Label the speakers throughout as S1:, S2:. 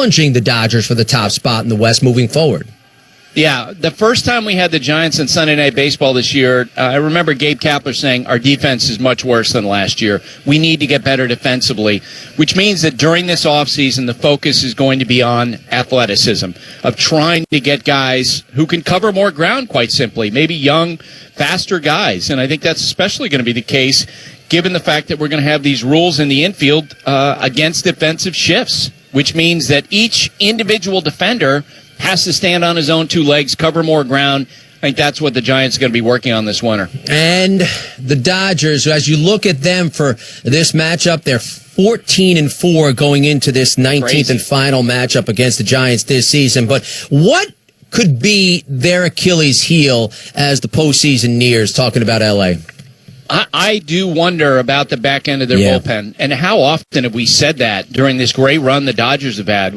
S1: challenging the Dodgers for the top spot in the West moving forward.
S2: Yeah, the first time we had the Giants in Sunday Night Baseball this year, I remember Gabe Kapler saying our defense is much worse than last year. We need to get better defensively, which means that during this offseason, the focus is going to be on athleticism, of trying to get guys who can cover more ground, quite simply, maybe young, faster guys. And I think that's especially going to be the case given the fact that we're going to have these rules in the infield against defensive shifts, which means that each individual defender has to stand on his own two legs, cover more ground. I think that's what the Giants are going to be working on this winter.
S1: And the Dodgers, as you look at them for this matchup, they're 14-4 going into this 19th and final matchup against the Giants this season. But what could be their Achilles heel as the postseason nears, talking about L.A.?
S2: I do wonder about the back end of their bullpen. And how often have we said that during this great run the Dodgers have had?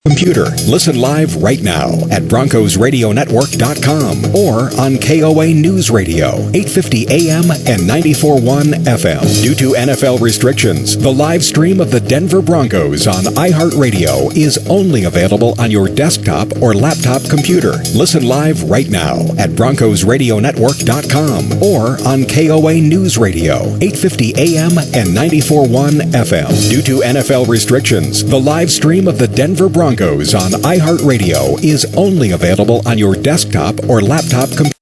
S3: Computer. Listen live right now at BroncosRadioNetwork.com or on KOA News Radio, 850 AM and 94.1 FM. Due to NFL restrictions, the live stream of the Denver Broncos on iHeartRadio is only available on your desktop or laptop computer. Listen live right now at BroncosRadioNetwork.com or on KOA News Radio, 850 AM and 94.1 FM. Due to NFL restrictions, the live stream of the Denver Broncos on iHeartRadio is only available on your desktop or laptop computer.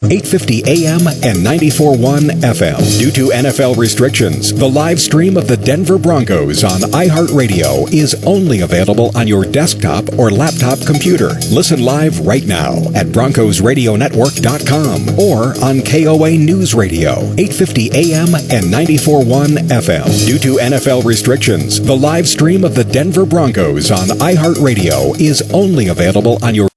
S3: 850 AM and 94.1 FM. Due to NFL restrictions, the live stream of the Denver Broncos on iHeartRadio is only available on your desktop or laptop computer. Listen live right now at BroncosRadioNetwork.com or on KOA News Radio, 850 AM and 94.1 FM. Due to NFL restrictions, the live stream of the Denver Broncos on iHeartRadio is only available on your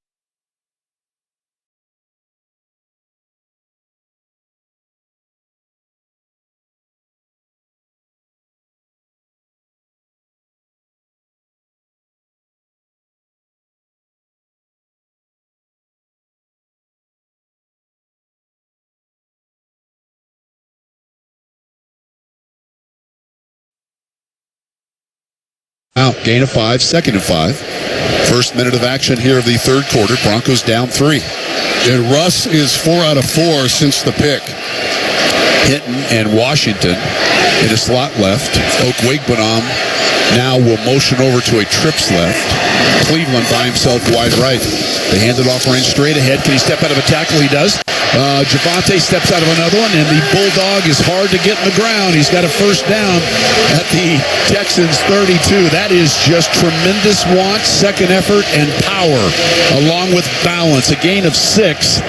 S4: 'Gain of 5, 2nd and 5. First minute of action here of the third quarter. Broncos down 3.
S5: And Russ is 4 out of 4 since the pick.
S4: Hinton and Washington in a slot left. Okwuegbunam now will motion over to a trips left. Cleveland by himself wide right. They hand it off range straight ahead. Can he step out of a tackle? He does. Javonte steps out of another one, and the Bulldog is hard to get in the ground. He's got a first down at the Texans 32. That is just tremendous want, second effort, and power, along with balance. A gain of 6,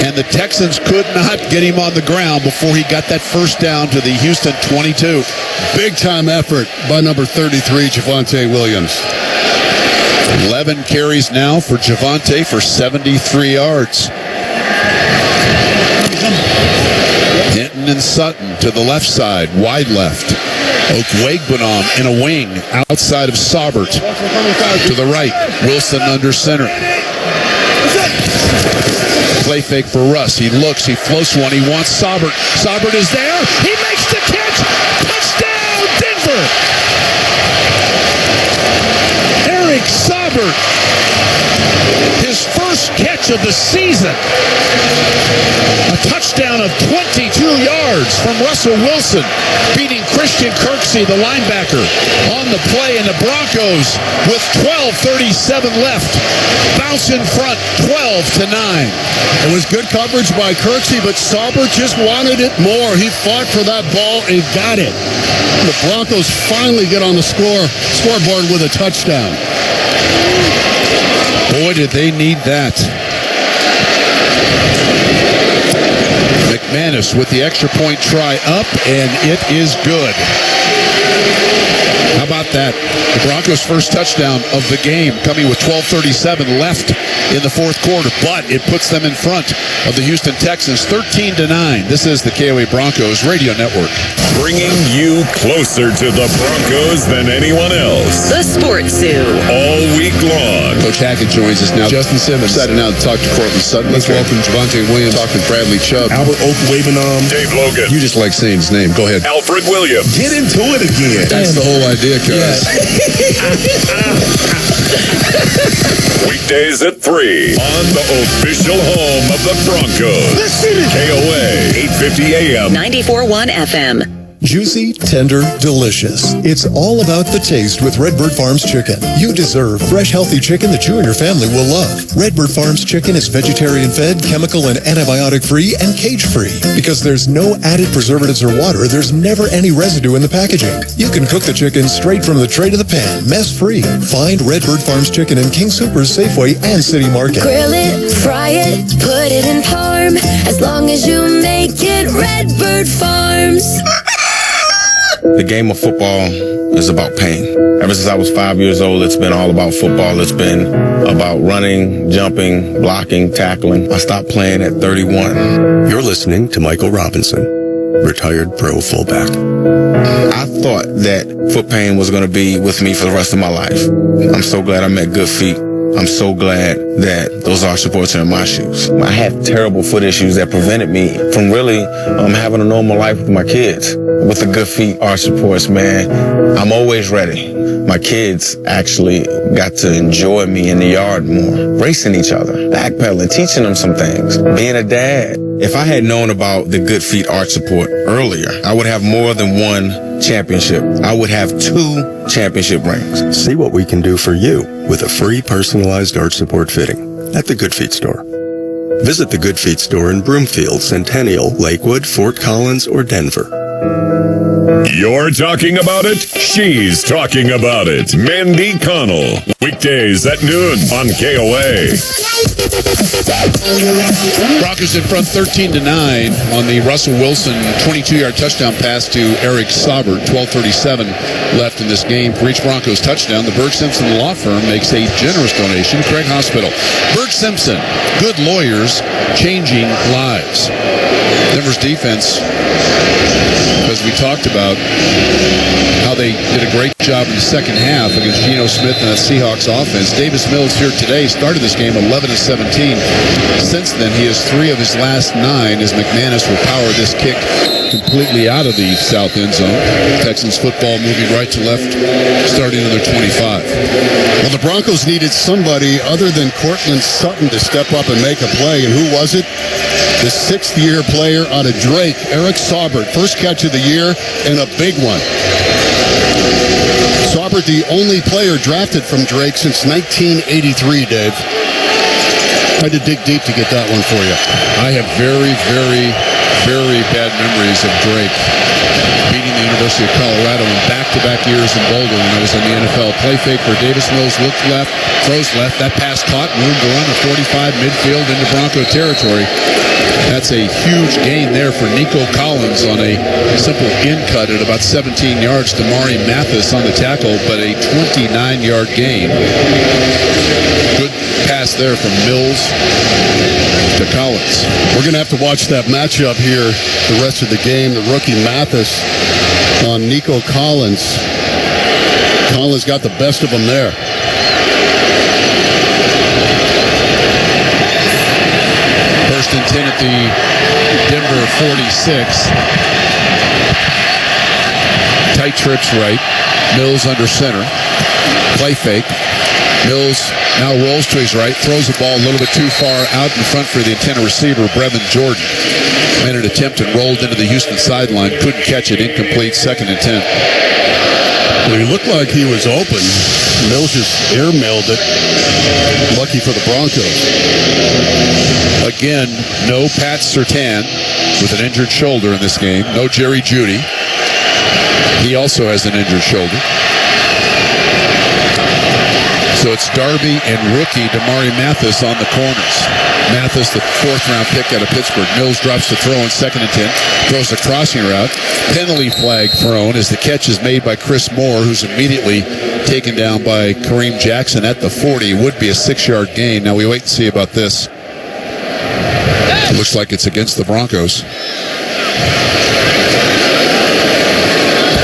S4: and the Texans could not get him on the ground before he got that first down to the Houston 22.
S5: Big-time effort by number 33, Javonte Williams.
S4: 11 carries now for Javonte for 73 yards. Hinton and Sutton to the left side, wide left. Okwuegbunam in a wing outside of Saubert. To the right, Wilson under center. Play fake for Russ. He looks, he floats one, he wants Saubert. Saubert is there. He makes the catch. Touchdown, Denver. Eric Saubert. His his first catch of the season. A touchdown of 22 yards from Russell Wilson, beating Christian Kirksey, the linebacker, on the play, and the Broncos, with 12:37 left, bounce in front 12-9.
S5: It was good coverage by Kirksey, but Sauber just wanted it more. He fought for that ball and got it. The Broncos finally get on the scoreboard with a touchdown.
S4: Boy, did they need that. McManus with the extra point try up, and it is good. How about that? The Broncos' first touchdown of the game, coming with 12:37 left in the fourth quarter, but it puts them in front of the Houston Texans 13-9. This is the KOA Broncos Radio Network.
S6: Bringing you closer to the Broncos than anyone else.
S7: The Sports Zoo.
S6: All week long.
S4: Coach Hackett joins us now.
S5: Justin Simmons.
S4: Excited now to talk to Cortland Sutton. Let's welcome Javonte Williams. Talk with Bradley Chubb.
S8: Albert Okwuegbunam.
S6: Dave Logan.
S4: You just like saying his name. Go ahead.
S6: Alfred Williams.
S8: Get into it again.
S4: That's the whole idea, cuz.
S6: Weekdays at 3 on the official home of the Broncos. KOA 850 AM.
S7: 94.1 FM.
S9: Juicy, tender, delicious. It's all about the taste with Redbird Farms chicken. You deserve fresh, healthy chicken that you and your family will love. Redbird Farms chicken is vegetarian-fed, chemical and antibiotic-free, and cage-free. Because there's no added preservatives or water, there's never any residue in the packaging. You can cook the chicken straight from the tray to the pan, mess-free. Find Redbird Farms chicken in King Soopers, Safeway, and City Market.
S10: Grill it, fry it, put it in parm. As long as you make it Redbird Farms.
S11: The game of football is about pain. Ever since I was 5 years old, it's been all about football. It's been about running, jumping, blocking, tackling. I stopped playing at 31.
S9: You're listening to Michael Robinson, retired pro fullback.
S11: I thought that foot pain was going to be with me for the rest of my life. I'm so glad I met Good Feet. I'm so glad that those arch supports are in my shoes. I had terrible foot issues that prevented me from really having a normal life with my kids. With the Good Feet arch supports, man, I'm always ready. My kids actually got to enjoy me in the yard more, racing each other, backpedaling, teaching them some things, being a dad. If I had known about the Good Feet arch support earlier, I would have more than one championship. I would have 2 championship rings.
S9: See what we can do for you with a free personalized arch support fitting at the Good Feet store. Visit the Good Feet store in Broomfield, Centennial, Lakewood, Fort Collins, or Denver.
S6: You're talking about it. She's talking about it. Mandy Connell. Weekdays at noon on KOA.
S4: Broncos in front 13-9 on the Russell Wilson 22-yard touchdown pass to Eric Sauber. 12:37 left in this game. For each Broncos touchdown, the Berg Simpson Law Firm makes a generous donation to Craig Hospital. Berg Simpson, good lawyers, changing lives. Denver's defense, as we talked about, how they did a great job in the second half against Geno Smith and that Seahawks offense. Davis Mills here today started this game 11-17. Since then, he has 3 of his last 9 as McManus will power this kick completely out of the south end zone. Texans football moving right to left, starting on their 25.
S5: Well, the Broncos needed somebody other than Cortland Sutton to step up and make a play, and who was it? The 6th-year player out of Drake, Eric Saubert. First catch of the year and a big one. Saubert, the only player drafted from Drake since 1983, Dave. I had to dig deep to get that one for you.
S4: I have very, very, very bad memories of Drake beating the University of Colorado in back-to-back years in Boulder when I was in the NFL. Play fake for Davis Mills, looked left, throws left. That pass caught, room to run a 45 midfield into Bronco territory. That's a huge gain there for Nico Collins on a simple in cut at about 17 yards to Mari Mathis on the tackle, but a 29-yard gain. Good pass there from Mills to Collins.
S5: We're going to have to watch that matchup here the rest of the game. The rookie Mathis on Nico Collins. Collins got the best of them there.
S4: First and 10 at the Denver 46. Tight trips right. Mills under center. Play fake. Mills now rolls to his right, throws the ball a little bit too far out in front for the intended receiver, Brevin Jordan. Made an attempt and rolled into the Houston sideline. Couldn't catch it. Incomplete. 2nd and 10.
S5: Well, he looked like he was open. Mills just airmailed it. Lucky for the Broncos.
S4: Again, no Pat Surtain with an injured shoulder in this game. No Jerry Jeudy. He also has an injured shoulder. So it's Darby and rookie Damari Mathis on the corners. Mathis, the 4th-round pick out of Pittsburgh. Mills drops the throw on 2nd and 10. Throws the crossing route. Penalty flag thrown as the catch is made by Chris Moore, who's immediately taken down by Kareem Jackson at the 40. Would be a 6-yard gain. Now we wait and see about this. Looks like it's against the Broncos.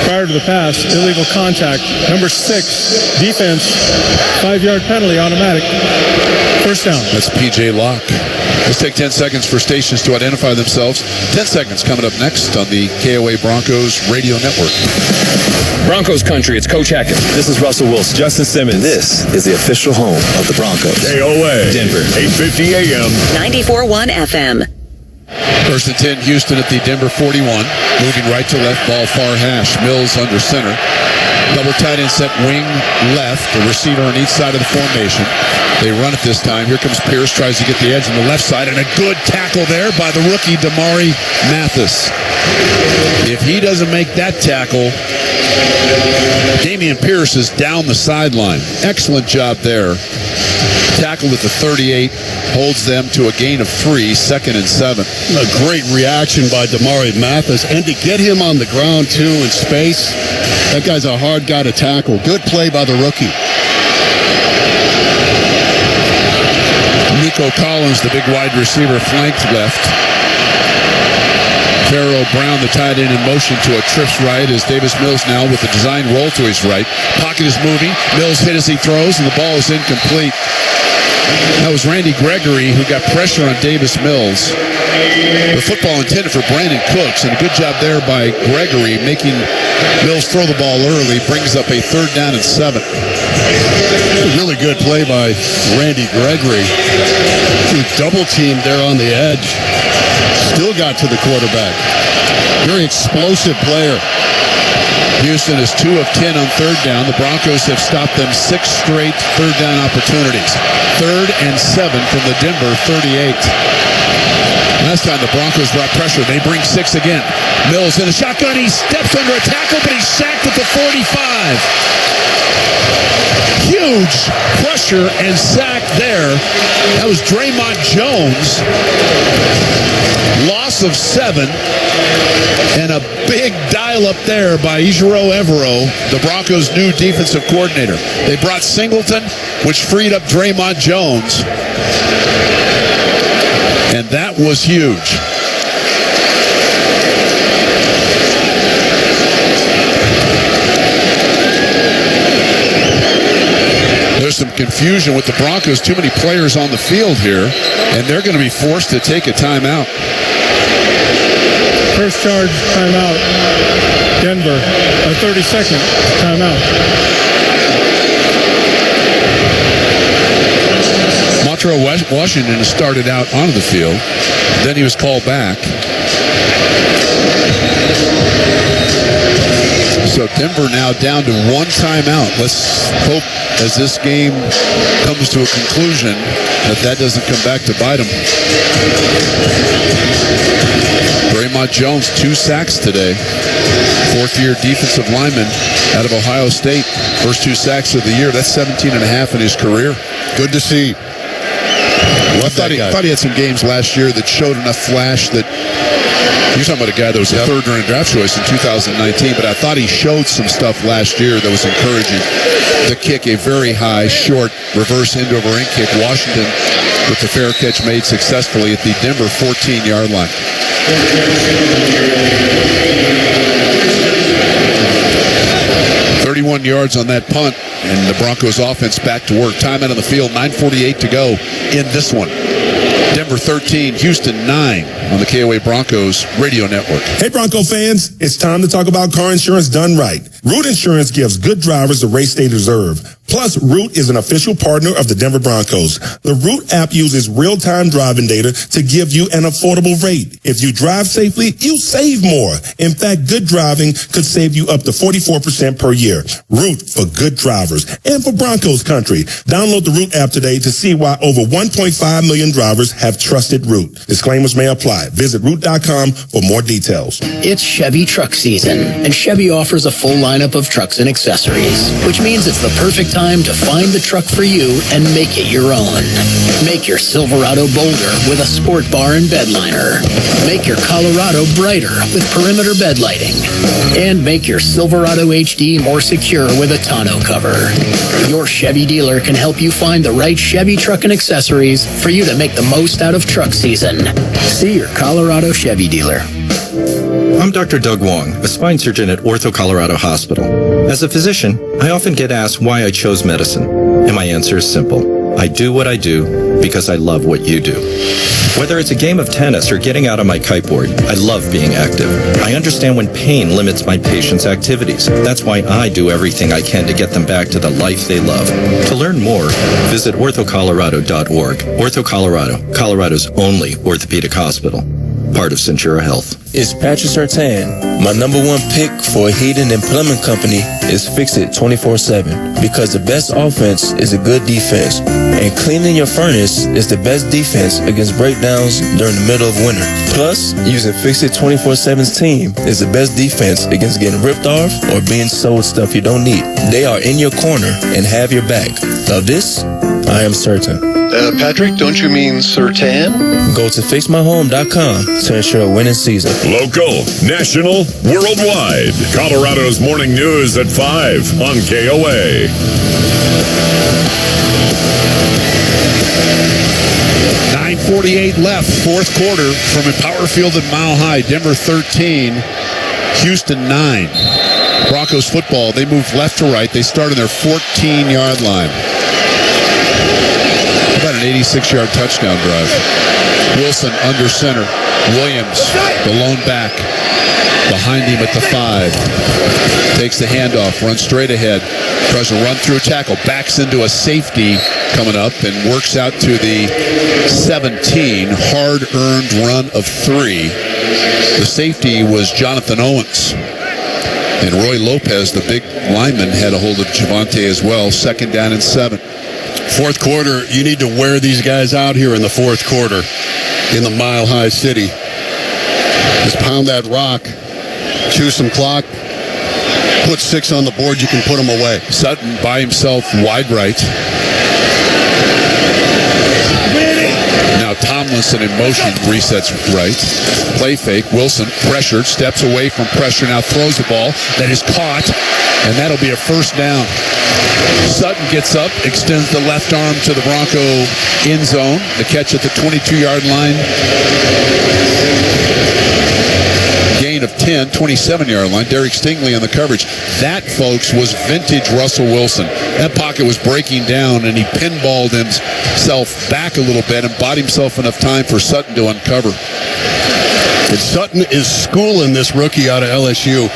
S12: Prior to the pass, illegal contact. Number 6, defense, 5-yard penalty, automatic. First down.
S4: That's P.J. Locke. Let's take 10 seconds for stations to identify themselves. 10 seconds coming up next on the KOA Broncos Radio Network.
S13: Broncos country, it's Coach Hackett. This is Russell Wilson. Justin Simmons. This is the official home of the Broncos.
S6: KOA.
S13: Denver.
S6: 850 AM.
S7: 94.1 FM.
S4: 1st and 10, Houston at the Denver 41. Moving right to left, ball far hash. Mills under center. Double tight end set, wing left. The receiver on each side of the formation. They run it this time. Here comes Pierce, tries to get the edge on the left side, and a good tackle there by the rookie Damari Mathis. If he doesn't make that tackle, Damian Pierce is down the sideline. Excellent job there. Tackled at the 38, holds them to a gain of 3, 2nd and 7.
S5: A great reaction by Damari Mathis, and to get him on the ground too in space. That guy's a hard guy to tackle. Good play by the rookie.
S4: Nico Collins, the big wide receiver, flanked left. Pharaoh Brown, the tight end, in motion to a trips right as Davis Mills now with a design roll to his right. Pocket is moving. Mills hit as he throws, and the ball is incomplete. That was Randy Gregory who got pressure on Davis Mills. The football intended for Brandon Cooks, and a good job there by Gregory making Mills throw the ball early. Brings up a 3rd down and 7.
S5: A really good play by Randy Gregory. He double teamed there on the edge. Still got to the quarterback. Very explosive player.
S4: Houston is 2 of 10 on 3rd down. The Broncos have stopped them 6 straight 3rd down opportunities. 3rd and 7 from the Denver 38. Last time the Broncos brought pressure, they bring 6 again. Mills in a shotgun. He steps under a tackle, but he's sacked at the 45. Huge pressure and sack there. That was Draymond Jones. Loss of 7. And a big dial-up there by Ejiro Evero, the Broncos' new defensive coordinator. They brought Singleton, which freed up Draymond Jones. And that was huge. There's some confusion with the Broncos. Too many players on the field here, and they're going to be forced to take a timeout.
S12: First charge, timeout. Denver, a 30-second timeout.
S4: Montrell Washington has started out onto the field. Then he was called back. So Denver now down to 1 timeout. Let's hope as this game comes to a conclusion that doesn't come back to bite them. Draymond Jones, 2 sacks today. 4th-year defensive lineman out of Ohio State. First 2 sacks of the year. That's 17 and a half in his career.
S5: Good to see.
S4: I thought he had some games last year that showed enough flash that you're talking about a guy that was a 3rd-round draft choice in 2019, but I thought he showed some stuff last year that was encouraging. The kick, a very high, short, reverse end-over-end kick. Washington with the fair catch made successfully at the Denver 14-yard line. 31 yards on that punt, and the Broncos offense back to work. Time out on the field, 9:48 to go in this one. Denver 13, Houston 9. on the KOA Broncos radio network.
S8: Hey, Bronco fans, it's time to talk about car insurance done right. Root Insurance gives good drivers the race they deserve. Plus, Root is an official partner of the Denver Broncos. The Root app uses real-time driving data to give you an affordable rate. If you drive safely, you save more. In fact, good driving could save you up to 44% per year. Root for good drivers and for Broncos country. Download the Root app today to see why over 1.5 million drivers have trusted Root. Disclaimers may apply. Visit Root.com for more details.
S14: It's Chevy truck season, and Chevy offers a full lineup of trucks and accessories, which means it's the perfect time to find the truck for you and make it your own. Make your Silverado bolder with a sport bar and bed liner. Make your Colorado brighter with perimeter bed lighting. And make your Silverado HD more secure with a tonneau cover. Your Chevy dealer can help you find the right Chevy truck and accessories for you to make the most out of truck season. See your Colorado Chevy dealer.
S15: I'm Dr. Doug Wong, a spine surgeon at Ortho Colorado Hospital. As a physician, I often get asked why I chose medicine, and my answer is simple. I do what I do because I love what you do. Whether it's a game of tennis or getting out on my kiteboard, I love being active. I understand when pain limits my patients' activities. That's why I do everything I can to get them back to the life they love. To learn more, visit orthocolorado.org. Ortho Colorado, Colorado's only orthopedic hospital. Part of Centura Health.
S16: It's Patrick Surtain. My number one pick for a heating and plumbing company is Fix It 24/7 because the best offense is a good defense, and cleaning your furnace is the best defense against breakdowns during the middle of winter. Plus, using Fix It 24/7's team is the best defense against getting ripped off or being sold stuff you don't need. They are in your corner and have your back. Of this, I am certain.
S5: Patrick, don't you mean Surtain?
S16: Go to fixmyhome.com to ensure a winning season.
S6: Local, national, worldwide. Colorado's Morning News at 5 on KOA.
S4: 9:48 left, fourth quarter from Empower Field at Mile High. Denver 13, Houston 9. Broncos football, they move left to right. They start on their 14-yard line. About an 86-yard touchdown drive. Wilson under center. Williams, the lone back. Behind him at the 5. Takes the handoff, runs straight ahead. Tries to run through a tackle. Backs into a safety coming up and works out to the 17. Hard-earned run of 3. The safety was Jonathan Owens. And Roy Lopez, the big lineman, had a hold of Javonte as well. 2nd down and 7.
S5: Fourth quarter, you need to wear these guys out here in the fourth quarter in the Mile High City. Just pound that rock, chew some clock, put 6 on the board, you can put them away.
S4: Sutton by himself, wide right. Now Tomlinson in motion, resets right. Play fake, Wilson pressured, steps away from pressure, now throws the ball. That is caught, and that'll be a first down. Sutton gets up, extends the left arm to the Bronco end zone. The catch at the 22-yard line. Gain of 10, 27-yard line. Derek Stingley on the coverage. That, folks, was vintage Russell Wilson. That pocket was breaking down, and he pinballed himself back a little bit and bought himself enough time for Sutton to uncover.
S5: And Sutton is schooling this rookie out of LSU.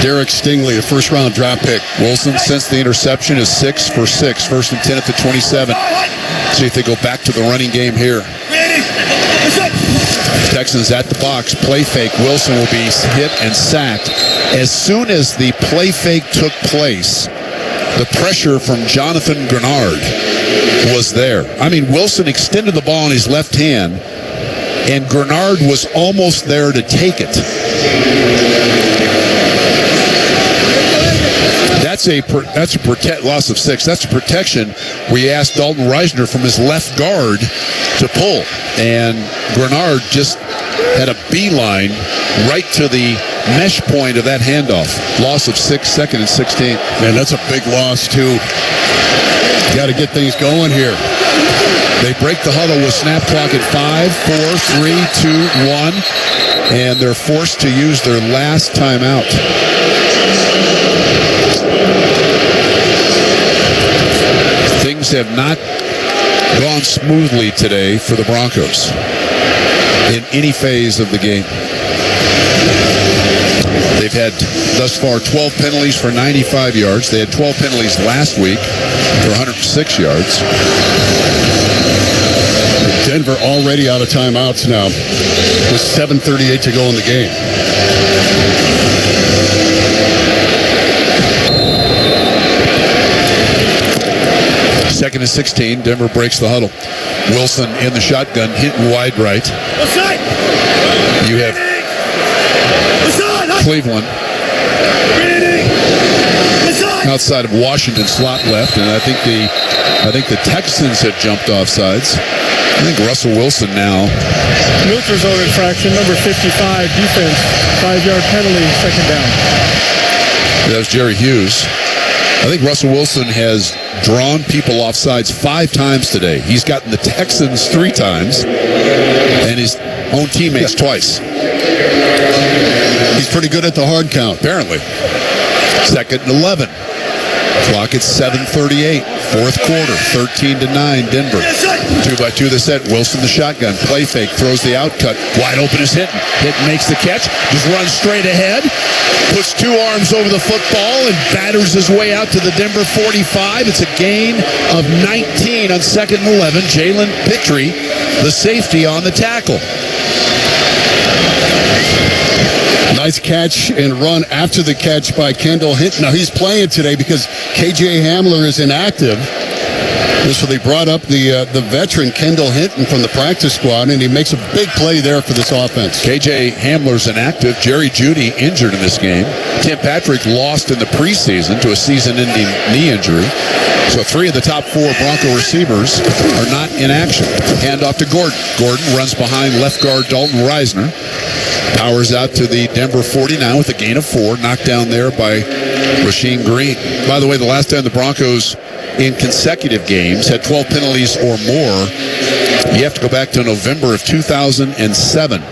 S5: Derek Stingley, a first-round draft pick.
S4: Wilson, since the interception, is 6 for 6. 1st and 10 at the 27. See if they go back to the running game here. Texans at the box. Play fake. Wilson will be hit and sacked. As soon as the play fake took place, the pressure from Jonathan Grenard was there. I mean, Wilson extended the ball in his left hand, and Grenard was almost there to take it. That's a loss of 6. That's a protection. We asked Dalton Reisner from his left guard to pull, and Grenard just had a beeline right to the mesh point of that handoff. Loss of 6, 2nd and 16.
S5: Man, that's a big loss, too. Got to get things going here.
S4: They break the huddle with snap clock at 5, 4, 3, 2, 1, and they're forced to use their last timeout. Things have not gone smoothly today for the Broncos. in any phase of the game. They've had thus far 12 penalties for 95 yards. They had 12 penalties last week for 106 yards.
S5: Denver already out of timeouts now with 7:38 to go in the game.
S4: Second and 16. Denver breaks the huddle. Wilson in the shotgun, hitting wide right. You have Cleveland outside of Washington, slot left, and I think the Texans have jumped off sides. I think Russell Wilson now.
S12: Neutral zone infraction, number 55, defense, 5-yard penalty, second down.
S4: That was Jerry Hughes. I think Russell Wilson has drawn people off sides 5 times today. He's gotten the Texans 3 times and his own teammates twice.
S5: He's pretty good at the hard count.
S4: Apparently. Second and 11. Clock at 7:38. Fourth quarter, 13-9, Denver. 2-by-2 the set. Wilson the shotgun. Play fake. Throws the out cut. Wide open is Hinton. Hinton makes the catch. Just runs straight ahead. Puts 2 arms over the football and batters his way out to the Denver 45. It's a gain of 19 on second and 11. Jalen Pitre, the safety, on the tackle.
S5: Nice catch and run after the catch by Kendall Hinton. Now, he's playing today because KJ Hamler is inactive. So they brought up the veteran Kendall Hinton from the practice squad, and he makes a big play there for this offense.
S4: KJ Hamler's inactive. Jerry Jeudy injured in this game. Tim Patrick lost in the preseason to a season-ending knee injury. So 3 of the top 4 Bronco receivers are not in action. Hand off to Gordon. Gordon runs behind left guard Dalton Reisner. Powers out to the Denver 49 with a gain of 4. Knocked down there by Rasheem Green. By the way, the last time the Broncos in consecutive games had 12 penalties or more, you have to go back to November of 2007.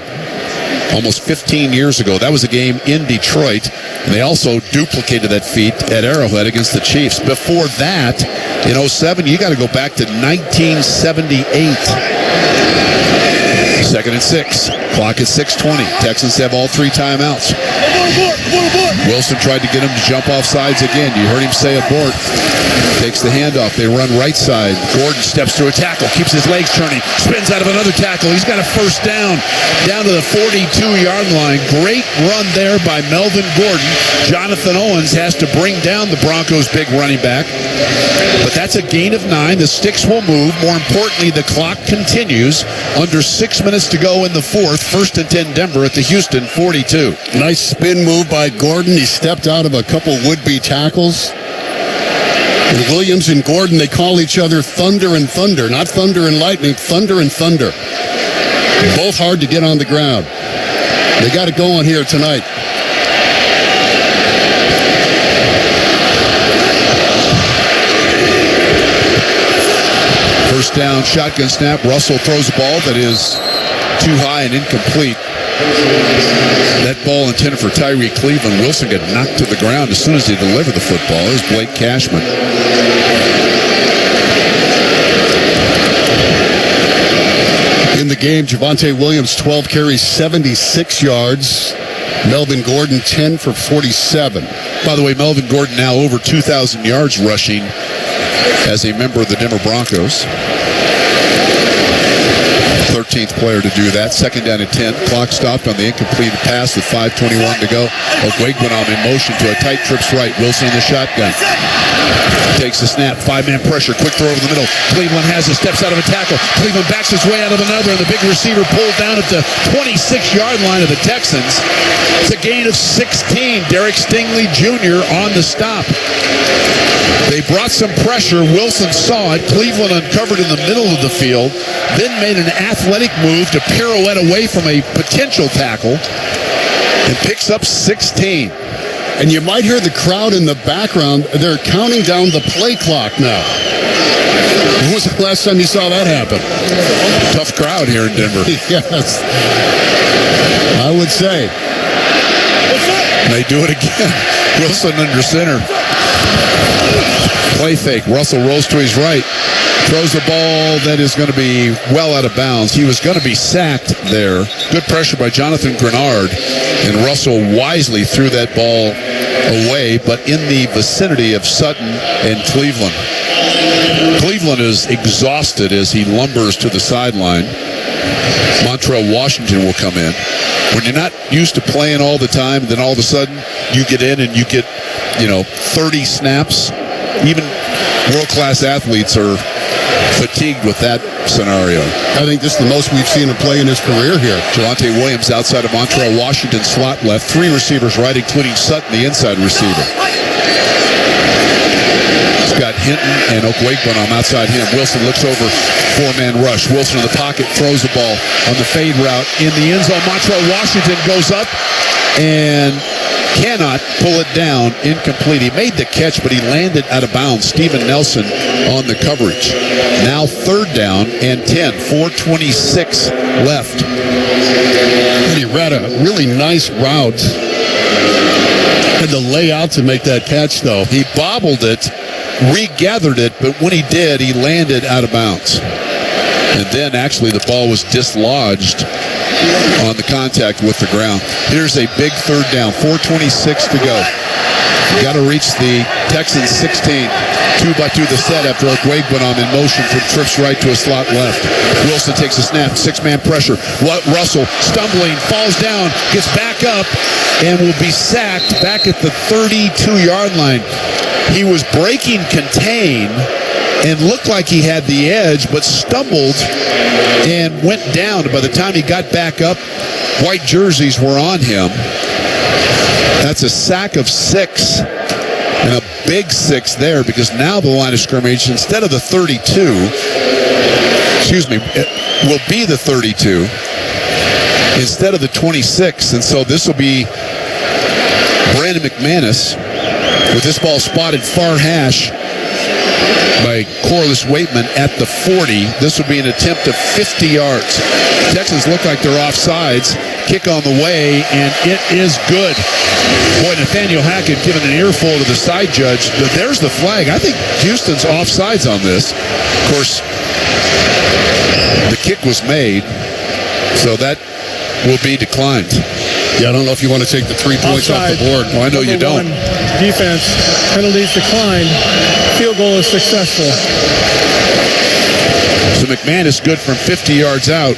S4: Almost 15 years ago. That was a game in Detroit, and they also duplicated that feat at Arrowhead against the Chiefs. Before that, in 07, you got to go back to 1978. Second and 6. Clock at 6:20. Texans have all 3 timeouts. Wilson tried to get him to jump off sides again. You heard him say abort. Takes the handoff. They run right side. Gordon steps through a tackle. Keeps his legs turning. Spins out of another tackle. He's got a first down to the 42-yard line. Great run there by Melvin Gordon. Jonathan Owens has to bring down the Broncos' big running back. But that's a gain of 9. The sticks will move. More importantly, the clock continues. Under 6 minutes to go in the 4th. First and 10 Denver at the Houston 42.
S5: Nice spin move by Gordon. He stepped out of a couple would-be tackles. And Williams and Gordon, they call each other Thunder and Thunder. Not Thunder and Lightning, Thunder and Thunder. Both hard to get on the ground. They got it going here tonight.
S4: First down, shotgun snap. Russell throws a ball that is too high and incomplete. That ball intended for Tyree Cleveland. Wilson got knocked to the ground as soon as he delivered the football. It was Blake Cashman.
S5: In the game, Javonte Williams, 12 carries, 76 yards. Melvin Gordon, 10 for 47.
S4: By the way, Melvin Gordon now over 2,000 yards rushing as a member of the Denver Broncos. 13th player to do that. Second down at 10. Clock stopped on the incompleted pass with 5:21 to go. Okwuegbunam in motion to a tight trips right. Wilson in the shotgun. Takes the snap. 5-man pressure. Quick throw over the middle. Cleveland has it. Steps out of a tackle. Cleveland backs his way out of another, and the big receiver pulled down at the 26-yard line of the Texans. It's a gain of 16. Derek Stingley Jr. on the stop. They brought some pressure. Wilson saw it. Cleveland uncovered in the middle of the field, then made an athletic move to pirouette away from a potential tackle and picks up 16.
S5: And you might hear the crowd in the background. They're counting down the play clock now. When was the last time you saw that happen?
S4: Tough crowd here in Denver.
S5: Yes. I would say.
S4: And they do it again. Wilson under center. Play fake. Russell rolls to his right. Throws the ball that is going to be well out of bounds. He was going to be sacked there. Good pressure by Jonathan Grenard. And Russell wisely threw that ball away, but in the vicinity of Sutton and Cleveland. Cleveland is exhausted as he lumbers to the sideline. Montrell Washington will come in. When you're not used to playing all the time, then all of a sudden you get in and you get, 30 snaps. Even world-class athletes are fatigued with that scenario.
S5: I think this is the most we've seen him play in his career here.
S4: Javonte Williams outside of Montrell Washington, slot left. 3 receivers right, including Sutton, the inside receiver. He's got Hinton and Okwuegbunam outside him. Wilson looks over, 4-man rush. Wilson in the pocket, throws the ball on the fade route in the end zone. Montrell Washington goes up and cannot pull it down. Incomplete. He made the catch, but he landed out of bounds. Steven Nelson on the coverage. Now 3rd down and 10. 4:26 left.
S5: And he ran a really nice route. Had to lay out to make that catch, though.
S4: He bobbled it, regathered it, but when he did, he landed out of bounds. And then actually the ball was dislodged on the contact with the ground. Here's a big 3rd down. 4:26 to go. Got to reach the Texans 16. 2-by-2 the set after Okwuegbunam in motion from trips right to a slot left. Wilson takes a snap. 6-man pressure. Russell stumbling, falls down, gets back up, and will be sacked back at the 32-yard line. He was breaking contain and looked like he had the edge, but stumbled and went down. By the time he got back up, white jerseys were on him. That's a sack of 6, and a big 6 there, because now the line of scrimmage, instead of the 32, it will be the 32 instead of the 26. And so this will be Brandon McManus with this ball spotted far hash by Corliss Waitman at the 40. This would be an attempt of 50 yards. Texans look like they're offsides. Kick on the way, and it is good. Boy, Nathaniel Hackett giving an earful to the side judge. But there's the flag. I think Houston's offsides on this. Of course, the kick was made, so that will be declined.
S5: Yeah, I don't know if you want to take the 3 points off the board.
S4: Oh, I know you don't.
S12: Defense, penalties declined. Field goal is successful.
S4: So McManus good from 50 yards out.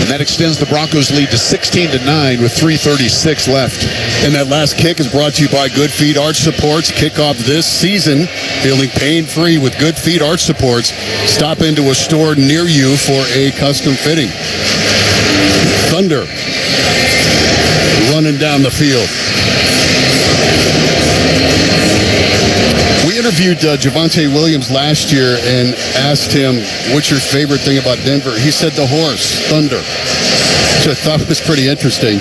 S4: And that extends the Broncos' lead to 16-9 with 3:36 left.
S5: And that last kick is brought to you by Good Feet Arch Supports. Kickoff this season, feeling pain-free with Good Feet Arch Supports. Stop into a store near you for a custom fitting. Thunder running down the field. We interviewed Javonte Williams last year and asked him, what's your favorite thing about Denver? He said the horse, Thunder, which I thought was pretty interesting.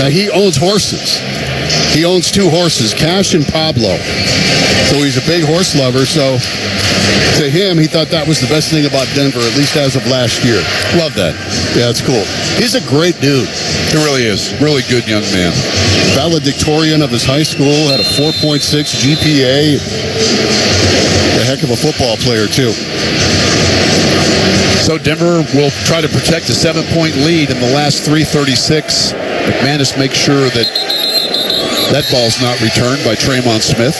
S5: He owns horses. He owns 2 horses, Cash and Pablo. So he's a big horse lover. So to him, he thought that was the best thing about Denver, at least as of last year. Love that. Yeah, it's cool. He's a great dude.
S4: He really is. Really good young man.
S5: Valedictorian of his high school, had a 4.6 GPA. A heck of a football player, too.
S4: So Denver will try to protect a 7-point lead in the last 3:36. McManus makes sure that ball's not returned by Tremon Smith.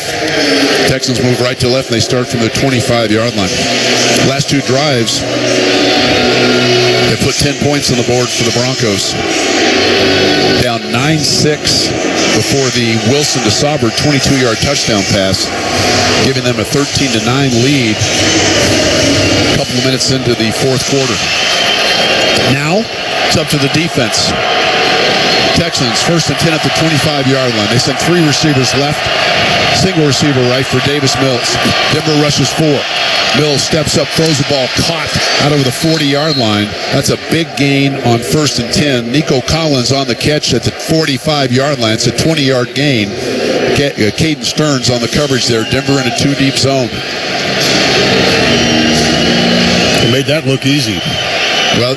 S4: Texans move right to left, and they start from the 25-yard line. Last 2 drives, they put 10 points on the board for the Broncos. Down 9-6 before the Wilson to Saubert 22-yard touchdown pass, giving them a 13-9 lead a couple of minutes into the 4th quarter. Now, it's up to the defense. Texans, 1st and 10 at the 25-yard line. They send 3 receivers left, single receiver right for Davis Mills. Denver rushes 4. Mills steps up, throws the ball, caught out over the 40-yard line. That's a big gain on 1st and 10. Nico Collins on the catch at the 45-yard line. It's a 20-yard gain. Caden Stearns on the coverage there. Denver in a 2-deep zone.
S5: They made that look easy.
S4: Well,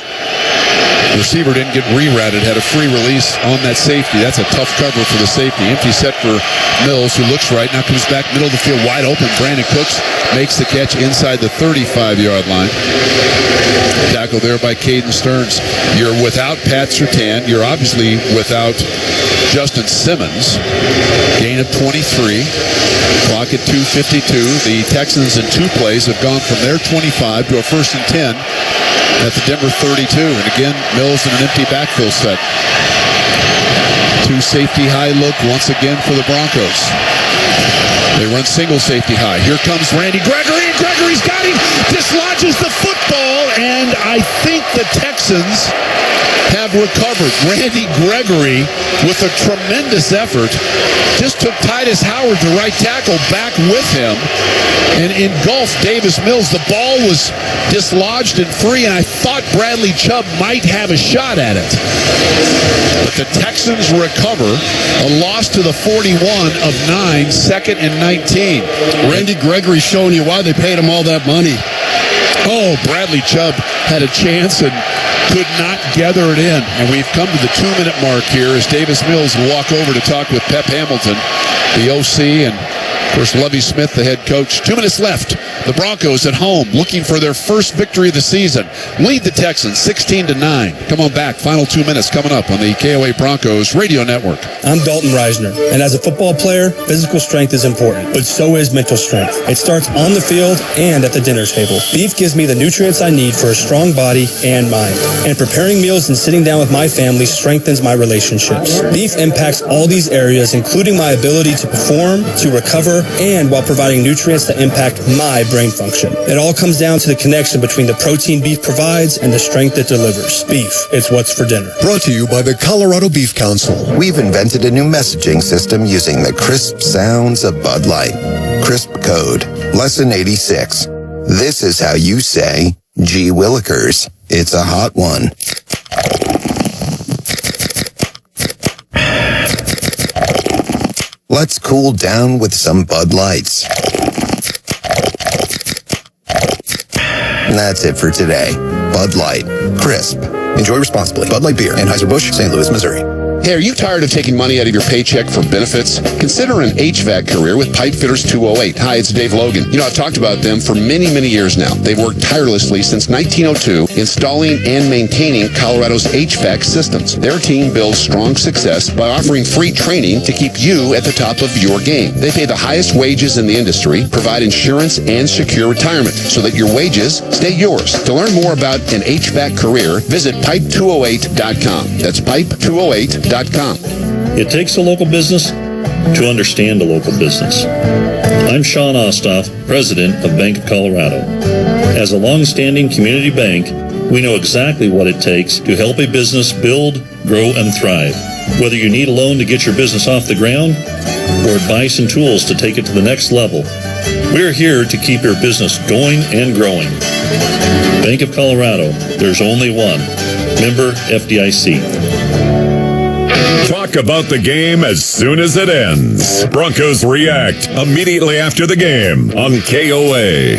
S4: Receiver didn't get rerouted, had a free release on that safety. That's a tough cover for the safety. Empty set for Mills, who looks right. Now comes back middle of the field, wide open. Brandon Cooks makes the catch inside the 35-yard line. Tackle there by Caden Stearns. You're without Pat Surtain. You're obviously without Justin Simmons. Gain of 23. Clock at 2:52. The Texans in 2 plays have gone from their 25 to a 1st and 10 at the Denver 32. And again, Mills in an empty backfield set. 2 safety high look once again for the Broncos. They run single safety high. Here comes Randy Gregory, and Gregory's got him. Dislodges the football, and I think the Texans have recovered. Randy Gregory, with a tremendous effort, just took Titus Howard, the right tackle, back with him and engulfed Davis Mills. The ball was dislodged and free, and I thought Bradley Chubb might have a shot at it. But the Texans recover. A loss to the 41 of 9, 2nd and 19.
S5: Randy Gregory showing you why they paid him all that money.
S4: Oh, Bradley Chubb had a chance and could not gather it in. And we've come to the 2-minute mark here as Davis Mills will walk over to talk with Pep Hamilton, the OC, and of course Lovie Smith, the head coach. 2 minutes left. The Broncos at home looking for their first victory of the season. Lead the Texans 16-9. Come on back. Final 2 minutes coming up on the KOA Broncos Radio Network.
S17: I'm Dalton Reisner, and as a football player, physical strength is important, but so is mental strength. It starts on the field and at the dinner table. Beef gives me the nutrients I need for a strong body and mind. And preparing meals and sitting down with my family strengthens my relationships. Beef impacts all these areas, including my ability to perform, to recover, and while providing nutrients that impact my brain function. It all comes down to the connection between the protein beef provides and the strength it delivers. Beef, it's what's for dinner.
S9: Brought to you by the Colorado Beef Council.
S18: We've invented a new messaging system using the crisp sounds of Bud Light. Crisp Code. Lesson 86. This is how you say, gee willikers, it's a hot one. Let's cool down with some Bud Lights. That's it for today. Bud Light. Crisp. Enjoy responsibly. Bud Light Beer. Anheuser-Busch, St. Louis, Missouri.
S5: Hey, are you tired of taking money out of your paycheck for benefits? Consider an HVAC career with Pipe Fitters 208. Hi, it's Dave Logan. You know, I've talked about them for many, many years now. They've worked tirelessly since 1902, installing and maintaining Colorado's HVAC systems. Their team builds strong success by offering free training to keep you at the top of your game. They pay the highest wages in the industry, provide insurance and secure retirement so that your wages stay yours. To learn more about an HVAC career, visit pipe208.com. That's pipe208.com.
S12: It takes a local business to understand a local business. I'm Sean Ostoff, president of Bank of Colorado. As a long-standing community bank, we know exactly what it takes to help a business build, grow, and thrive. Whether you need a loan to get your business off the ground or advice and tools to take it to the next level, we're here to keep your business going and growing. Bank of Colorado, there's only one. Member FDIC.
S6: Talk about the game as soon as it ends. Broncos react immediately after the game on KOA.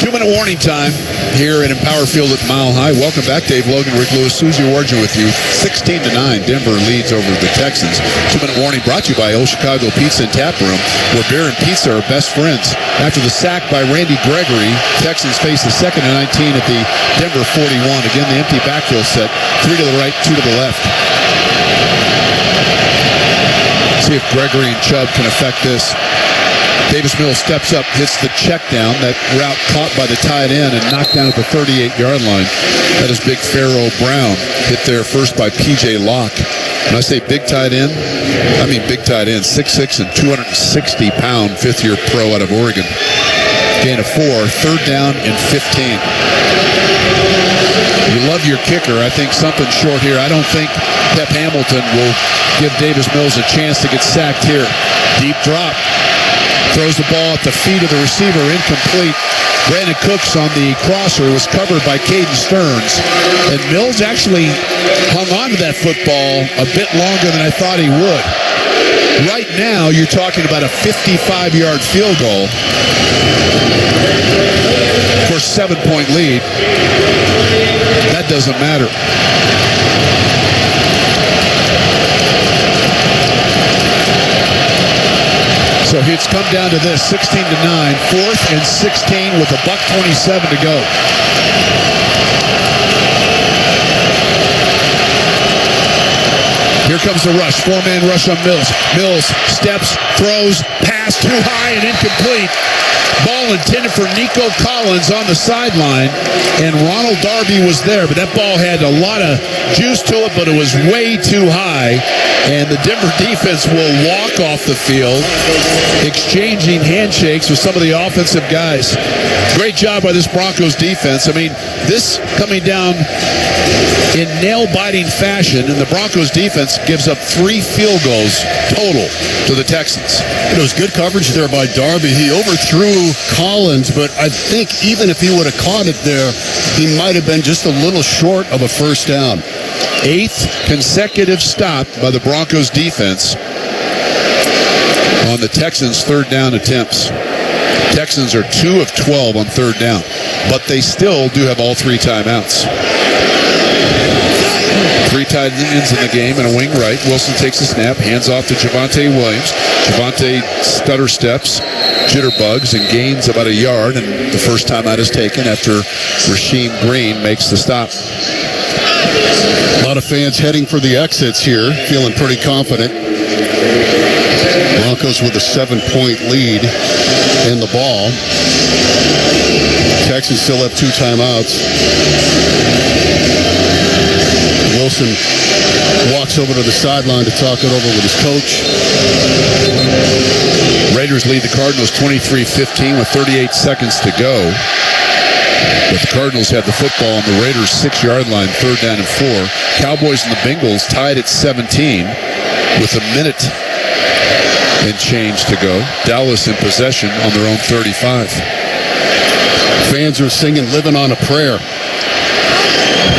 S4: 2-minute warning time here at Empower Field at Mile High. Welcome back, Dave Logan, Rick Lewis, Susie Warden with you. 16-9, Denver leads over the Texans. 2-minute warning brought to you by Old Chicago Pizza and Tap Room, where beer and pizza are best friends. After the sack by Randy Gregory, Texans face the 2nd and 19 at the Denver 41. Again, the empty backfield set. 3 to the right, 2 to the left. See if Gregory and Chubb can affect this. Davis Mills steps up, hits the check down. That route caught by the tight end and knocked down at the 38-yard line. That is Big Pharaoh Brown. Hit there first by P.J. Locke. When I say big tight end, I mean big tight end. 6'6" and 260-pound fifth-year pro out of Oregon. Gain of 4. 3rd down and 15. You love your kicker. I think something short here. I don't think Pep Hamilton will give Davis Mills a chance to get sacked here. Deep drop. Throws the ball at the feet of the receiver, incomplete. Brandon Cooks on the crosser was covered by Caden Stearns. And Mills actually hung on to that football a bit longer than I thought he would. Right now, you're talking about a 55-yard field goal for a 7-point lead. that doesn't matter. So it's come down to this, 16-9, 4th and 16 with $1:27 to go. Here comes the rush, 4-man rush on Mills. Mills steps, throws, pass too high and incomplete. Ball intended for Nico Collins on the sideline, and Ronald Darby was there, but that ball had a lot of juice to it, but it was way too high, and the Denver defense will walk off the field, exchanging handshakes with some of the offensive guys. Great job by this Broncos defense. I mean, this coming down in nail-biting fashion, and the Broncos defense gives up 3 field goals total to the Texans.
S5: It was good coverage there by Darby. He overthrew Collins, but I think even if he would have caught it there, he might have been just a little short of a first down.
S4: 8th consecutive stop by the Broncos defense on the Texans' 3rd down attempts. Texans are 2 of 12 on 3rd down, but they still do have all 3 timeouts. 3 tight ends in the game and a wing right. Wilson takes the snap, hands off to Javonte Williams. Javonte stutter steps, jitterbugs, and gains about 1 yard, and the first timeout is taken after Rasheem Green makes the stop.
S5: A lot of fans heading for the exits here, feeling pretty confident. Broncos with a 7-point lead in the ball. Texans still have 2 timeouts. Wilson walks over to the sideline to talk it over with his coach.
S4: Raiders lead the Cardinals 23-15 with 38 seconds to go. But the Cardinals have the football on the Raiders' 6-yard line, 3rd down and 4. Cowboys and the Bengals tied at 17 with a minute and change to go. Dallas in possession on their own 35.
S5: Fans are singing "Living on a Prayer."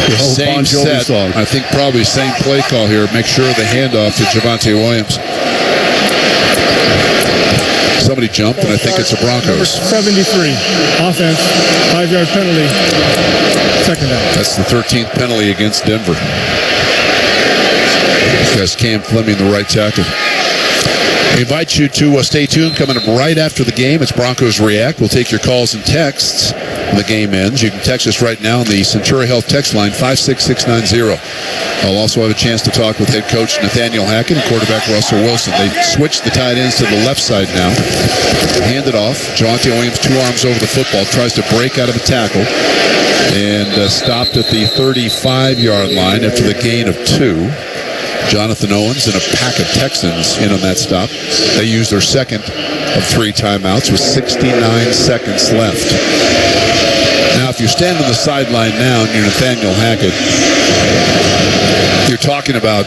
S5: The whole
S4: Same
S5: Bon Jovi
S4: set.
S5: song.
S4: I think probably same play call here. Make sure the handoff to Javonte Williams. Somebody jumped, and I think it's the Broncos.
S19: 73. Offense, 5-yard penalty. 2nd down.
S4: That's the 13th penalty against Denver. That's Cam Fleming, the right tackle. We invite you to stay tuned. Coming up right after the game, it's Broncos React. We'll take your calls and texts when the game ends. You can text us right now on the Centura Health text line, 56690. I'll also have a chance to talk with head coach Nathaniel Hackett and quarterback Russell Wilson. They switched the tight ends to the left side now. Hand it off. Javonte Williams, 2 arms over the football, tries to break out of a tackle and stopped at the 35-yard line after the gain of 2. Jonathan Owens and a pack of Texans in on that stop. They used their 2nd of 3 timeouts with 69 seconds left. Now, if you're standing on the sideline now and you're Nathaniel Hackett, you're talking about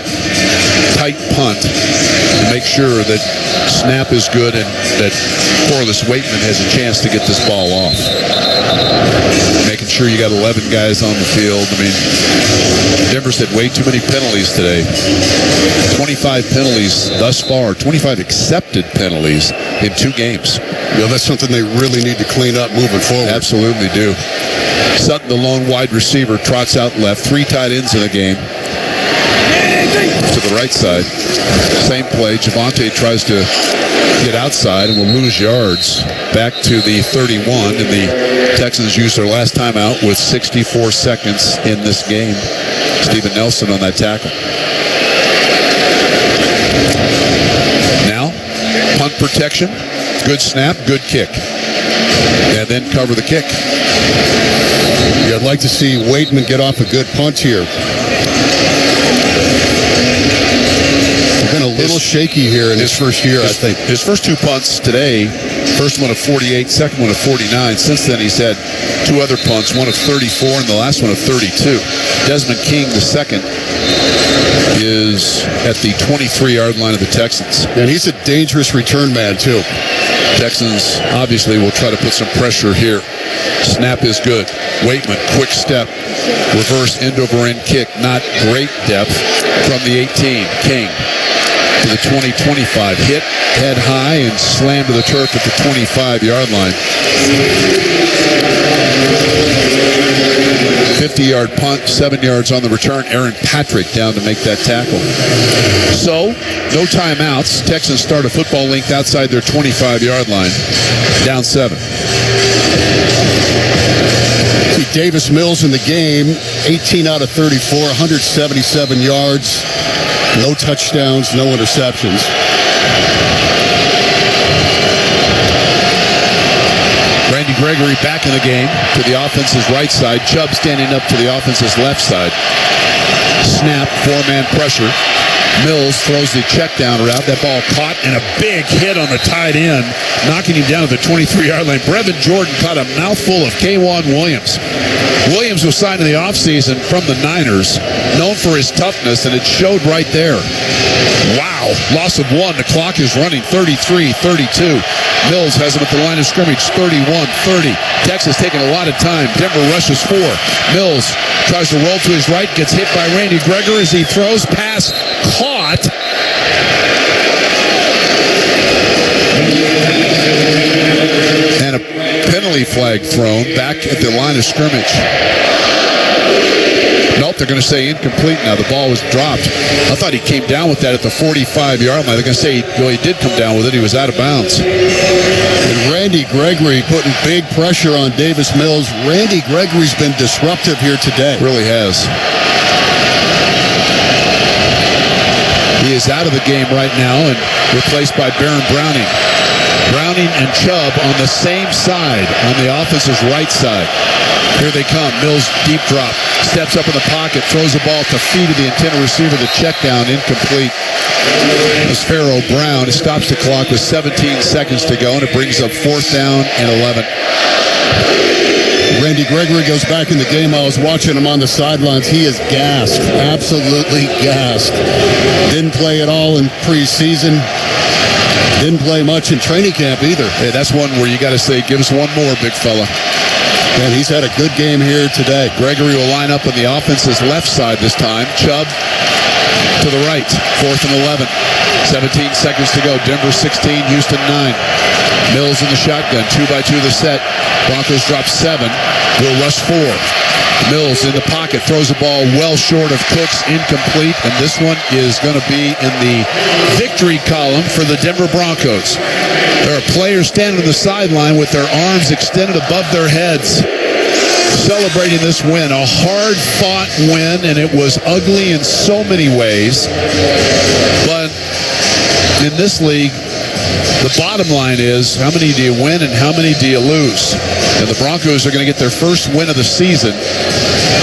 S4: tight punt to make sure that snap is good and that Corliss Waitman has a chance to get this ball off. Making sure you got 11 guys on the field. I mean, Denver's had way too many penalties today. 25 penalties thus far, 25 accepted penalties in 2 games.
S5: You know, that's something they really need to clean up moving forward.
S4: Absolutely do. Sutton, the lone wide receiver, trots out left. 3 tight ends in the game. To the right side. Same play. Javonte tries to get outside and will lose yards. Back to the 31, and the Texans used their last timeout with 64 seconds in this game. Steven Nelson on that tackle. Now, punt protection. Good snap, good kick. And then cover the kick.
S5: Yeah, I'd like to see Waitman get off a good punt here. Been a little shaky here in his first year, I think.
S4: His first 2 punts today, first one of 48, second one of 49. Since then, he's had 2 other punts, one of 34 and the last one of 32. Desmond King, the second, is at the 23-yard line of the Texans.
S5: And he's a dangerous return man, too.
S4: Texans obviously will try to put some pressure here. Snap is good. Waitman, quick step. Reverse end-over-end kick. Not great depth from the 18. King to the 20-25. Hit head high and slammed to the turf at the 25-yard line. 50-yard punt, 7 yards on the return. Aaron Patrick down to make that tackle. So, no timeouts. Texans start a football length outside their 25-yard line. Down 7.
S5: See Davis Mills in the game, 18 out of 34, 177 yards, no touchdowns, no interceptions.
S4: Randy Gregory back in the game to the offense's right side. Chubb standing up to the offense's left side. Snap, 4-man pressure. Mills throws the check down route. That ball caught and a big hit on the tight end, knocking him down to the 23-yard line. Brevin Jordan caught a mouthful of K'Wan Williams. Williams was signed in the offseason from the Niners, known for his toughness, and it showed right there. Wow. Loss of 1. The clock is running 33-32. Mills has him at the line of scrimmage, 31-30. Texas taking a lot of time. Denver rushes 4. Mills tries to roll to his right, gets hit by Randy Gregory as he throws. Pass caught. And a penalty flag thrown back at the line of scrimmage. Nope, they're going to say incomplete now. The ball was dropped. I thought he came down with that at the 45-yard line. They're going to say, well, he did come down with it. He was out of bounds.
S5: And Randy Gregory putting big pressure on Davis Mills. Randy Gregory's been disruptive here today.
S4: Really has. He is out of the game right now and replaced by Baron Browning. Browning and Chubb on the same side, on the offense's right side. Here they come. Mills deep drop. Steps up in the pocket. Throws the ball at the feet of the intended receiver. The check down incomplete. As Pharaoh Brown stops the clock with 17 seconds to go, and it brings up 4th down and 11.
S5: Randy Gregory goes back in the game. I was watching him on the sidelines. He is gassed. Absolutely gassed. Didn't play at all in preseason. Didn't play much in training camp either.
S4: Hey, that's one where you got to say, give us one more, big fella.
S5: And he's had a good game here today.
S4: Gregory will line up on the offense's left side this time. Chubb to the right. 4th and 11. 17 seconds to go. Denver 16, Houston 9. Mills in the shotgun. 2-by-2 the set. Broncos drop 7. Will rush 4. Mills in the pocket. Throws the ball well short of Cooks. Incomplete. And this one is going to be in the victory column for the Denver Broncos. There are players standing on the sideline with their arms extended above their heads, celebrating this win. A hard-fought win, and it was ugly in so many ways. But in this league, the bottom line is, how many do you win and how many do you lose? And the Broncos are going to get their first win of the season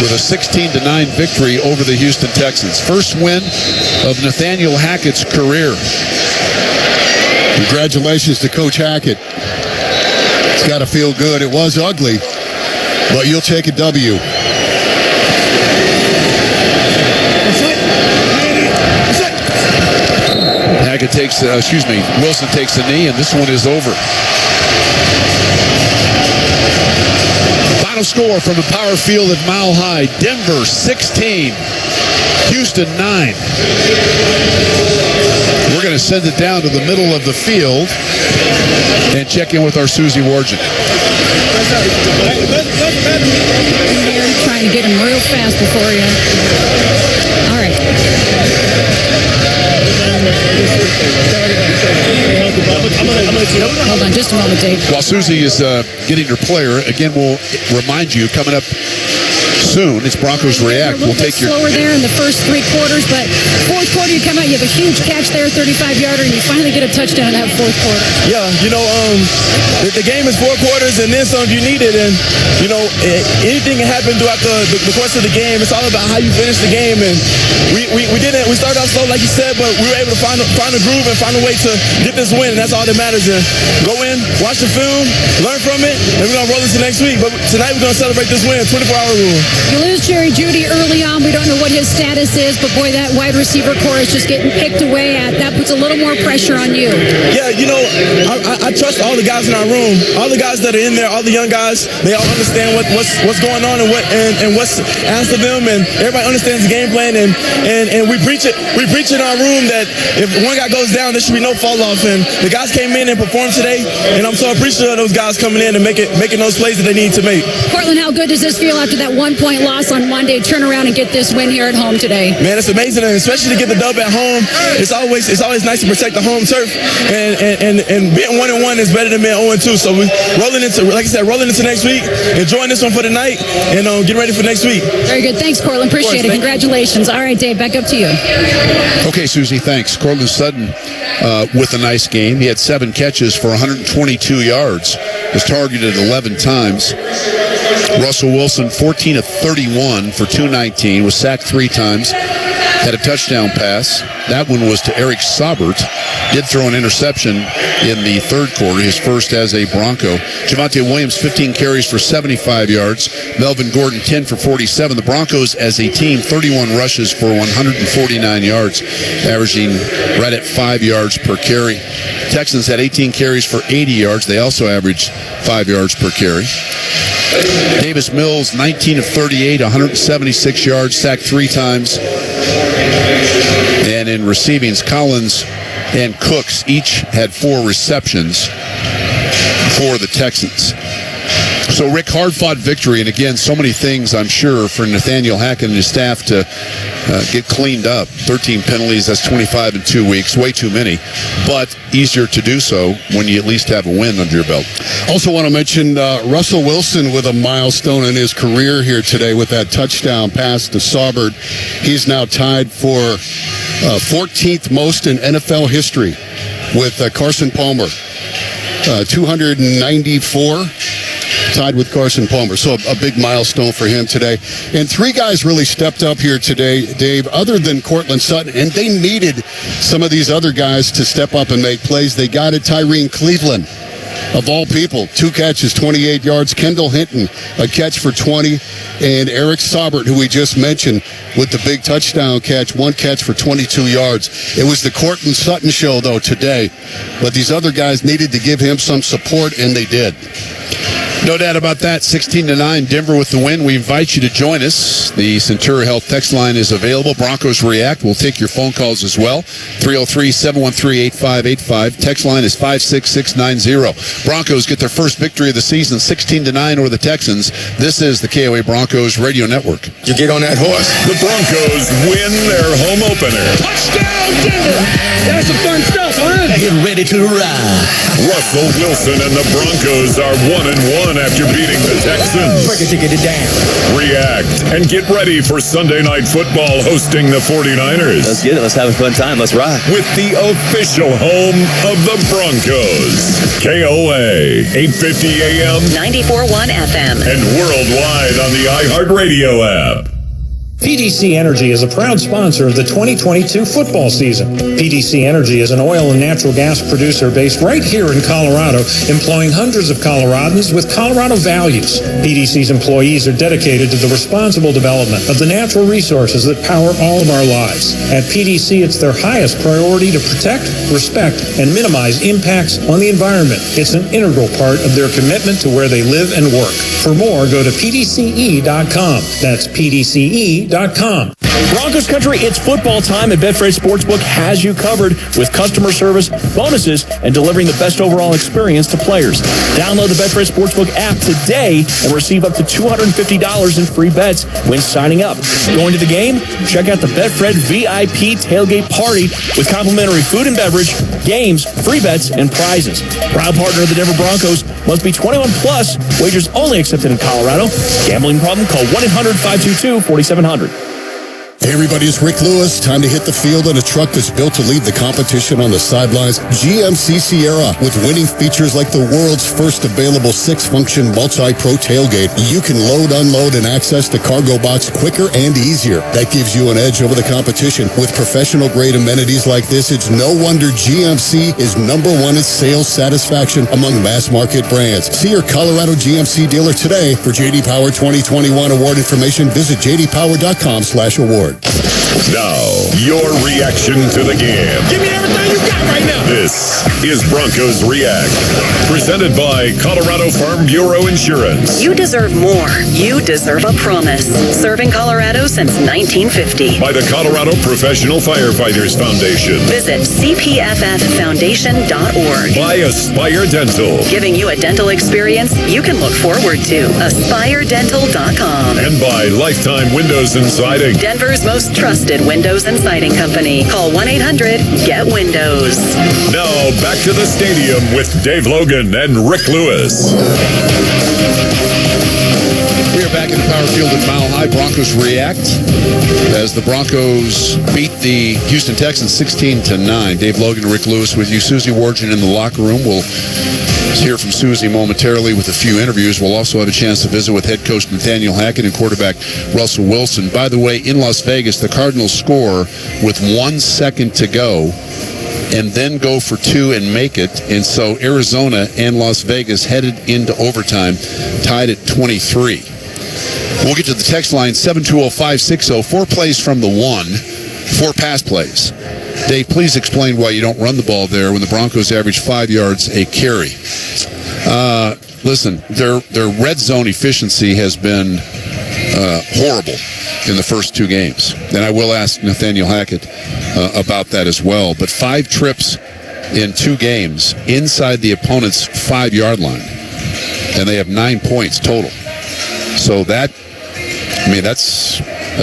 S4: with a 16-9 victory over the Houston Texans. First win of Nathaniel Hackett's career.
S5: Congratulations to Coach Hackett. It's got to feel good. It was ugly, but you'll take a W.
S4: Hackett takes, Wilson takes a knee, and this one is over. Final score from the Power Field at Mile High. Denver 16, Houston 9. We're going to send it down to the middle of the field and check in with our Susie Wargent.
S20: Trying to get him real fast before you. All right. Hold on just a moment, Dave.
S4: While Susie is getting her player, again, we'll remind you, coming up soon, it's Broncos React. We'll take your...
S20: slower there in the first 3 quarters, but fourth quarter you come out, you have a huge catch there, 35-yarder, and you finally get a touchdown in that fourth quarter.
S16: Yeah, the game is 4 quarters, and then some if you need it. And, anything can happen throughout the course of the game. It's all about how you finish the game. And we started off slow, like you said, but we were able to find a groove and find a way to get this win, and that's all that matters. And go in, watch the film, learn from it, and we're going to roll into next week. But tonight we're going to celebrate this win, 24-hour rule.
S20: You lose Jerry Jeudy early on. We don't know what what his status is, but boy, that wide receiver core is just getting picked away at. That puts a little more pressure on you.
S16: Yeah, I trust all the guys in our room, all the guys that are in there, all the young guys. They all understand what's going on and what's asked of them, and everybody understands the game plan. And we preach it. We preach in our room that if one guy goes down, there should be no fall off. And the guys came in and performed today, and I'm so appreciative of those guys coming in and making those plays that they need to make.
S20: Cortland, how good does this feel after that 1-point loss on Monday? Turn around and get this win here at home today.
S16: Man, it's amazing, and especially to get the dub at home. It's always nice to protect the home turf, and being 1-1 is better than being 0-2. So we rolling into next week, enjoying this one for the night, and getting ready for next week.
S20: Very good. Thanks, Cortland. Appreciate it. Congratulations. All right, Dave, back up to you.
S4: Okay, Susie, thanks. Cortland Sutton with a nice game. He had 7 catches for 122 yards. Was targeted 11 times. Russell Wilson, 14 of 31 for 219. Was sacked 3 times. Had a touchdown pass. That one was to Eric Saubert. Did throw an interception in the third quarter, his first as a Bronco. Javonte Williams, 15 carries for 75 yards. Melvin Gordon, 10 for 47. The Broncos as a team, 31 rushes for 149 yards, averaging right at 5 yards per carry. Texans had 18 carries for 80 yards. They also averaged 5 yards per carry. Davis Mills, 19 of 38, 176 yards, sacked 3 times. And in receivings, Collins and Cooks each had 4 receptions for the Texans. So, Rick, hard-fought victory, and again, so many things, I'm sure, for Nathaniel Hackett and his staff to get cleaned up. 13 penalties, that's 25 in 2 weeks, way too many, but easier to do so when you at least have a win under your belt.
S5: Also want to mention Russell Wilson with a milestone in his career here today with that touchdown pass to Saubert. He's now tied for 14th most in NFL history with Carson Palmer. 294. Tied with Carson Palmer. So a big milestone for him today. And 3 guys really stepped up here today, Dave, other than Cortland Sutton. And they needed some of these other guys to step up and make plays. They got it. Tyreen Cleveland, of all people, 2 catches, 28 yards. Kendall Hinton, a catch for 20. And Eric Saubert, who we just mentioned, with the big touchdown catch, 1 catch for 22 yards. It was the Cortland Sutton show, though, today. But these other guys needed to give him some support, and they did.
S4: No doubt about that. 16-9, Denver with the win. We invite you to join us. The Centura Health text line is available. Broncos React. We'll take your phone calls as well. 303-713-8585. Text line is 56690. Broncos get their first victory of the season, 16-9 over the Texans. This is the KOA Broncos Radio Network.
S13: You get on that horse.
S6: The Broncos win their home opener.
S14: Touchdown, Denver! That's some fun stuff, huh? Get ready to ride.
S6: Russell Wilson and the Broncos are 1-1 after beating the Texans.
S14: Get it down.
S6: React and get ready for Sunday Night Football hosting the 49ers.
S13: Let's get it. Let's have a fun time. Let's ride.
S6: With the official home of the Broncos. KOA, 850 AM.
S7: 94.1 FM.
S6: And worldwide on the iHeartRadio app.
S21: PDC Energy is a proud sponsor of the 2022 football season. PDC Energy is an oil and natural gas producer based right here in Colorado, employing hundreds of Coloradans with Colorado values. PDC's employees are dedicated to the responsible development of the natural resources that power all of our lives. At PDC, it's their highest priority to protect, respect, and minimize impacts on the environment. It's an integral part of their commitment to where they live and work. For more, go to pdce.com. That's pdce.com.
S22: Broncos country, it's football time, and Betfred Sportsbook has you covered with customer service, bonuses, and delivering the best overall experience to players. Download the Betfred Sportsbook app today and receive up to $250 in free bets when signing up. Going to the game? Check out the Betfred VIP tailgate party with complimentary food and beverage, games, free bets, and prizes. Proud partner of the Denver Broncos, must be 21 plus. Wagers only accepted in Colorado. Gambling problem? Call 1-800-522-4700.
S5: Hey everybody, it's Rick Lewis. Time to hit the field in a truck that's built to lead the competition on the sidelines. GMC Sierra, with winning features like the world's first available 6-function multi-pro tailgate. You can load, unload, and access the cargo box quicker and easier. That gives you an edge over the competition. With professional-grade amenities like this, it's no wonder GMC is #1 in sales satisfaction among mass-market brands. See your Colorado GMC dealer today. For J.D. Power 2021 award information, visit jdpower.com/award.
S6: Now, your reaction to the game.
S13: Give me everything you got right now.
S6: This is Broncos React, presented by Colorado Farm Bureau Insurance.
S7: You deserve more. You deserve a promise. Serving Colorado since 1950.
S6: By the Colorado Professional Firefighters Foundation.
S7: Visit cpfffoundation.org.
S6: By Aspire Dental.
S7: Giving you a dental experience you can look forward to. AspireDental.com.
S6: And by Lifetime Windows and Siding.
S7: Denver's most trusted windows and siding company. Call 1-800-GET-WINDOWS.
S6: Now back to the stadium with Dave Logan and Rick Lewis.
S4: We are back in the Power Field at Mile High. Broncos react as the Broncos beat the Houston Texans 16-9. Dave Logan and Rick Lewis with you. Susie Wargin in the locker room. We'll hear from Susie momentarily with a few interviews. We'll also have a chance to visit with head coach Nathaniel Hackett and quarterback Russell Wilson. By the way, in Las Vegas, the Cardinals score with 1 second to go and then go for two and make it. And so Arizona and Las Vegas headed into overtime, tied at 23. We'll get to the text line, 720-560. 4 plays from the 4 pass plays. Dave, please explain why you don't run the ball there when the Broncos average 5 yards a carry. Listen, their red zone efficiency has been horrible in the first 2 games. And I will ask Nathaniel Hackett about that as well. But 5 trips in 2 games inside the opponent's 5-yard line. And they have 9 points total. So that's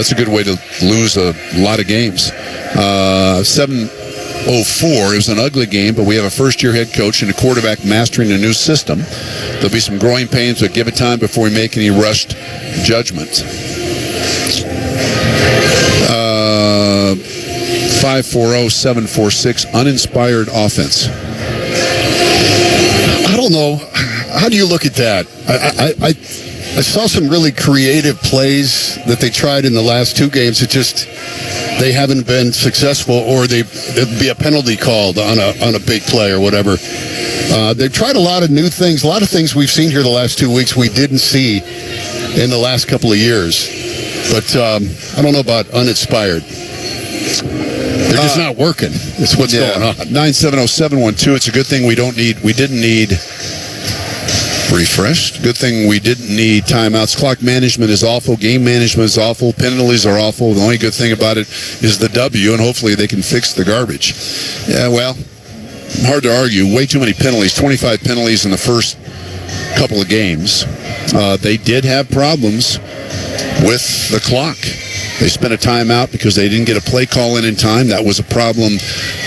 S4: a good way to lose a lot of games. 7-04. It was an ugly game, but we have a first-year head coach and a quarterback mastering a new system. There'll be some growing pains, but give it time before we make any rushed judgments. 540-746, uninspired offense.
S5: I don't know. How do you look at that? I saw some really creative plays that they tried in the last 2 games. They haven't been successful, or there'd be a penalty called on a big play or whatever. They've tried a lot of new things, a lot of things we've seen here the last 2 weeks we didn't see in the last couple of years. But I don't know about uninspired. They're just not working. That's what's going on.
S4: 970-712. It's a good thing we didn't need refreshed. Good thing we didn't need timeouts. Clock management is awful. Game management is awful. Penalties are awful. The only good thing about it is the W, and hopefully they can fix the garbage. Yeah, well, hard to argue. Way too many penalties. 25 penalties in the first couple of games. They did have problems with the clock. They spent a timeout because they didn't get a play call in time. That was a problem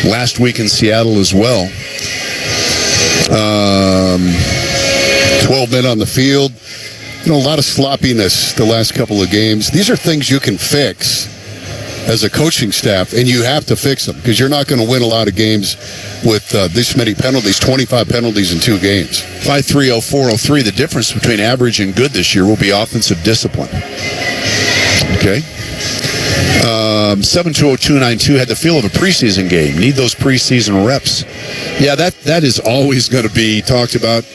S4: last week in Seattle as well.
S5: 12 men on the field. A lot of sloppiness the last couple of games. These are things you can fix as a coaching staff, and you have to fix them because you're not going to win a lot of games with this many penalties, 25 penalties in 2 games.
S4: 530-403. The difference between average and good this year will be offensive discipline. Okay. 720-292 had the feel of a preseason game. Need those preseason reps. Yeah, that is always going to be talked about,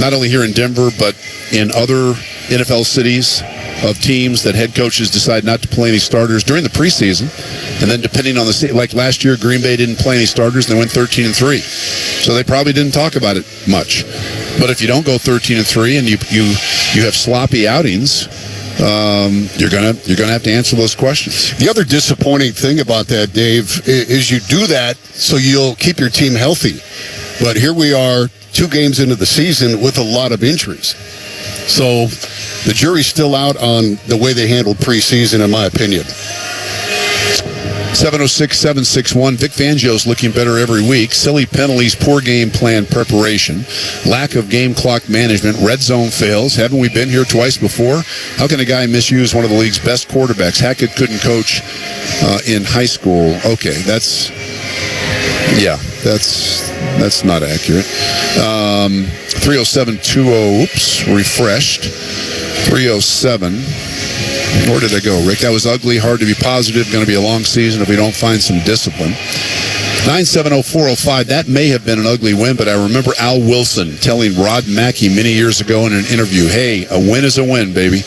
S4: not only here in Denver, but in other NFL cities of teams that head coaches decide not to play any starters during the preseason. And then depending on the city, like last year, Green Bay didn't play any starters, and they went 13-3. So they probably didn't talk about it much. But if you don't go 13-3 and you have sloppy outings, you're gonna have to answer those questions.
S5: The other disappointing thing about that, Dave, is you do that so you'll keep your team healthy. But here we are, 2 games into the season with a lot of injuries. So the jury's still out on the way they handled preseason, in my opinion.
S4: 706-761. Vic Fangio's looking better every week. Silly penalties, poor game plan preparation, lack of game clock management, red zone fails. Haven't we been here twice before? How can a guy misuse one of the league's best quarterbacks? Hackett couldn't coach in high school. Okay, that's not accurate. 307-20, oops, refreshed. 307. Where did I go, Rick? That was ugly, hard to be positive, going to be a long season if we don't find some discipline. 970-405, that may have been an ugly win, but I remember Al Wilson telling Rod Mackey many years ago in an interview, hey, a win is a win, baby.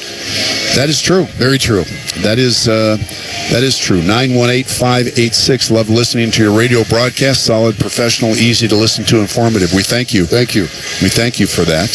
S4: That is true.
S5: Very true.
S4: That is true. 918-586. Love listening to your radio broadcast. Solid, professional, easy to listen to, informative. We thank you.
S5: Thank you.
S4: We thank you for that.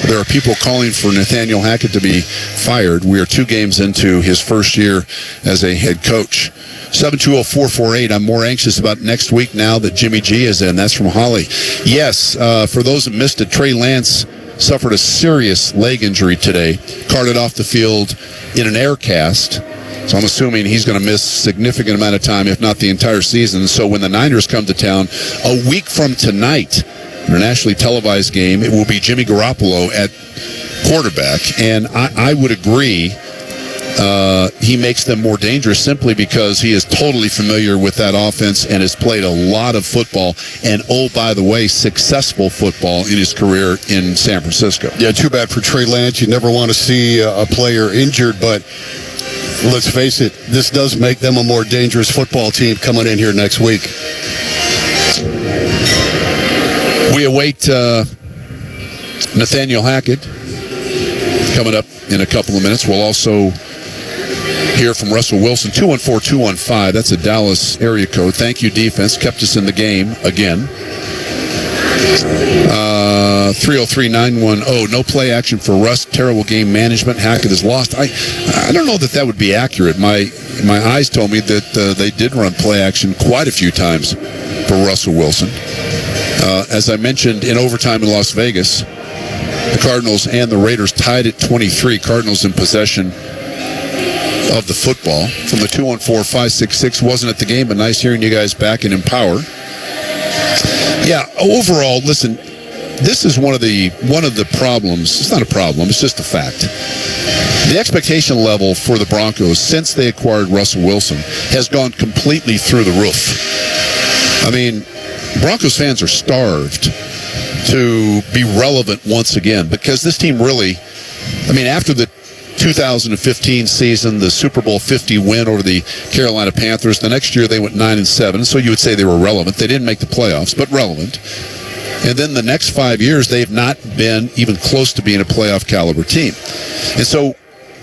S4: There are people calling for Nathaniel Hackett to be fired. We are 2 games into his first year as a head coach. 720-448. I'm more anxious about next week now that Jimmy G is in. That's from Holly. Yes, for those that missed it, Trey Lance suffered a serious leg injury today, carted off the field in an air cast. So I'm assuming he's going to miss a significant amount of time, if not the entire season. So when the Niners come to town a week from tonight, in a nationally televised game, it will be Jimmy Garoppolo at quarterback. And I would agree he makes them more dangerous simply because he is totally familiar with that offense and has played a lot of football and, oh, by the way, successful football in his career in San Francisco.
S5: Yeah, too bad for Trey Lance. You never want to see a player injured, but let's face it, this does make them a more dangerous football team coming in here next week.
S4: We await Nathaniel Hackett coming up in a couple of minutes. We'll also hear from Russell Wilson. 214-215. That's a Dallas area code. Thank you, defense. Kept us in the game again. 303-910. No play action for Russ. Terrible game management. Hackett is lost. I don't know that would be accurate. My eyes told me that they did run play action quite a few times for Russell Wilson. As I mentioned, in overtime in Las Vegas, the Cardinals and the Raiders tied at 23. Cardinals in possession of the football. From the 214-566, wasn't at the game, but nice hearing you guys back and in power. Yeah, overall, listen, this is one of the problems. It's not a problem, it's just a fact. The expectation level for the Broncos since they acquired Russell Wilson has gone completely through the roof. I mean, Broncos fans are starved to be relevant once again because this team really, after the 2015 season, the Super Bowl 50 win over the Carolina Panthers, the next year they went 9-7, so you would say they were relevant. They didn't make the playoffs, but relevant. And then the next 5 years, they've not been even close to being a playoff caliber team. And so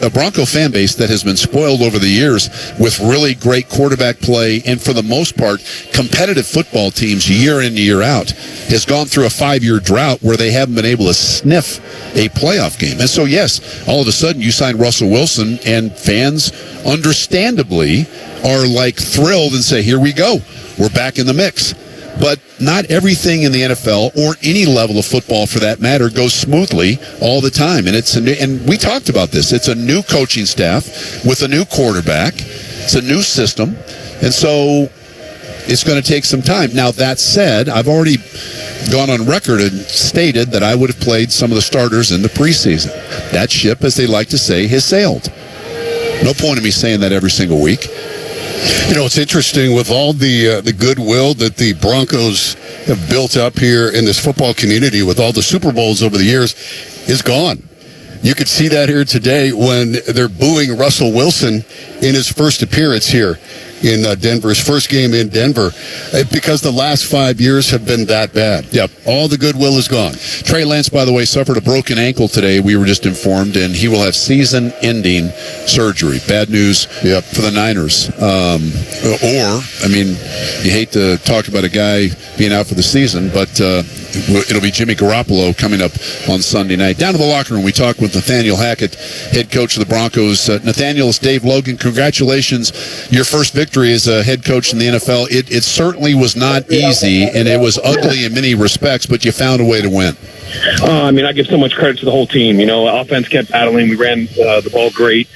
S4: a Bronco fan base that has been spoiled over the years with really great quarterback play and, for the most part, competitive football teams year in, year out has gone through a 5-year drought where they haven't been able to sniff a playoff game. And so, yes, all of a sudden you sign Russell Wilson and fans, understandably, are thrilled and say, here we go. We're back in the mix. But not everything in the NFL or any level of football, for that matter, goes smoothly all the time. And we talked about this. It's a new coaching staff with a new quarterback. It's a new system. And so it's going to take some time. Now, that said, I've already gone on record and stated that I would have played some of the starters in the preseason. That ship, as they like to say, has sailed. No point in me saying that every single week.
S5: It's interesting with all the goodwill that the Broncos have built up here in this football community with all the Super Bowls over the years is gone. You could see that here today when they're booing Russell Wilson in his first appearance here in Denver, his first game in Denver, because the last 5 years have been that bad.
S4: Yep.
S5: All the goodwill is gone.
S4: Trey Lance, by the way, suffered a broken ankle today, we were just informed, and he will have season-ending surgery. Bad news for the Niners. You hate to talk about a guy being out for the season, but it'll be Jimmy Garoppolo coming up on Sunday night. Down to the locker room, we talk with Nathaniel Hackett, head coach of the Broncos. Nathaniel, it's Dave Logan. Congratulations. Your first victory as a head coach in the NFL. It certainly was not easy, and it was ugly in many respects, but you found a way to win.
S1: I give so much credit to the whole team. Offense kept battling. We ran the ball great,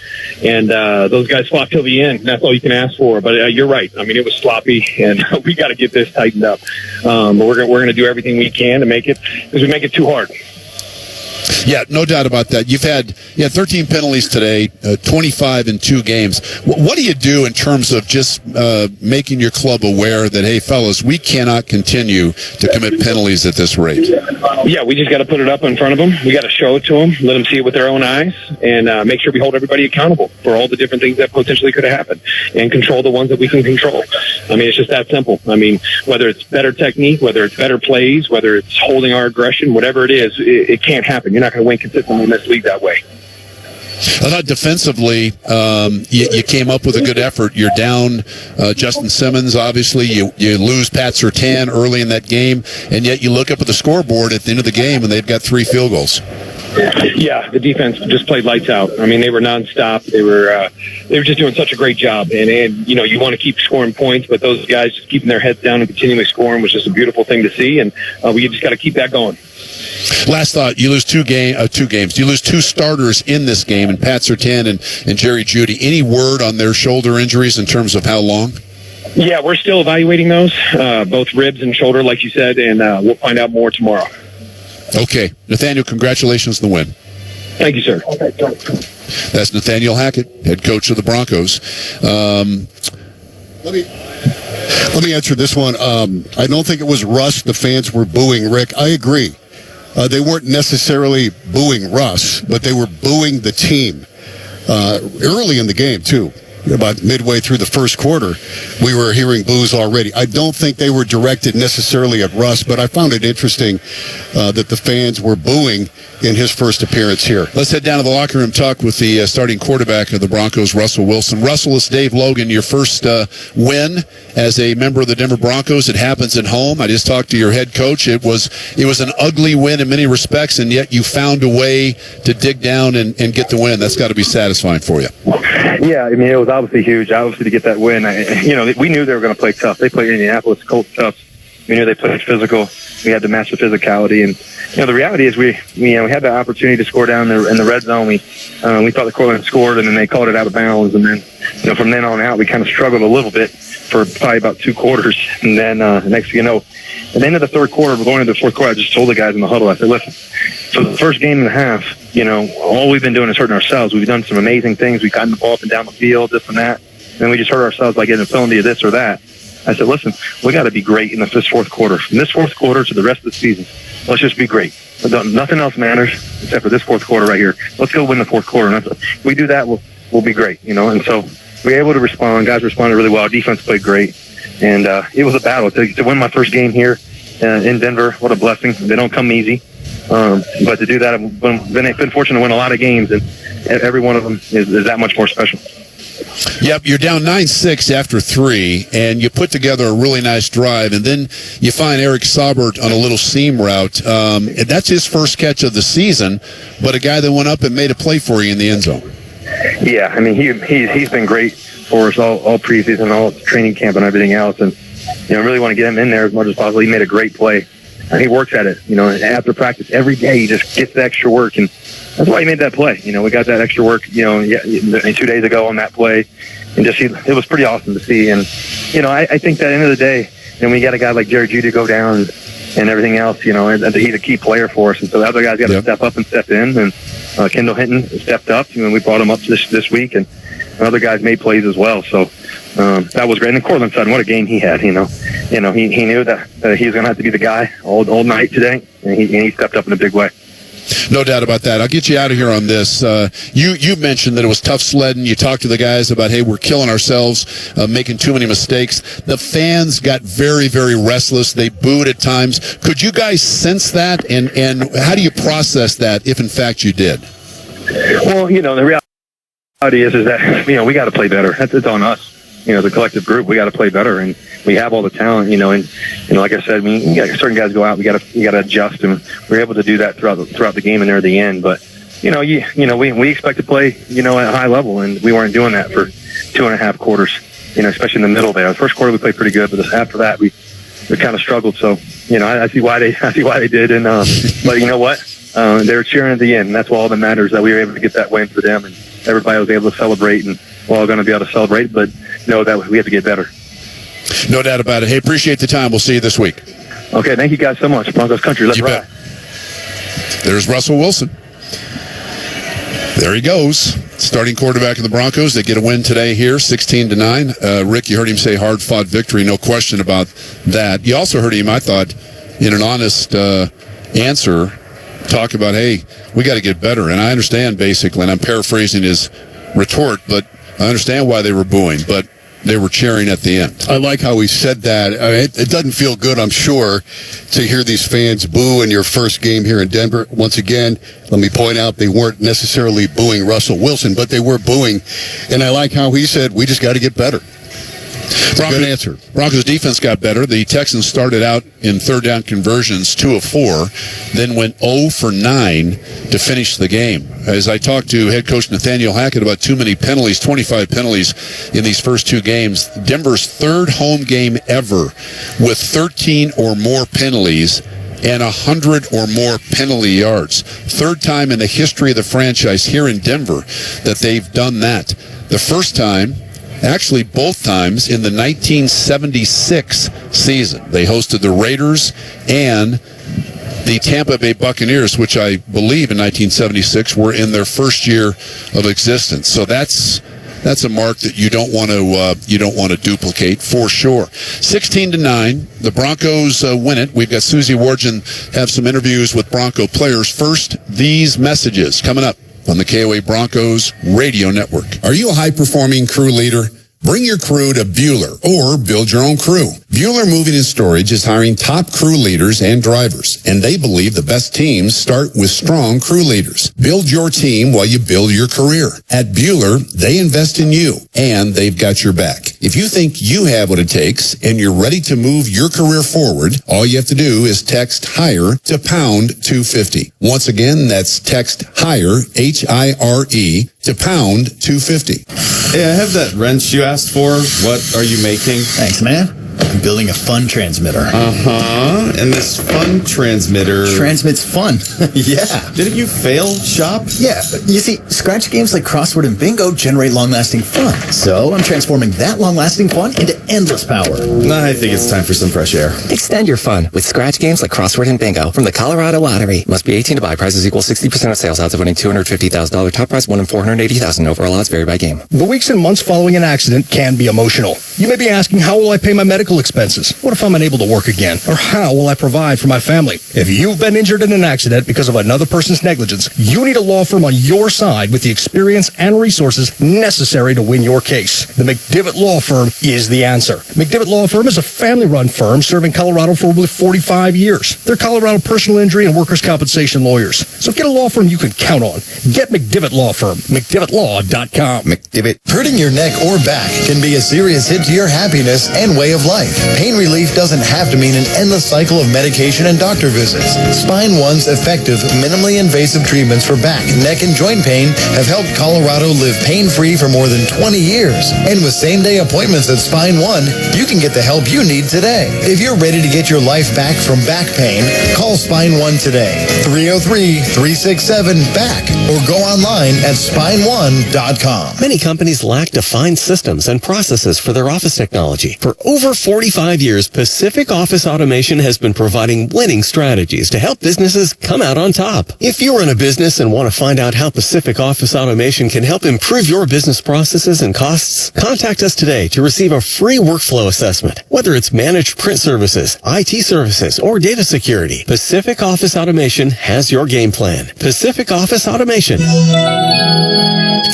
S1: and those guys fought till the end. That's all you can ask for. But you're right. It was sloppy, and we got to get this tightened up. But we're going to do everything we can to make it, because we make it too hard.
S4: Yeah, no doubt about that. You had 13 penalties today, 25 in 2 games. What do you do in terms of just making your club aware that, hey, fellas, we cannot continue to commit penalties at this rate?
S1: Yeah, we just got to put it up in front of them. We got to show it to them, let them see it with their own eyes, and make sure we hold everybody accountable for all the different things that potentially could have happened, and control the ones that we can control. It's just that simple. Whether it's better technique, whether it's better plays, whether it's holding our aggression, whatever it is, it can't happen. You're not going to win consistently in this league that way.
S4: I thought defensively, you came up with a good effort. You're down Justin Simmons, obviously. You lose Pat Surtain early in that game, and yet you look up at the scoreboard at the end of the game, and they've got 3 field goals.
S1: Yeah, the defense just played lights out. I mean, they were nonstop. They were just doing such a great job. And you know, you want to keep scoring points, but those guys just keeping their heads down and continually scoring was just a beautiful thing to see. And we just got to keep that going.
S4: Last thought, you lose two games. You lose 2 starters in this game, and Pat Surtain and Jerry Jeudy. Any word on their shoulder injuries in terms of how long?
S1: Yeah, we're still evaluating those, both ribs and shoulder, like you said, and we'll find out more tomorrow.
S4: Okay. Nathaniel, congratulations on the win.
S1: Thank you, sir.
S4: That's Nathaniel Hackett, head coach of the Broncos.
S5: Let me answer this one. I don't think it was Russ the fans were booing, Rick. I agree. They weren't necessarily booing Russ, but they were booing the team early in the game, too. About midway through the first quarter, we were hearing boos already. I don't think they were directed necessarily at Russ, but I found it interesting that the fans were booing in his first appearance here.
S4: Let's head down to the locker room, talk with the starting quarterback of the Broncos, Russell Wilson. Russell, it's Dave Logan, your first win as a member of the Denver Broncos. It happens at home. I just talked to your head coach. It was an ugly win in many respects, and yet you found a way to dig down and get the win. That's got to be satisfying for you.
S2: Yeah, I mean, it was obviously huge, obviously, to get that win. We knew they were going to play tough. They played Indianapolis Colts tough. We knew they played physical. We had to match the physicality. And, the reality is we had the opportunity to score down in the red zone. We thought the Cortland scored, and then they called it out of bounds. And then, from then on out, we kind of struggled a little bit for probably about 2 quarters. And then next thing you know, at the end of the third quarter, we're going into the fourth quarter, I just told the guys in the huddle, I said, listen, for the first game and a half, all we've been doing is hurting ourselves. We've done some amazing things. We've gotten the ball up and down the field, this and that. And then we just hurt ourselves by getting a penalty of this or that. I said, listen, we got to be great in this fourth quarter. From this fourth quarter to the rest of the season, let's just be great. Nothing else matters except for this fourth quarter right here. Let's go win the fourth quarter. And if we do that, we'll be great, And so we were able to respond. Guys responded really well. Our defense played great. And it was a battle. To win my first game here in Denver, what a blessing. They don't come easy. But to do that, I've been fortunate to win a lot of games, and every one of them is that much more special.
S4: Yep, you're down 9-6 after 3, and you put together a really nice drive, and then you find Eric Saubert on a little seam route. And that's his first catch of the season, but a guy that went up and made a play for you in the end zone.
S2: Yeah, I mean, he's been great for us all preseason, all training camp and everything else, and really want to get him in there as much as possible. He made a great play. And he works at it, after practice every day. He just gets the extra work, and that's why he made that play. We got that extra work, 2 days ago on that play, and it was pretty awesome to see. And I think that at the end of the day, we got a guy like Jerry Jeudy go down and everything else. And he's a key player for us, and so the other guys got to step up and step in. And Kendall Hinton stepped up. We brought him up this week, and other guys made plays as well. So that was great. And Cortland Sutton, what a game he had. He knew that he was going to have to be the guy all night today, and he stepped up in a big way.
S4: No doubt about that. I'll get you out of here on this. You mentioned that it was tough sledding. You talked to the guys about, hey, we're killing ourselves, making too many mistakes. The fans got very, very restless. They booed at times. Could you guys sense that? And how do you process that if, in fact, you did?
S2: Well, the reality is that, we got to play better. It's on us. The collective group, we got to play better, and we have all the talent, and like I said, we got certain guys go out, we got to adjust, and we're able to do that throughout the game and near the end. But we expect to play at a high level, and we weren't doing that for 2.5 quarters, especially in the middle there. The first quarter we played pretty good, but after that we kind of struggled. So I see why they did, and but you know what, they were cheering at the end, and that's all that matters, that we were able to get that win for them, and everybody was able to celebrate, and we're all going to be able to celebrate, but know that we have to get better.
S4: No doubt about it. Hey, appreciate the time. We'll see you this week.
S2: Okay, thank you guys so much. Broncos country, let's ride.
S4: There's Russell Wilson. There he goes. Starting quarterback of the Broncos. They get a win today here, 16-9. Rick, you heard him say hard-fought victory. No question about that. You also heard him, I thought, in an honest answer, talk about, hey, we got to get better. And I understand, basically, and I'm paraphrasing his retort, but I understand why they were booing. But they were cheering at the end.
S5: I like how he said that. It doesn't feel good, I'm sure, to hear these fans boo in your first game here in Denver. Once again, let me point out they weren't necessarily booing Russell Wilson, but they were booing. And I like how he said, we just got to get better. Good answer.
S4: Broncos defense got better. The Texans started out in third down conversions 2 of 4, then went 0 for 9 to finish the game. As I talked to head coach Nathaniel Hackett about too many penalties, 25 penalties in these first 2 games. Denver's third home game ever with 13 or more penalties and 100 or more penalty yards. Third time in the history of the franchise here in Denver that they've done that. The first time, actually both times, in the 1976 season. They hosted the Raiders and the Tampa Bay Buccaneers, which I believe in 1976 were in their first year of existence. So that's a mark that you don't want to duplicate for sure. 16-9, the Broncos win it. We've got Susie Wargin have some interviews with Bronco players. First, these messages coming up on the KOA Broncos Radio Network.
S3: Are you a high-performing crew leader? Bring your crew to Bueller or build your own crew. Bueller Moving and Storage is hiring top crew leaders and drivers, and they believe the best teams start with strong crew leaders. Build your team while you build your career. At Bueller, they invest in you, and they've got your back. If you think you have what it takes and you're ready to move your career forward, all you have to do is text HIRE to pound 250. Once again, that's text HIRE, H-I-R-E, to pound 250.
S10: Hey, I have that wrench you asked for. What are you making?
S14: Thanks, man. I'm building a fun transmitter.
S10: Uh-huh. And this fun transmitter...
S14: Transmits fun.
S10: Yeah. Didn't you fail shop?
S14: Yeah. You see, scratch games like Crossword and Bingo generate long-lasting fun. So I'm transforming that long-lasting fun into endless power.
S10: I think it's time for some fresh air.
S23: Extend your fun with scratch games like Crossword and Bingo from the Colorado Lottery. Must be 18 to buy. Prizes equal 60% of sales. Odds of winning $250,000. Top prize 1 in 480,000. Overall odds vary by game.
S17: The weeks and months following an accident can be emotional. You may be asking, how will I pay my medical expenses? What if I'm unable to work again? Or how will I provide for my family? If you've been injured in an accident because of another person's negligence, you need a law firm on your side with the experience and resources necessary to win your case. The McDivitt Law Firm is the answer. McDivitt Law Firm is a family-run firm serving Colorado for over 45 years. They're Colorado personal injury and workers' compensation lawyers. So get a law firm you can count on. Get McDivitt Law Firm. McDivittLaw.com.
S10: McDivitt.
S24: Hurting your neck or back can be a serious hit to your happiness and way of life. Pain relief doesn't have to mean an endless cycle of medication and doctor visits. Spine One's effective, minimally invasive treatments for back, neck, and joint pain have helped Colorado live pain-free for more than 20 years. And with same-day appointments at Spine One, you can get the help you need today. If you're ready to get your life back from back pain, call Spine One today. 303-367-BACK or go online at SpineOne.com.
S25: Many companies lack defined systems and processes for their office technology. For over 45 years, Pacific Office Automation has been providing winning strategies to help businesses come out on top. If you run a business and want to find out how Pacific Office Automation can help improve your business processes and costs, contact us today to receive a free workflow assessment. Whether it's managed print services, IT services, or data security, Pacific Office Automation has your game plan. Pacific Office Automation.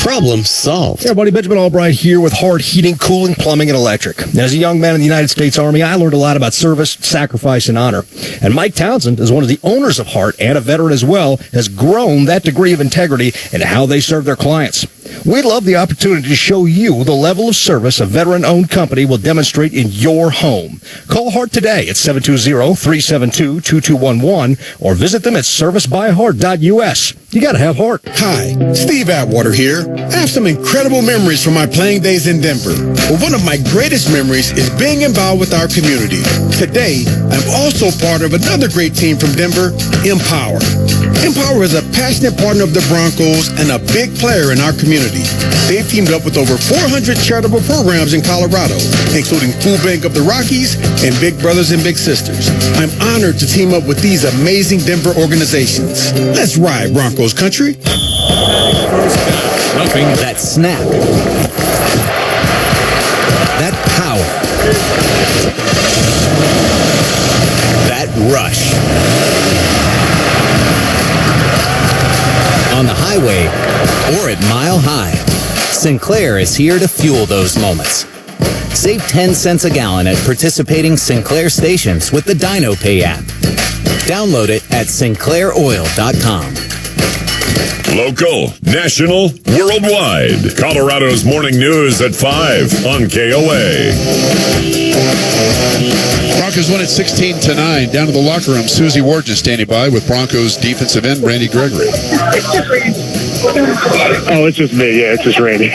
S25: Problem solved.
S17: Yeah, buddy, Benjamin Albright here with Hart Heating, Cooling, Plumbing, and Electric. As a young man in the United States Army, I learned a lot about service, sacrifice, and honor. And Mike Townsend, as one of the owners of Hart and a veteran as well, has grown that degree of integrity in how they serve their clients. We'd love the opportunity to show you the level of service a veteran-owned company will demonstrate in your home. Call Hart today at 720-372-2211 or visit them at servicebyhart.us. You gotta have Hart.
S26: Hi, Steve Atwater here. I have some incredible memories from my playing days in Denver. But one of my greatest memories is being involved with our community. Today, I'm also part of another great team from Denver, Empower. Empower is a passionate partner of the Broncos and a big player in our community. They've teamed up with over 400 charitable programs in Colorado, including Food Bank of the Rockies and Big Brothers and Big Sisters. I'm honored to team up with these amazing Denver organizations. Let's ride, Broncos country.
S22: Nothing. That snap. That power. That rush. On the highway or at Mile High, Sinclair is here to fuel those moments.
S8: Save 10 cents a gallon at participating Sinclair stations with the DinoPay app. Download it at sinclairoil.com.
S6: Local, national, worldwide. Colorado's Morning News at 5 on KOA.
S4: Broncos win at 16-9. Down to the locker room, Susie Ward just standing by with Broncos defensive end Randy Gregory.
S2: Oh, it's just me. Yeah, it's just Randy.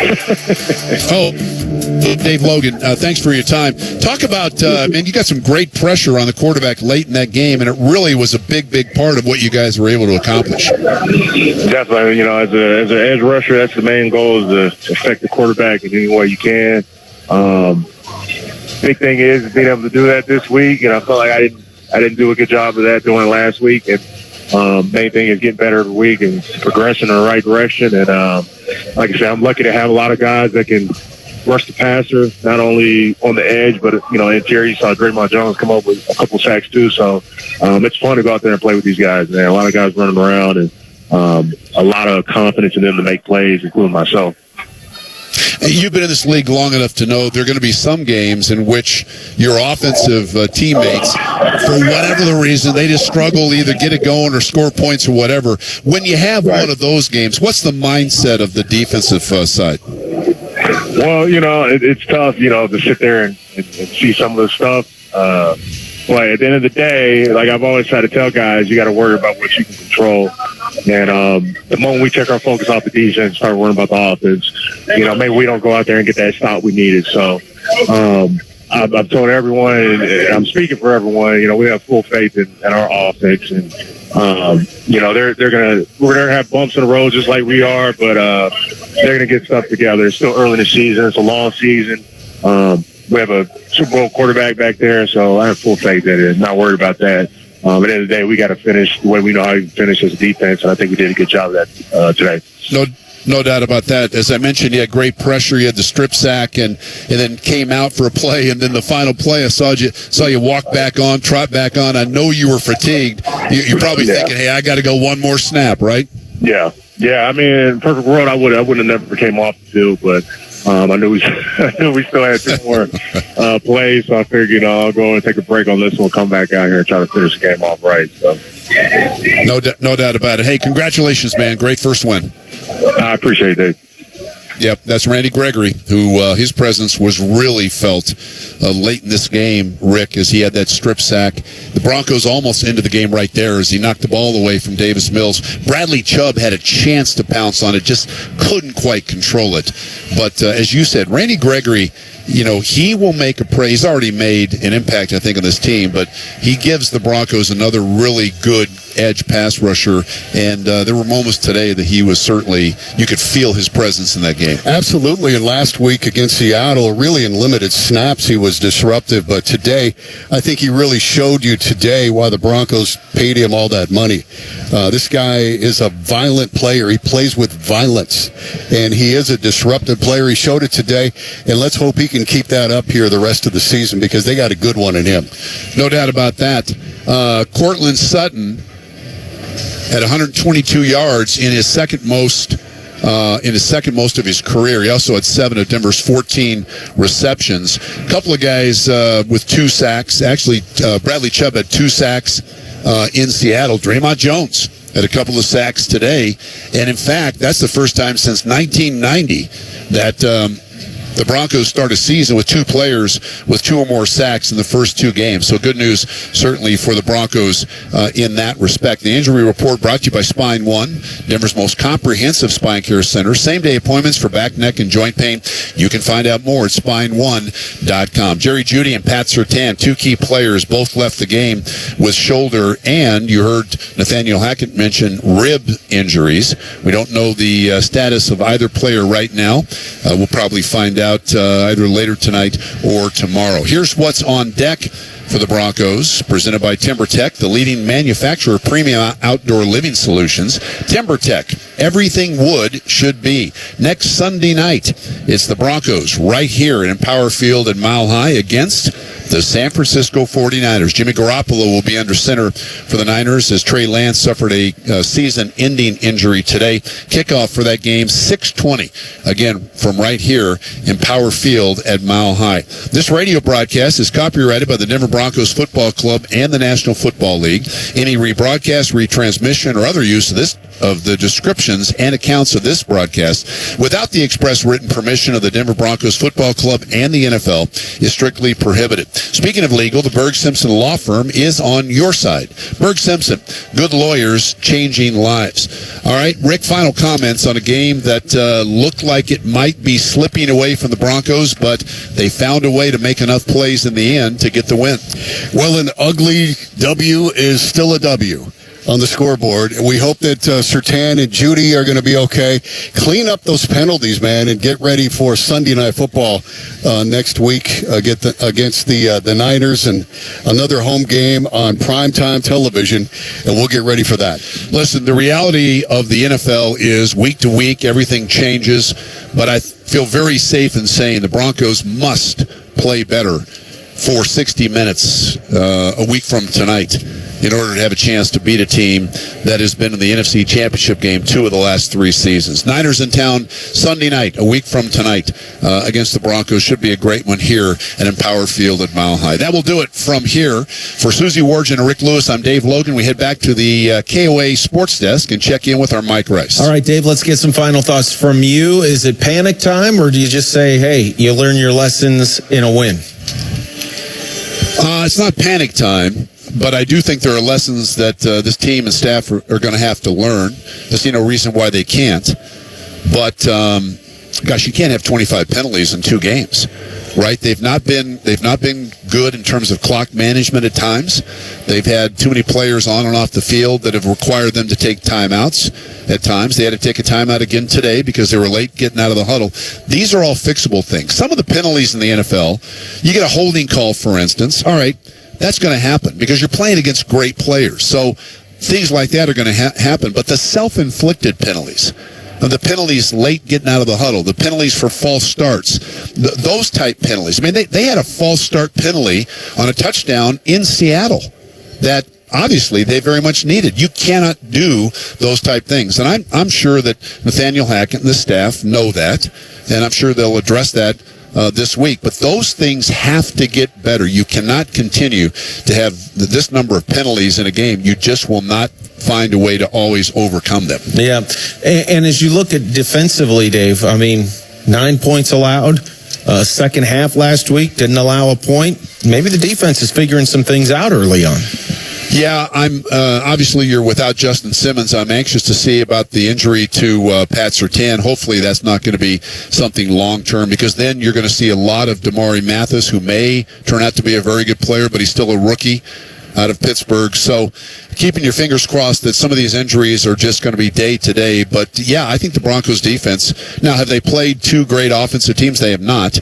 S4: Dave Logan, thanks for your time. Talk about, man, you got some great pressure on the quarterback late in that game, and it really was a big part of what you guys were able to accomplish.
S2: Definitely, you know, as an edge rusher, that's the main goal, is to affect the quarterback in any way you can. Big thing is being able to do that this week, and I felt like I didn't do a good job of that doing it last week. And main thing is getting better every week and progressing in the right direction. And like I said, I'm lucky to have a lot of guys that can rush the passer, not only on the edge, but, you know, interior. You saw Draymond Jones come up with a couple sacks too. So it's fun to go out there and play with these guys, man. A lot of guys running around, and a lot of confidence in them to make plays, including myself.
S4: You've been in this league long enough to know there are going to be some games in which your offensive teammates, for whatever the reason, they just struggle to either get it going or score points or whatever. When you have one of those games, what's the mindset of the defensive side?
S2: Well, you know, it's tough, you know, to sit there and see some of the stuff. But at the end of the day, like I've always tried to tell guys, you got to worry about what you can control. And the moment we take our focus off the defense and start worrying about the offense, you know, maybe we don't go out there and get that stop we needed. So I've told everyone, and I'm speaking for everyone, you know, we have full faith in our offense. And, you know, we're going to have bumps in the road just like we are, but they're going to get stuff together. It's still early in the season. It's a long season. We have a Super Bowl quarterback back there, so I have full faith in it. Not worried about that. At the end of the day, we got to finish the way we know how to finish as a defense, and I think we did a good job of that today.
S4: No doubt about that. As I mentioned, you had great pressure. You had the strip sack, and then came out for a play, and then the final play, I saw you walk back on, trot back on. I know you were fatigued. You're probably thinking, hey, I got to go one more snap, right?
S2: Yeah. I mean, in a perfect world, I would have never came off the field, but I knew we still had two more plays, so I figured, you know, I'll go and take a break on this one, come back out here and try to finish the game off right. So,
S4: no doubt about it. Hey, congratulations, man! Great first win.
S2: I appreciate it, Dave.
S4: Yep, that's Randy Gregory, who his presence was really felt late in this game, Rick, as he had that strip sack. The Broncos almost into the game right there as he knocked the ball away from Davis Mills. Bradley Chubb had a chance to pounce on it, just couldn't quite control it. But as you said, Randy Gregory, you know, he will make a play. He's already made an impact, I think, on this team, but he gives the Broncos another really good edge pass rusher, and there were moments today that he was certainly, you could feel his presence in that game.
S5: Absolutely, and last week against Seattle, really in limited snaps, he was disruptive, but today, I think he really showed you today why the Broncos paid him all that money. This guy is a violent player. He plays with violence, and he is a disruptive player. He showed it today, and let's hope he can keep that up here the rest of the season because they got a good one in him.
S4: No doubt about that. Cortland Sutton at 122 yards in his second most of his career. He also had 7 of Denver's 14 receptions. A couple of guys with 2 sacks. Actually, Bradley Chubb had 2 sacks in Seattle. Draymond Jones had a couple of sacks today. And in fact, that's the first time since 1990 that the Broncos start a season with 2 players with 2 or more sacks in the first 2 games. So good news, certainly, for the Broncos in that respect. The injury report brought to you by Spine One, Denver's most comprehensive spine care center. Same-day appointments for back, neck, and joint pain. You can find out more at spine1.com. Jerry Jeudy and Pat Surtain, 2 key players, both left the game with shoulder, and you heard Nathaniel Hackett mention rib injuries. We don't know the status of either player right now. We'll probably find out either later tonight or tomorrow. Here's what's on deck for the Broncos, presented by TimberTech, the leading manufacturer of premium outdoor living solutions. TimberTech, everything wood should be. Next Sunday night, it's the Broncos right here in Empower Field at Mile High against the San Francisco 49ers. Jimmy Garoppolo will be under center for the Niners as Trey Lance suffered a season-ending injury today. Kickoff for that game, 6:20. Again, from right here in Power Field at Mile High. This radio broadcast is copyrighted by the Denver Broncos Football Club and the National Football League. Any rebroadcast, retransmission, or other use of the descriptions and accounts of this broadcast without the express written permission of the Denver Broncos Football Club and the NFL is strictly prohibited. Speaking of legal, the Berg Simpson Law Firm is on your side. Berg Simpson, good lawyers changing lives. All right, Rick, final comments on a game that looked like it might be slipping away from the Broncos, but they found a way to make enough plays in the end to get the win.
S5: Well, an ugly W is still a W on the scoreboard. We hope that Surtain and Judy are going to be okay. Clean up those penalties, man, and get ready for Sunday Night Football next week against the Niners, and another home game on primetime television, and we'll get ready for that.
S4: Listen, the reality of the NFL is week to week, everything changes, but I feel very safe in saying the Broncos must play better for 60 minutes a week from tonight in order to have a chance to beat a team that has been in the NFC Championship game 2 of the last 3 seasons. Niners in town Sunday night, a week from tonight, against the Broncos. Should be a great one here at Empower Field at Mile High. That will do it from here. For Susie Wargen and Rick Lewis, I'm Dave Logan. We head back to the KOA Sports Desk and check in with our Mike Rice.
S9: All right, Dave, let's get some final thoughts from you. Is it panic time, or do you just say, hey, you learn your lessons in a win?
S4: It's not panic time, but I do think there are lessons that this team and staff are going to have to learn. There's no reason why they can't. But, gosh, you can't have 25 penalties in 2 games, right? They've not been good in terms of clock management at times. They've had too many players on and off the field that have required them to take timeouts at times. They had to take a timeout again today because they were late getting out of the huddle. These are all fixable things. Some of the penalties in the NFL, you get a holding call, for instance. All right, that's going to happen because you're playing against great players. So things like that are going to happen. But the self-inflicted penalties, the penalties late getting out of the huddle, the penalties for false starts, those type penalties. I mean, they had a false start penalty on a touchdown in Seattle that obviously they very much needed. You cannot do those type things. And I'm sure that Nathaniel Hackett and the staff know that, and I'm sure they'll address that this week. But those things have to get better. You cannot continue to have this number of penalties in a game. You just will not find a way to always overcome them.
S9: Yeah. And as you look at defensively, Dave, I mean, 9 points allowed. Second half last week, didn't allow a point. Maybe the defense is figuring some things out early on.
S4: Yeah, I'm obviously you're without Justin Simmons. I'm anxious to see about the injury to Pat Surtain. Hopefully that's not going to be something long-term, because then you're going to see a lot of Damari Mathis, who may turn out to be a very good player, but he's still a rookie out of Pittsburgh. So keeping your fingers crossed that some of these injuries are just going to be day to day. But, yeah, I think the Broncos defense, now have they played 2 great offensive teams? They have not.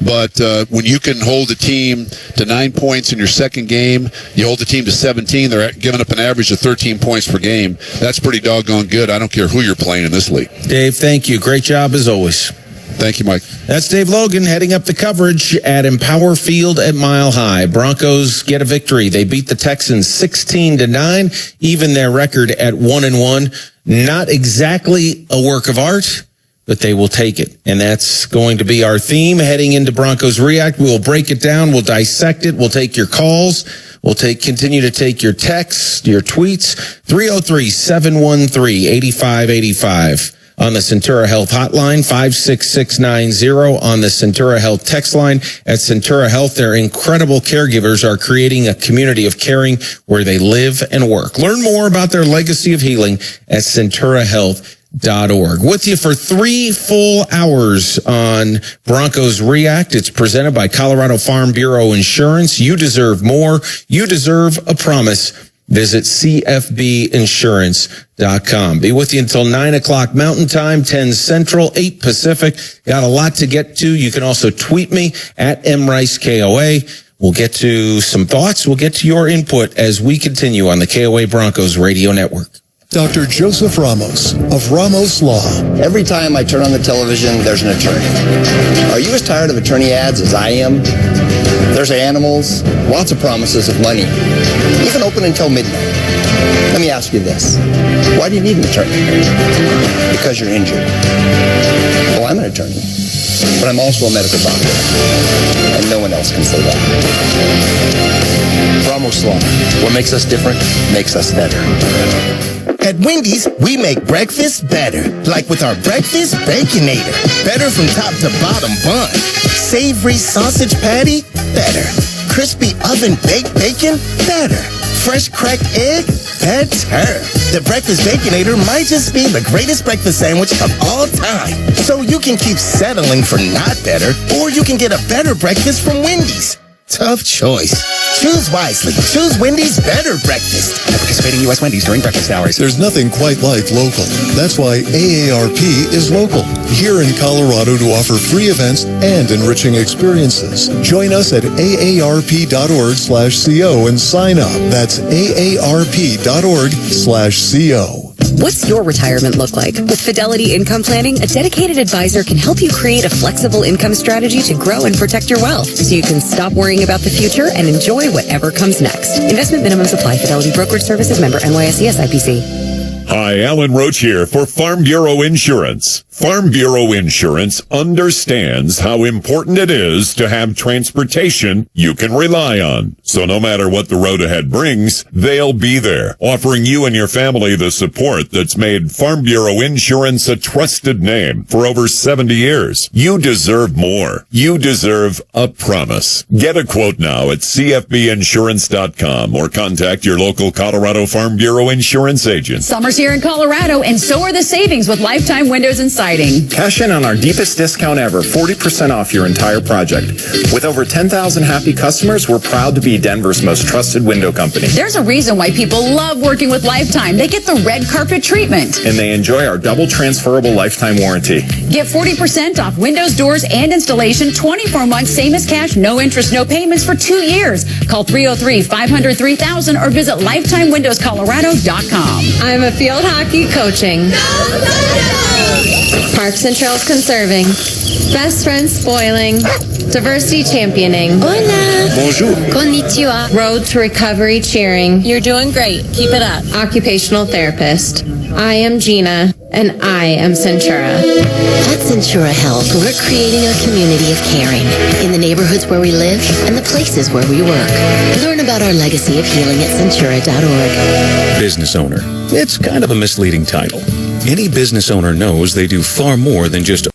S4: But when you can hold a team to 9 points in your second game, you hold the team to 17, they're giving up an average of 13 points per game. That's pretty doggone good. I don't care who you're playing in this league.
S9: Dave, thank you. Great job as always.
S4: Thank you, Mike.
S9: That's Dave Logan heading up the coverage at Empower Field at Mile High. Broncos get a victory. They beat the Texans 16-9, even their record at 1-1. Not exactly a work of art, but they will take it. And that's going to be our theme heading into Broncos React. We'll break it down. We'll dissect it. We'll take your calls. We'll continue to take your texts, your tweets. 303-713-8585 on the Centura Health hotline, 56690 on the Centura Health text line. At Centura Health, their incredible caregivers are creating a community of caring where they live and work. Learn more about their legacy of healing at CenturaHealth.org. With you for 3 full hours on Broncos React. It's presented by Colorado Farm Bureau Insurance. You deserve more. You deserve a promise. Visit CFBinsurance.com. Be with you until 9 o'clock Mountain Time, 10 Central, 8 Pacific. Got a lot to get to. You can also tweet me at MRiceKOA. We'll get to some thoughts. We'll get to your input as we continue on the KOA Broncos Radio Network.
S24: Dr. Joseph Ramos of Ramos Law.
S11: Every time I turn on the television, there's an attorney. Are you as tired of attorney ads as I am? There's animals, lots of promises of money, even open until midnight. Let me ask you this. Why do you need an attorney? Because you're injured. Well, I'm an attorney, but I'm also a medical doctor, and no one else can say that. Ramos Law. What makes us different makes us better.
S12: At Wendy's, we make breakfast better. Like with our Breakfast Baconator. Better from top to bottom bun. Savory sausage patty? Better. Crispy oven-baked bacon? Better. Fresh cracked egg? Better. The Breakfast Baconator might just be the greatest breakfast sandwich of all time. So you can keep settling for not better, or you can get a better breakfast from Wendy's. Tough choice. Choose wisely. Choose Wendy's Better Breakfast. At participating U.S. Wendy's during breakfast hours.
S24: There's nothing quite like local. That's why AARP is local. Here in Colorado to offer free events and enriching experiences. Join us at aarp.org/co and sign up. That's aarp.org/co.
S15: What's your retirement look like? With Fidelity Income Planning, a dedicated advisor can help you create a flexible income strategy to grow and protect your wealth so you can stop worrying about the future and enjoy whatever comes next. Investment minimums apply. Fidelity Brokerage Services, member NYSE SIPC.
S6: Hi, Alan Roach here for Farm Bureau Insurance. Farm Bureau Insurance understands how important it is to have transportation you can rely on. So no matter what the road ahead brings, they'll be there, offering you and your family the support that's made Farm Bureau Insurance a trusted name for over 70 years. You deserve more. You deserve a promise. Get a quote now at cfbinsurance.com or contact your local Colorado Farm Bureau Insurance agent.
S16: Summer's here in Colorado, and so are the savings with Lifetime Windows and Siding.
S18: Cash in on our deepest discount ever, 40% off your entire project. With over 10,000 happy customers, we're proud to be Denver's most trusted window company.
S16: There's a reason why people love working with Lifetime. They get the red carpet treatment.
S18: And they enjoy our double transferable lifetime warranty.
S16: Get 40% off windows, doors, and installation, 24 months, same as cash, no interest, no payments for 2 years. Call 303-500-3000 or visit lifetimewindowscolorado.com.
S19: I'm a field hockey coaching. Parks and Trails conserving. Best friends spoiling. Diversity championing. Hola.
S18: Bonjour.
S19: Konnichiwa. Road to recovery cheering.
S16: You're doing great. Keep it up.
S19: Occupational therapist. I am Gina, and I am Centura.
S27: At Centura Health, we're creating a community of caring in the neighborhoods where we live and the places where we work. Learn about our legacy of healing at Centura.org.
S28: Business owner. It's kind of a misleading title. Any business owner knows they do far more than just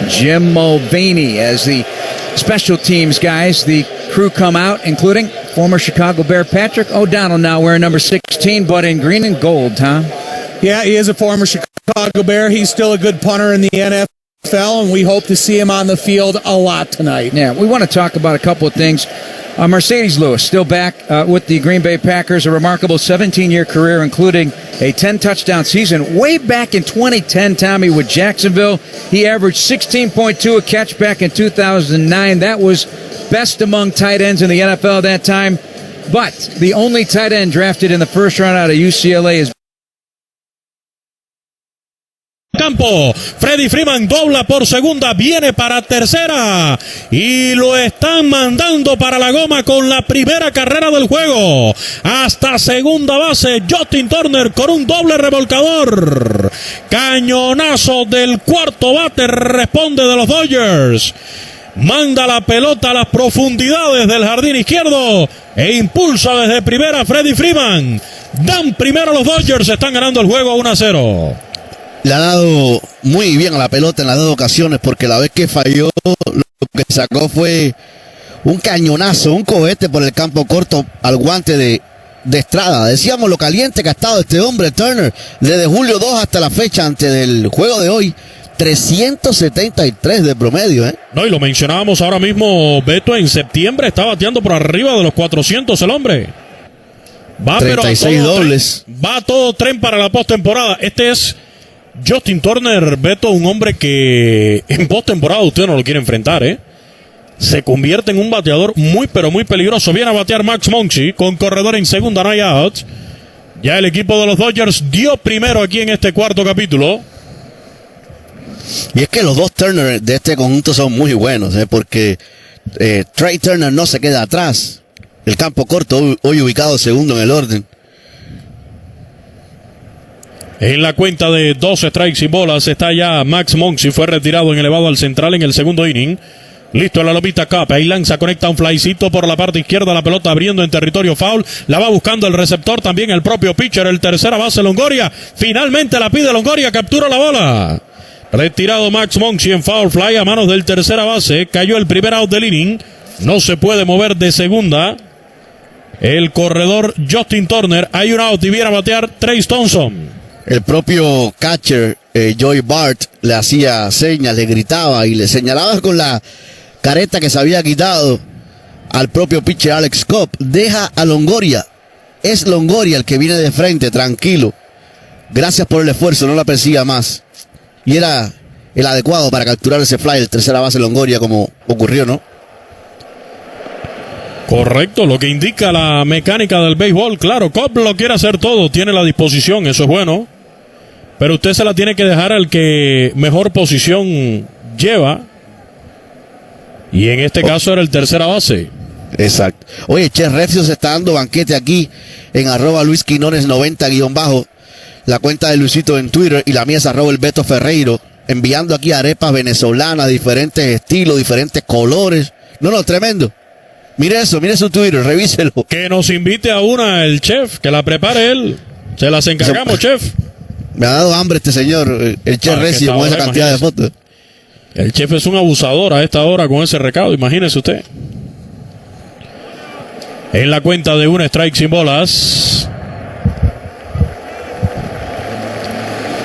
S1: Jim Mulvaney. As the special teams guys, the crew come out, including former Chicago Bear Patrick O'Donnell, now wearing number 16, but in green and gold, Tom.
S3: Yeah, he is a former Chicago Bear. He's still a good punter in the NFL, and we hope to see him on the field a lot tonight.
S1: Yeah, we want to talk about a couple of things. Mercedes Lewis, still back with the Green Bay Packers, a remarkable 17-year career, including a 10-touchdown season. Way back in 2010, Tommy, with Jacksonville, he averaged 16.2 a catch back in 2009. That was best among tight ends in the NFL that time. But the only tight end drafted in the first round out of UCLA is
S7: campo. Freddie Freeman dobla por segunda, viene para tercera y lo están mandando para la goma con la primera carrera del juego. Hasta segunda base, Justin Turner con un doble revolcador. Cañonazo del cuarto bate, responde de los Dodgers. Manda la pelota a las profundidades del jardín izquierdo e impulsa desde primera Freddie Freeman. Dan primero los Dodgers, están ganando el juego 1-0.
S13: Le ha dado muy bien a la pelota en las dos ocasiones, porque la vez que falló, lo que sacó fue un cañonazo, un cohete por el campo corto al guante de Estrada. Decíamos lo caliente que ha estado este hombre, Turner, desde julio 2 hasta la fecha antes del juego de hoy. 373 de promedio, ¿eh?
S7: No, y lo mencionábamos ahora mismo, Beto, en septiembre está bateando por arriba de los 400 el hombre. Va
S13: 36 dobles.
S7: Va todo tren para la postemporada. Este es Justin Turner, Beto, un hombre que en postemporada usted no lo quiere enfrentar, ¿eh? Se convierte en un bateador muy, pero muy peligroso. Viene a batear Max Muncy con corredor en segunda, no hay out. Ya el equipo de los Dodgers dio primero aquí en este cuarto capítulo.
S13: Y es que los dos Turner de este conjunto son muy buenos, porque Trey Turner no se queda atrás. El campo corto hoy ubicado segundo en el orden.
S7: En la cuenta de 2 strikes y bolas está ya Max Muncy, fue retirado en elevado al central en el segundo inning. Listo la lomita Cup, ahí lanza, conecta un flycito por la parte izquierda, la pelota abriendo en territorio foul, la va buscando el receptor, también el propio pitcher, el tercera base Longoria, finalmente la pide Longoria, captura la bola. Retirado Max Muncy en foul fly a manos del tercera base, cayó el primer out del inning, no se puede mover de segunda. El corredor Justin Turner, hay un out y viene a batear Trayce Thompson.
S13: El propio catcher, Joey Bart, le hacía señas, le gritaba y le señalaba con la careta que se había quitado al propio pitcher Alex Cobb. Deja a Longoria. Es Longoria el que viene de frente, tranquilo. Gracias por el esfuerzo, no la persiga más. Y era el adecuado para capturar ese fly, el tercera base Longoria, como ocurrió, ¿no?
S7: Correcto, lo que indica la mecánica del béisbol. Claro, Cobb lo quiere hacer todo, tiene la disposición, eso es bueno. Pero usted se la tiene que dejar al que mejor posición lleva. Y en este caso era el tercera base.
S13: Exacto. Oye, Che Recio se está dando banquete aquí en @LuisQuinones90_. La cuenta de Luisito en Twitter y la mía es @El Ferreiro. Enviando aquí arepas venezolanas, diferentes estilos, diferentes colores. No, tremendo. Mire eso, mire su Twitter, revíselo.
S7: Que nos invite a una el chef, que la prepare él. Se las encargamos, chef.
S13: Me ha dado hambre este señor, el chef Recio, con esa cantidad de fotos.
S7: El chef es un abusador a esta hora con ese recado, imagínese usted. En la cuenta de un strike sin bolas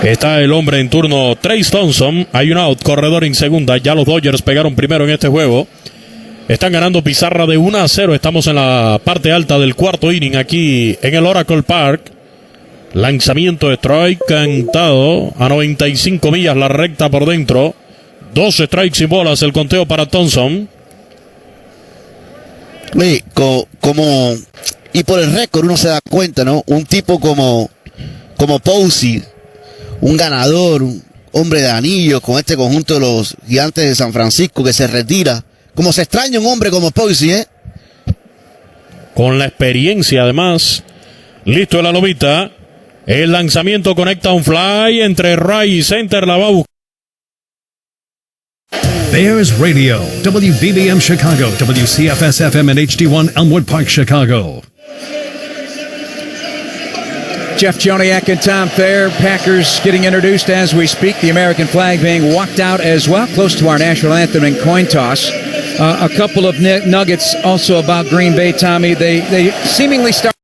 S7: está el hombre en turno, Trayce Thompson. Hay un out, corredor en segunda. Ya los Dodgers pegaron primero en este juego. Están ganando pizarra de 1-0. Estamos en la parte alta del cuarto inning aquí en el Oracle Park. Lanzamiento de strike cantado a 95 millas la recta por dentro. 2 strikes y bolas el conteo para Thompson.
S13: Oye, como y por el récord uno se da cuenta, ¿no? Un tipo como Posey, un ganador, un hombre de anillos con este conjunto de los Gigantes de San Francisco que se retira. Como se extraña un hombre como Posey, ¿eh?
S7: Con la experiencia además. Listo la lomita. El lanzamiento conecta un fly entre right y center, la va a buscar.
S14: Bears Radio, WBBM Chicago, WCFS FM and HD1 Elmwood Park, Chicago.
S1: Jeff Joniak and Tom Thayer. Packers getting introduced as we speak. The American flag being walked out as well, close to our national anthem and coin toss. A couple of nuggets also about Green Bay, Tommy. They seemingly start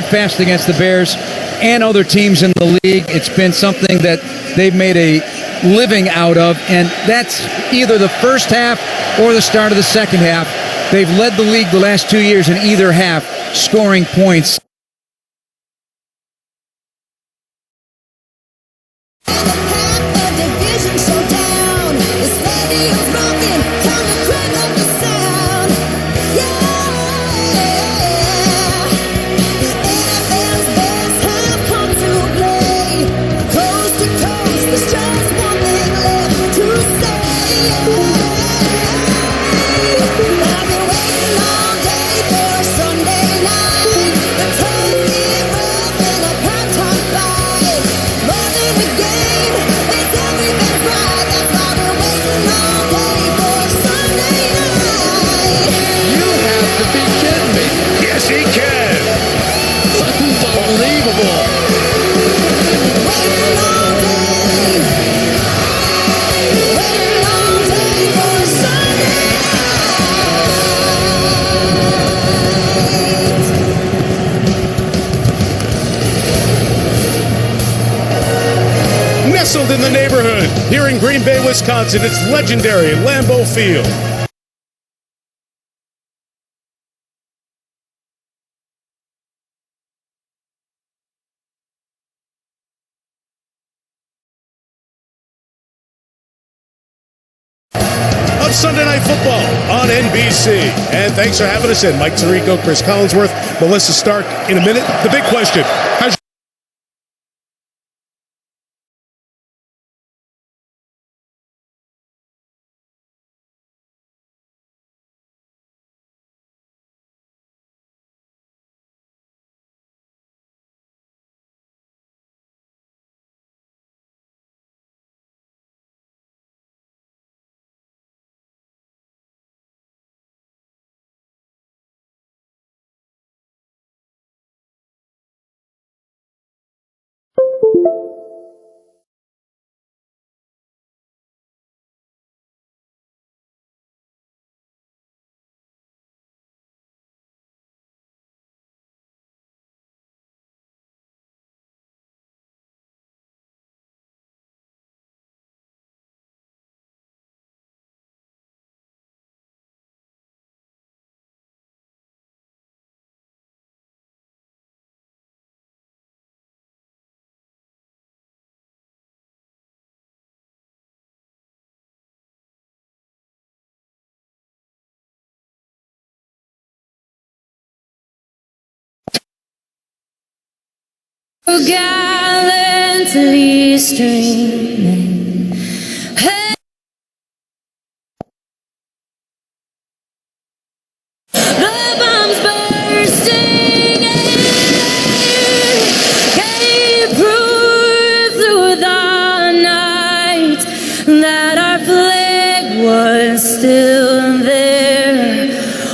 S1: fast against the Bears and other teams in the league. It's been something that they've made a living out of, and that's either the first half or the start of the second half. They've led the league the last 2 years in either half, scoring points.
S10: Nestled in the neighborhood, here in Green Bay, Wisconsin, it's legendary Lambeau Field. Of Sunday Night Football on NBC. And thanks for having us in. Mike Tirico, Chris Collinsworth, Melissa Stark. In a minute, the big question. How's
S17: gallantly streaming. Hey. The bombs bursting gave proof through the night that our flag was still there.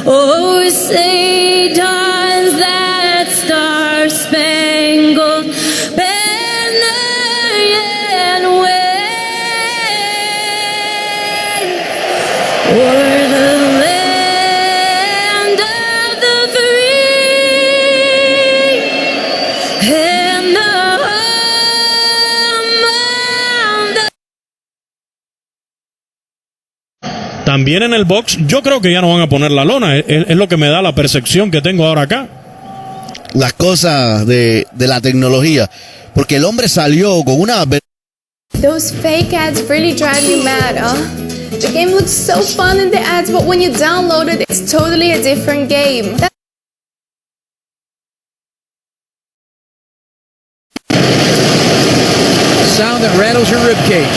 S17: Oh, say does that star-spangled banner yet wave o'er the land of the free and the home of the...
S7: También en el box, yo creo que ya no van a poner la lona. Es lo que me da la percepción que tengo ahora acá.
S13: Las cosas de la tecnología. Porque el hombre salió con una...
S19: Those fake ads really drive you mad, huh? The game looks so fun in the ads, but when you download it, it's totally a different game.
S1: Sound that rattles your ribcage.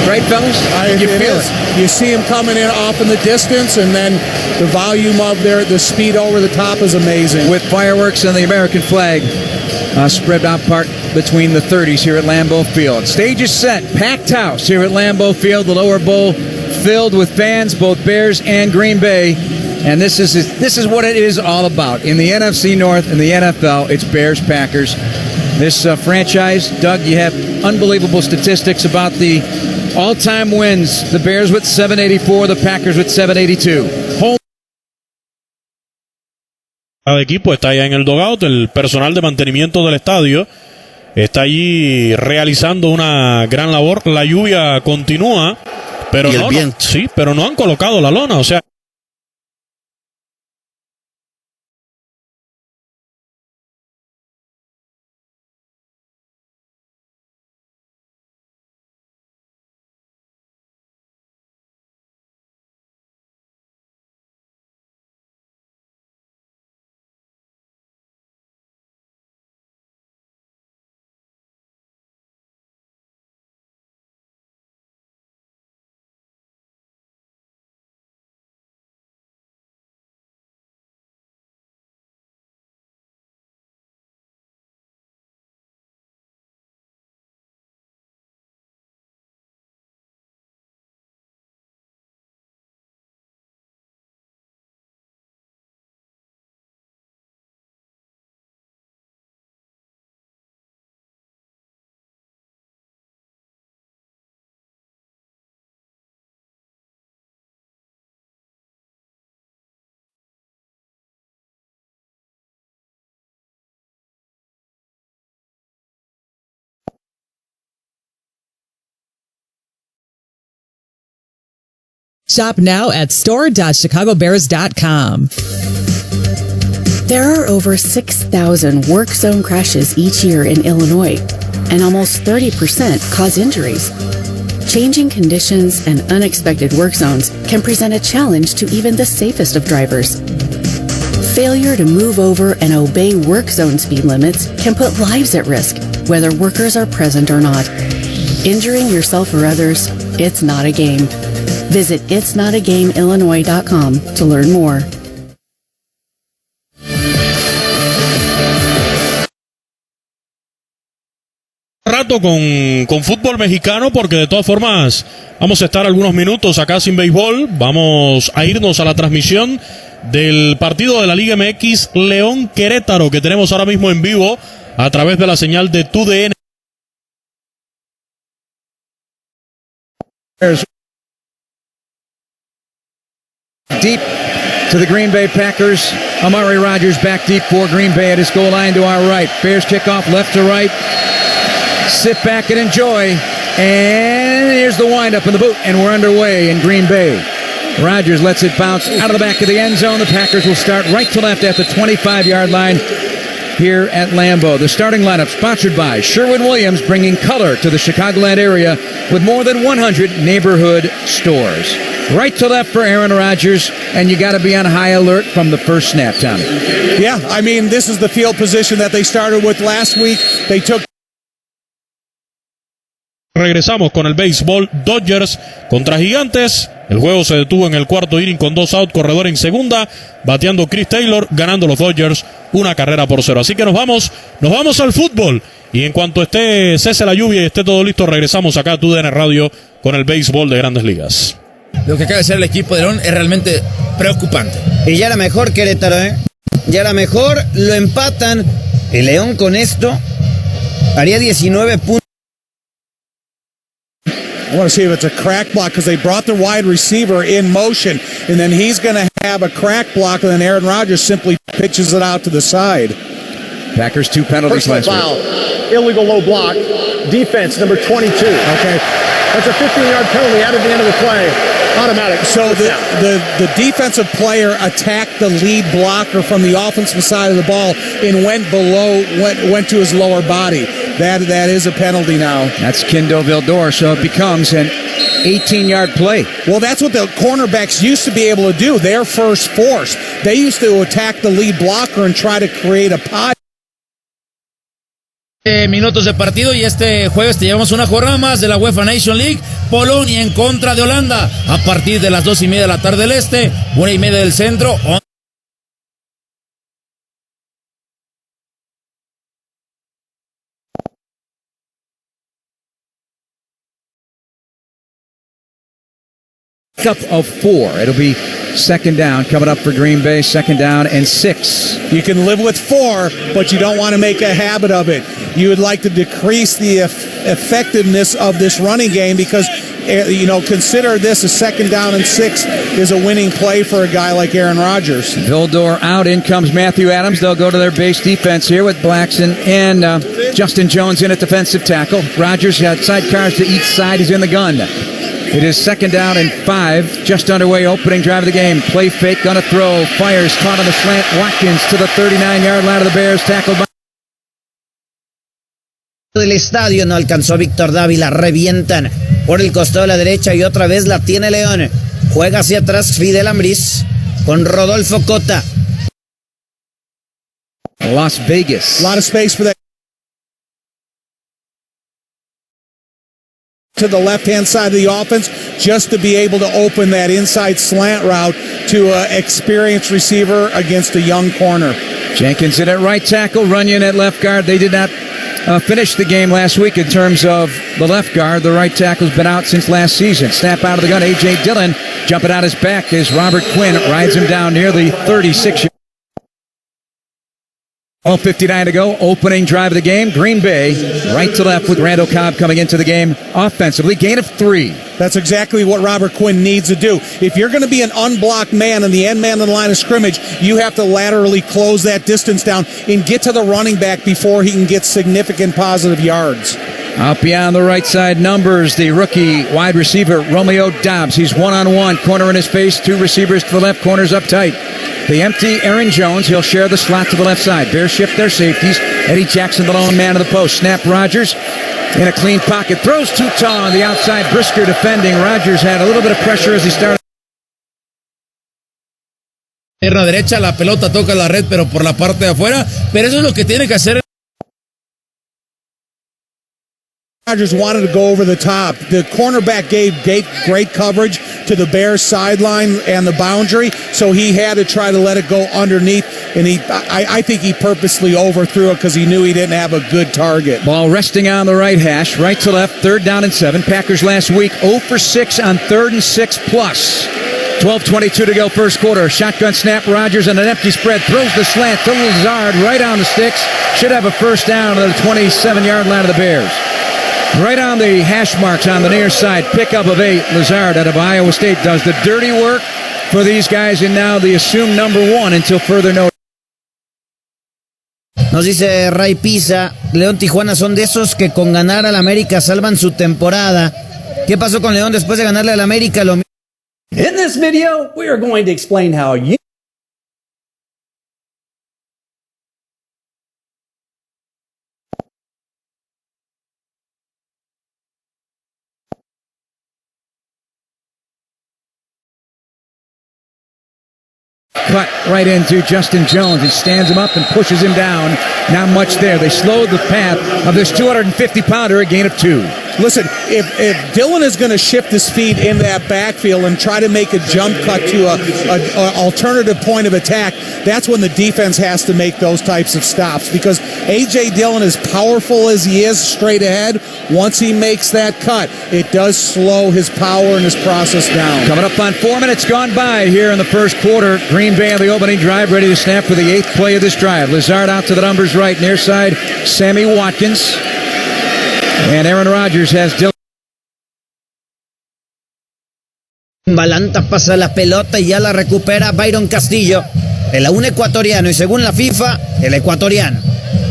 S1: Right, fellas? You feel it.
S3: You see him coming in off in the distance, and then the volume of the speed over the top is amazing.
S1: With fireworks and the American flag spread out apart between the 30s here at Lambeau Field. Stage is set. Packed house here at Lambeau Field. The lower bowl filled with fans, both Bears and Green Bay. And this is what it is all about. In the NFC North and the NFL, it's Bears-Packers. this franchise. Doug, you have unbelievable statistics about the all-time wins. The Bears with 784, the Packers with 782. Home.
S7: Cada equipo está allá en el dugout. El personal de mantenimiento del estadio está allí realizando una gran labor. La lluvia continúa, pero
S13: y el viento.
S7: Sí, pero no han colocado la lona, o sea.
S2: Shop now at store.chicagobears.com.
S8: There are over 6,000 work zone crashes each year in Illinois, and almost 30% cause injuries. Changing conditions and unexpected work zones can present a challenge to even the safest of drivers. Failure to move over and obey work zone speed limits can put lives at risk, whether workers are present or not. Injuring yourself or others, it's not a game. Visit itsnotagameillinois.com to learn more.
S7: Rato con fútbol mexicano, porque de todas formas vamos a estar algunos minutos acá sin béisbol. Vamos a irnos a la transmisión del partido de la Liga MX León Querétaro, que tenemos ahora mismo en vivo a través de la señal de TUDN.
S1: Deep to the Green Bay Packers. Amari Rodgers back deep for Green Bay at his goal line to our right. Bears kick off left to right. Sit back and enjoy. And here's the windup in the boot, and we're underway in Green Bay. Rodgers lets it bounce out of the back of the end zone. The Packers will start right to left at the 25-yard line here at Lambeau. The starting lineup sponsored by Sherwin-Williams, bringing color to the Chicagoland area with more than 100 neighborhood stores. Right to left for Aaron Rodgers, and you got to be on high alert from the first snap, Tommy.
S3: Yeah, I mean, this is the field position that they started with last week. They took.
S7: Regresamos con el béisbol. Dodgers contra Gigantes. El juego se detuvo en el cuarto inning con 2 out, corredor en segunda, bateando Chris Taylor, ganando los Dodgers 1-0. Así que nos vamos al fútbol. Y en cuanto cese la lluvia y esté todo listo, regresamos acá a TUDN Radio con el béisbol de Grandes Ligas.
S20: Lo que acaba de hacer el equipo de León es realmente preocupante.
S21: Y ya la mejor Querétaro, Ya la mejor lo empatan. El León con esto haría 19 puntos.
S3: I want to see if it's a crack block, because they brought the wide receiver in motion, and then he's going to have a crack block, and then Aaron Rodgers simply pitches it out to the side.
S1: Packers 2 penalties last
S10: foul.
S1: week.
S10: Illegal low block. Defense number 22. Okay. That's a 15-yard penalty out at the end of the play. Automatic.
S3: So the defensive player attacked the lead blocker from the offensive side of the ball and went to his lower body. That is a penalty now.
S1: That's Kindle Vildor, so it becomes an 18-yard play.
S3: Well, that's what the cornerbacks used to be able to do. Their first force. They used to attack the lead blocker and try to create a pod.
S20: Minutos de partido, y este jueves te llevamos una jornada más de la UEFA Nation League. Polonia en contra de Holanda a partir de las 2:30 de la tarde del este, 1:30 del centro.
S1: Cup of 4. It'll be Second down coming up for Green Bay. 2nd down and 6.
S3: You can live with 4, but you don't want to make a habit of it. You would like to decrease the effectiveness of this running game because, consider this a 2nd down and 6 is a winning play for a guy like Aaron Rodgers.
S1: Vildor out. In comes Matthew Adams. They'll go to their base defense here with Blackson and Justin Jones in at defensive tackle. Rodgers got sidecars to each side. He's in the gun. It is 2nd down and 5. Just underway, opening drive of the game. Play fake, gonna throw. Fires, caught on the slant. Watkins to the 39-yard line of the Bears. Tackled by...
S21: Del estadio no alcanzó Víctor Dávila. Revientan por el costado de la derecha y otra vez la tiene León. Juega hacia atrás Fidel Ambriz con Rodolfo Cota.
S1: Las Vegas.
S3: A lot of space for that. To the left-hand side of the offense just to be able to open that inside slant route to an experienced receiver against a young corner.
S1: Jenkins in at right tackle, Runyon at left guard. They did not finish the game last week in terms of the left guard. The right tackle's been out since last season. Snap out of the gun, A.J. Dillon jumping out his back as Robert Quinn rides him down near the 36-yard. 12:59 to go. Opening drive of the game. Green Bay, right to left with Randall Cobb coming into the game offensively. Gain of 3.
S3: That's exactly what Robert Quinn needs to do. If you're going to be an unblocked man and the end man on the line of scrimmage, you have to laterally close that distance down and get to the running back before he can get significant positive yards.
S1: Out beyond the right side numbers, the rookie wide receiver, Romeo Dobbs. He's one-on-one, corner in his face, 2 receivers to the left, corners up tight. The empty Aaron Jones, he'll share the slot to the left side. Bears shift their safeties. Eddie Jackson, the lone man of the post. Snap Rodgers in a clean pocket. Throws too tall on the outside. Brisker defending. Rodgers had a little bit of pressure as he started.
S20: Pierna derecha, la pelota toca la red, pero por la parte de afuera. Pero eso es lo que tiene que hacer.
S3: Rodgers wanted to go over the top. The cornerback gave great coverage to the Bears sideline and the boundary, so he had to try to let it go underneath, and I think he purposely overthrew it because he knew he didn't have a good target.
S1: Ball resting on the right hash, right to left, 3rd down and 7. Packers last week 0 for 6 on 3rd and 6 plus. 12:22 to go first quarter. Shotgun snap, Rodgers on an empty spread. Throws the slant to Lazard right on the sticks. Should have a first down at the 27-yard line of the Bears. Right on the hash marks on the near side. Pickup of 8. Lazard out of Iowa State does the dirty work for these guys, and now the assumed number 1 until further notice.
S21: Nos dice Ray Pisa, León Tijuana son de esos que con ganar al América salvan su temporada. ¿Qué pasó con León después de ganarle al América?
S4: In this video, we are going to explain how you
S1: Cut right into Justin Jones. He stands him up and pushes him down. Not much there. They slowed the path of this 250-pounder, a gain of 2.
S3: Listen, if Dillon is going to shift his feet in that backfield and try to make a jump cut to an alternative point of attack, that's when the defense has to make those types of stops, because A.J. Dillon, as powerful as he is straight ahead, once he makes that cut, it does slow his power and his process down.
S1: Coming up on 4 minutes gone by here in the first quarter. Green Bay on the opening drive, ready to snap for the 8th play of this drive. Lazard out to the numbers right, near side, Sammy Watkins. And Aaron Rodgers has Dillon.
S21: Balanta pasa la pelota y ya la recupera Byron Castillo. El aún ecuatoriano y según la FIFA, el ecuatoriano.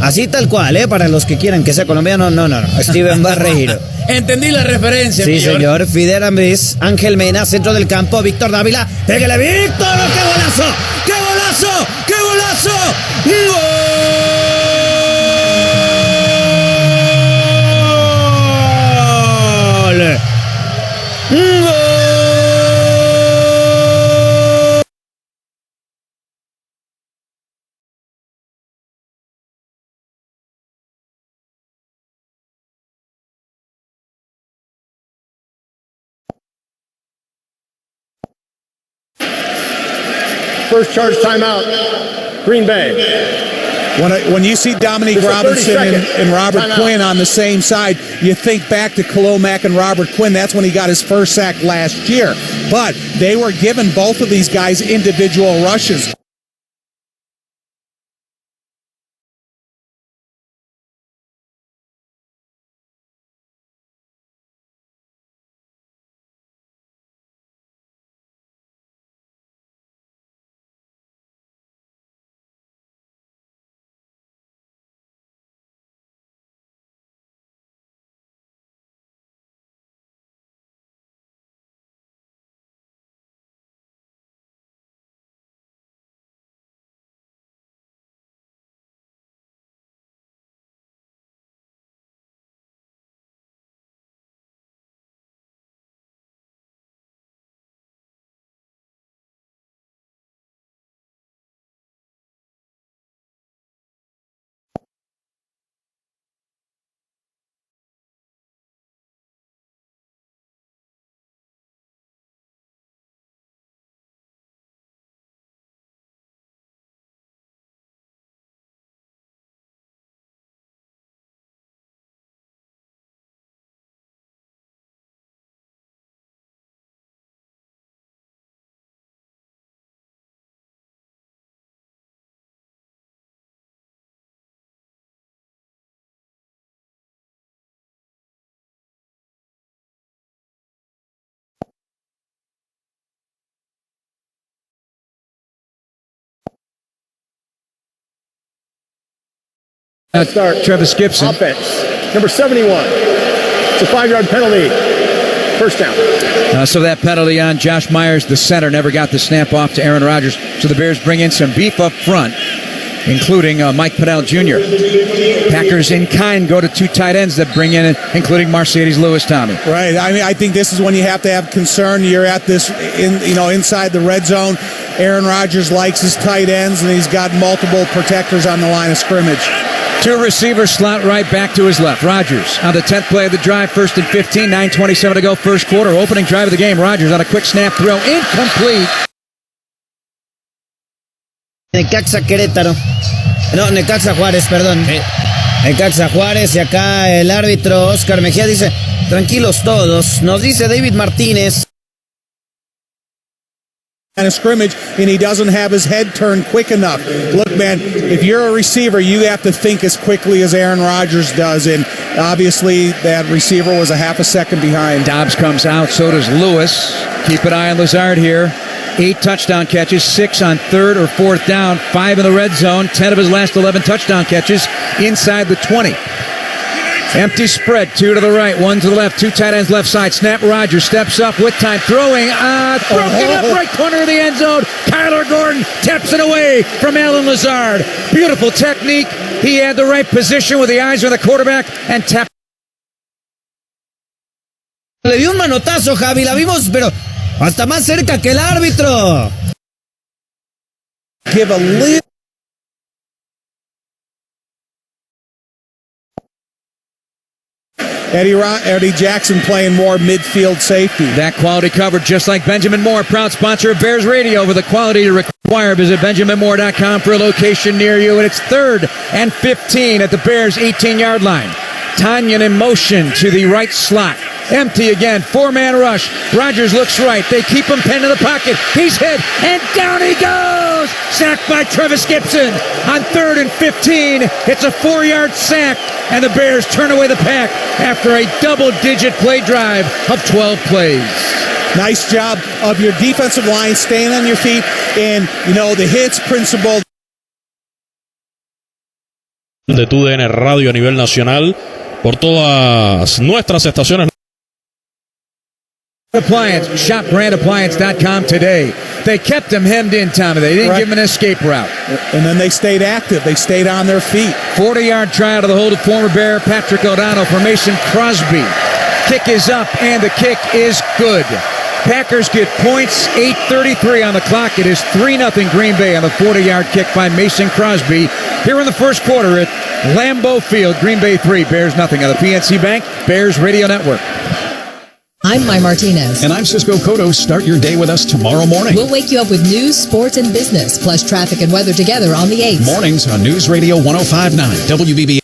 S21: Así tal cual, para los que quieran que sea colombiano, no. Steven Barreiro.
S20: Entendí la referencia.
S21: Sí, señor. Fidel Ambriz, Ángel Mena, centro del campo, Víctor Dávila. ¡Pégale, Víctor! ¡Qué golazo! ¡Qué golazo! ¡Qué golazo! ¡Gol! ¡Gol!
S5: First charge timeout, Green Bay.
S3: When you see Dominique Robinson and Robert Quinn on the same side, you think back to Khalil Mack and Robert Quinn. That's when he got his first sack last year. But they were giving both of these guys individual rushes.
S1: Start Travis Gibson.
S5: Offense, number 71. It's a 5-yard penalty. First down.
S1: So that penalty on Josh Myers, the center, never got the snap off to Aaron Rodgers. So the Bears bring in some beef up front, including Mike Pennell Jr. Packers in kind go to two tight ends that bring in, including Mercedes Lewis, Tommy.
S3: Right. I mean, I think this is when you have to have concern. You're at this, inside the red zone. Aaron Rodgers likes his tight ends, and he's got multiple protectors on the line of scrimmage.
S1: Two receivers slot right back to his left. Rodgers on the 10th play of the drive, 1st and 15, 9:27 to go, first quarter. Opening drive of the game. Rodgers on a quick snap throw, incomplete.
S21: Necaxa Querétaro. No, Necaxa Juárez, perdón. Necaxa Juárez, y acá el árbitro Oscar Mejía dice, tranquilos todos. Nos dice David Martínez.
S3: And a scrimmage, and he doesn't have his head turned quick enough. Look, man, if you're a receiver, you have to think as quickly as Aaron Rodgers does, and obviously that receiver was a half a second behind.
S1: Dobbs comes out, so does Lewis. Keep an eye on Lazard here. 8 touchdown catches, 6 on 3rd or 4th down, 5 in the red zone, 10 of his last 11 touchdown catches inside the 20. Empty spread, 2 to the right, 1 to the left, 2 tight ends left side. Snap, Rodgers steps up with time, throwing, broken up right corner of the end zone. Kyler Gordon taps it away from Alan Lazard. Beautiful technique. He had the right position with the eyes on the quarterback and tapped.
S21: Le dio un manotazo, Javi, la vimos, pero hasta más cerca que el árbitro.
S3: Give a little. Eddie Jackson playing more midfield safety.
S1: That quality coverage, just like Benjamin Moore, proud sponsor of Bears Radio. With the quality to require, visit BenjaminMoore.com for a location near you. And it's 3rd and 15 at the Bears' 18-yard line. Tanyan in motion to the right slot. Empty again, 4-man rush. Rodgers looks right. They keep him pinned in the pocket. He's hit, and down he goes! Sacked by Travis Gibson on 3rd and 15. It's a 4-yard sack, and the Bears turn away the pack after a double-digit play drive of 12 plays.
S3: Nice job of your defensive line staying on your feet, and, the hits principle.
S7: De TUDN Radio a nivel nacional por todas nuestras estaciones.
S1: Appliance, shopbrandappliance.com today. They kept him hemmed in, Tommy. They didn't give him an escape route.
S3: And then they stayed active. They stayed on their feet.
S1: 40-yard try out of the hold of former Bear Patrick O'Donnell for Mason Crosby. Kick is up, and the kick is good. Packers get points, 8:33 on the clock. It is 3-0 Green Bay on the 40-yard kick by Mason Crosby. Here in the first quarter at Lambeau Field, Green Bay 3, Bears nothing on the PNC Bank Bears Radio Network.
S2: I'm Mai Martinez.
S14: And I'm Cisco Cotto. Start your day with us tomorrow morning.
S2: We'll wake you up with news, sports, and business, plus traffic and weather together on the 8th.
S14: Mornings on News Radio 105.9 WBBM.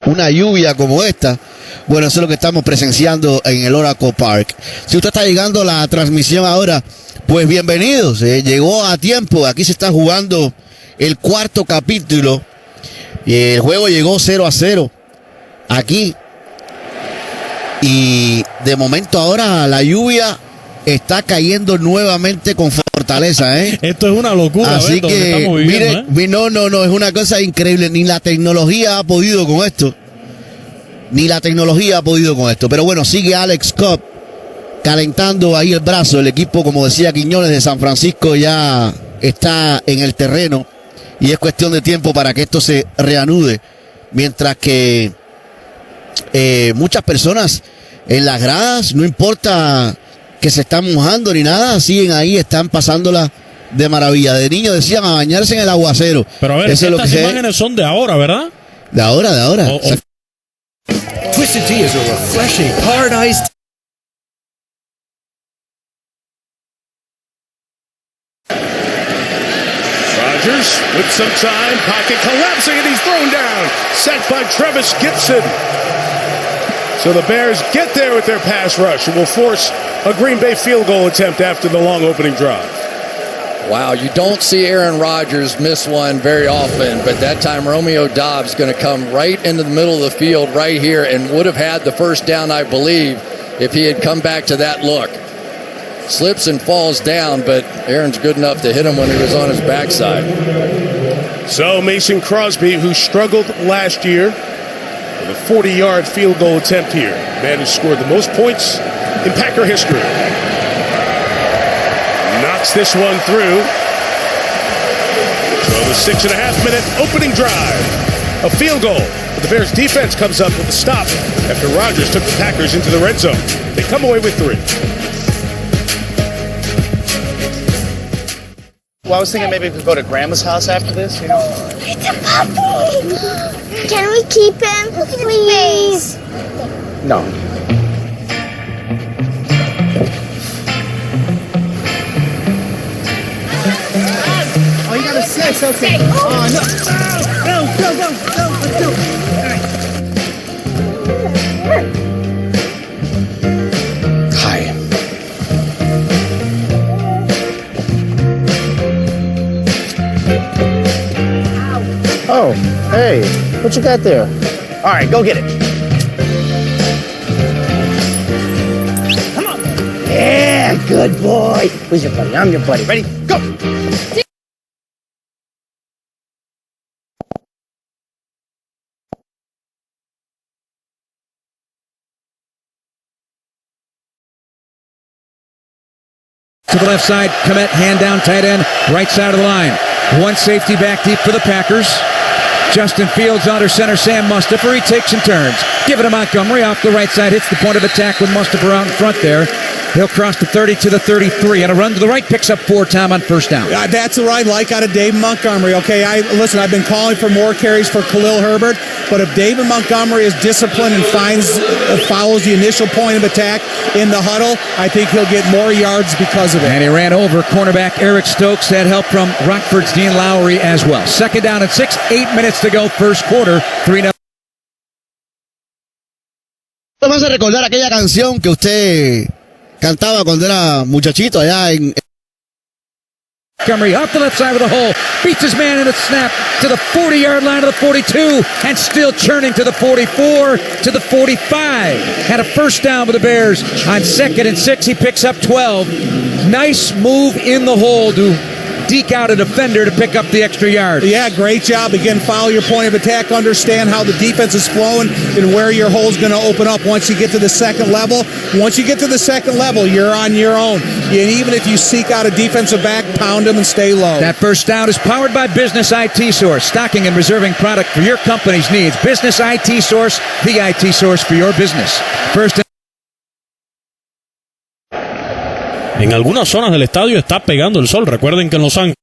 S13: Una lluvia como esta, bueno, eso es lo que estamos presenciando en el Oracle Park. Si usted está llegando a la transmisión ahora, pues bienvenidos, llegó a tiempo. Aquí se está jugando el cuarto capítulo y el juego llegó 0-0 aquí. Y de momento ahora la lluvia está cayendo nuevamente con fortaleza,
S7: Esto es una locura.
S13: Así que,
S7: estamos viviendo,
S13: mire, no, es una cosa increíble. Ni la tecnología ha podido con esto. Pero bueno, sigue Alex Cobb calentando ahí el brazo. El equipo, como decía Quiñones, de San Francisco ya está en el terreno. Y es cuestión de tiempo para que esto se reanude. Mientras que muchas personas en las gradas, no importa que se están mojando ni nada, siguen ahí, están pasándola de maravilla. De niños decían a bañarse en el aguacero.
S7: Pero a ver,
S13: eso
S7: estas imágenes son de ahora, ¿verdad?
S13: De ahora.
S14: Twisted Tea is a refreshing, hard-iced
S10: Rodgers with some time, pocket collapsing, and he's thrown down. Sacked by Travis Gibson. So the Bears get there with their pass rush and will force a Green Bay field goal attempt after the long opening drive.
S9: Wow, you don't see Aaron Rodgers miss one very often, but that time Romeo Doubs going to come right into the middle of the field right here and would have had the first down, I believe, if he had come back to that look. Slips and falls down, but Aaron's good enough to hit him when he was on his backside.
S10: So Mason Crosby, who struggled last year, with a 40-yard field goal attempt here. Man who scored the most points in Packer history. Knocks this one through. So the 6.5-minute opening drive. A field goal. But the Bears defense comes up with a stop after Rodgers took the Packers into the red zone. They come away with 3.
S11: Well, I was thinking maybe we could go to Grandma's house after this, you know?
S17: It's a puppy! Can we keep him, please?
S11: No.
S17: Oh, you got a 6, okay. Oh, no. Go, let's go.
S11: Hi. Oh, hey, what you got there? All right, go get it. Come on. Yeah, good boy. Who's your buddy? I'm your buddy. Ready? Go.
S1: To the left side, Kmet, hand down, tight end, right side of the line. One safety back deep for the Packers. Justin Fields under center, Sam Mustipher. He takes and turns. Give it to Montgomery off the right side. Hits the point of attack with Mustipher out in front there. He'll cross the 30 to the 33. And a run to the right picks up 4, Tom, on first down.
S3: That's what I like out of Dave Montgomery. Okay, listen, I've been calling for more carries for Khalil Herbert, but if David Montgomery is disciplined and follows the initial point of attack in the huddle, I think he'll get more yards because of it.
S1: And he ran over cornerback Eric Stokes. Had help from Rockford's Dean Lowry as well. Second down and 6, 8 minutes to go, first quarter, 3-0.
S13: Vamos a recordar aquella canción que usted cantaba cuando era muchachito allá en...
S1: Montgomery off the left side of the hole, beats his man in a snap to the 40-yard line of the 42, and still churning to the 44, to the 45. Had a first down with the Bears on 2nd and 6. He picks up 12. Nice move in the hole to deke out a defender to pick up the extra yard.
S3: Yeah, great job. Again, follow your point of attack, understand how the defense is flowing and where your hole's going to open up once you get to the second level. Once you get to the second level, you're on your own. And even if you seek out a defensive back, pound them and stay low.
S1: That first down is powered by Business IT Source, stocking and reserving product for your company's needs. Business IT Source, the IT source for your business. First.
S7: En algunas zonas del estadio está pegando el sol. Recuerden que en Los Ángeles.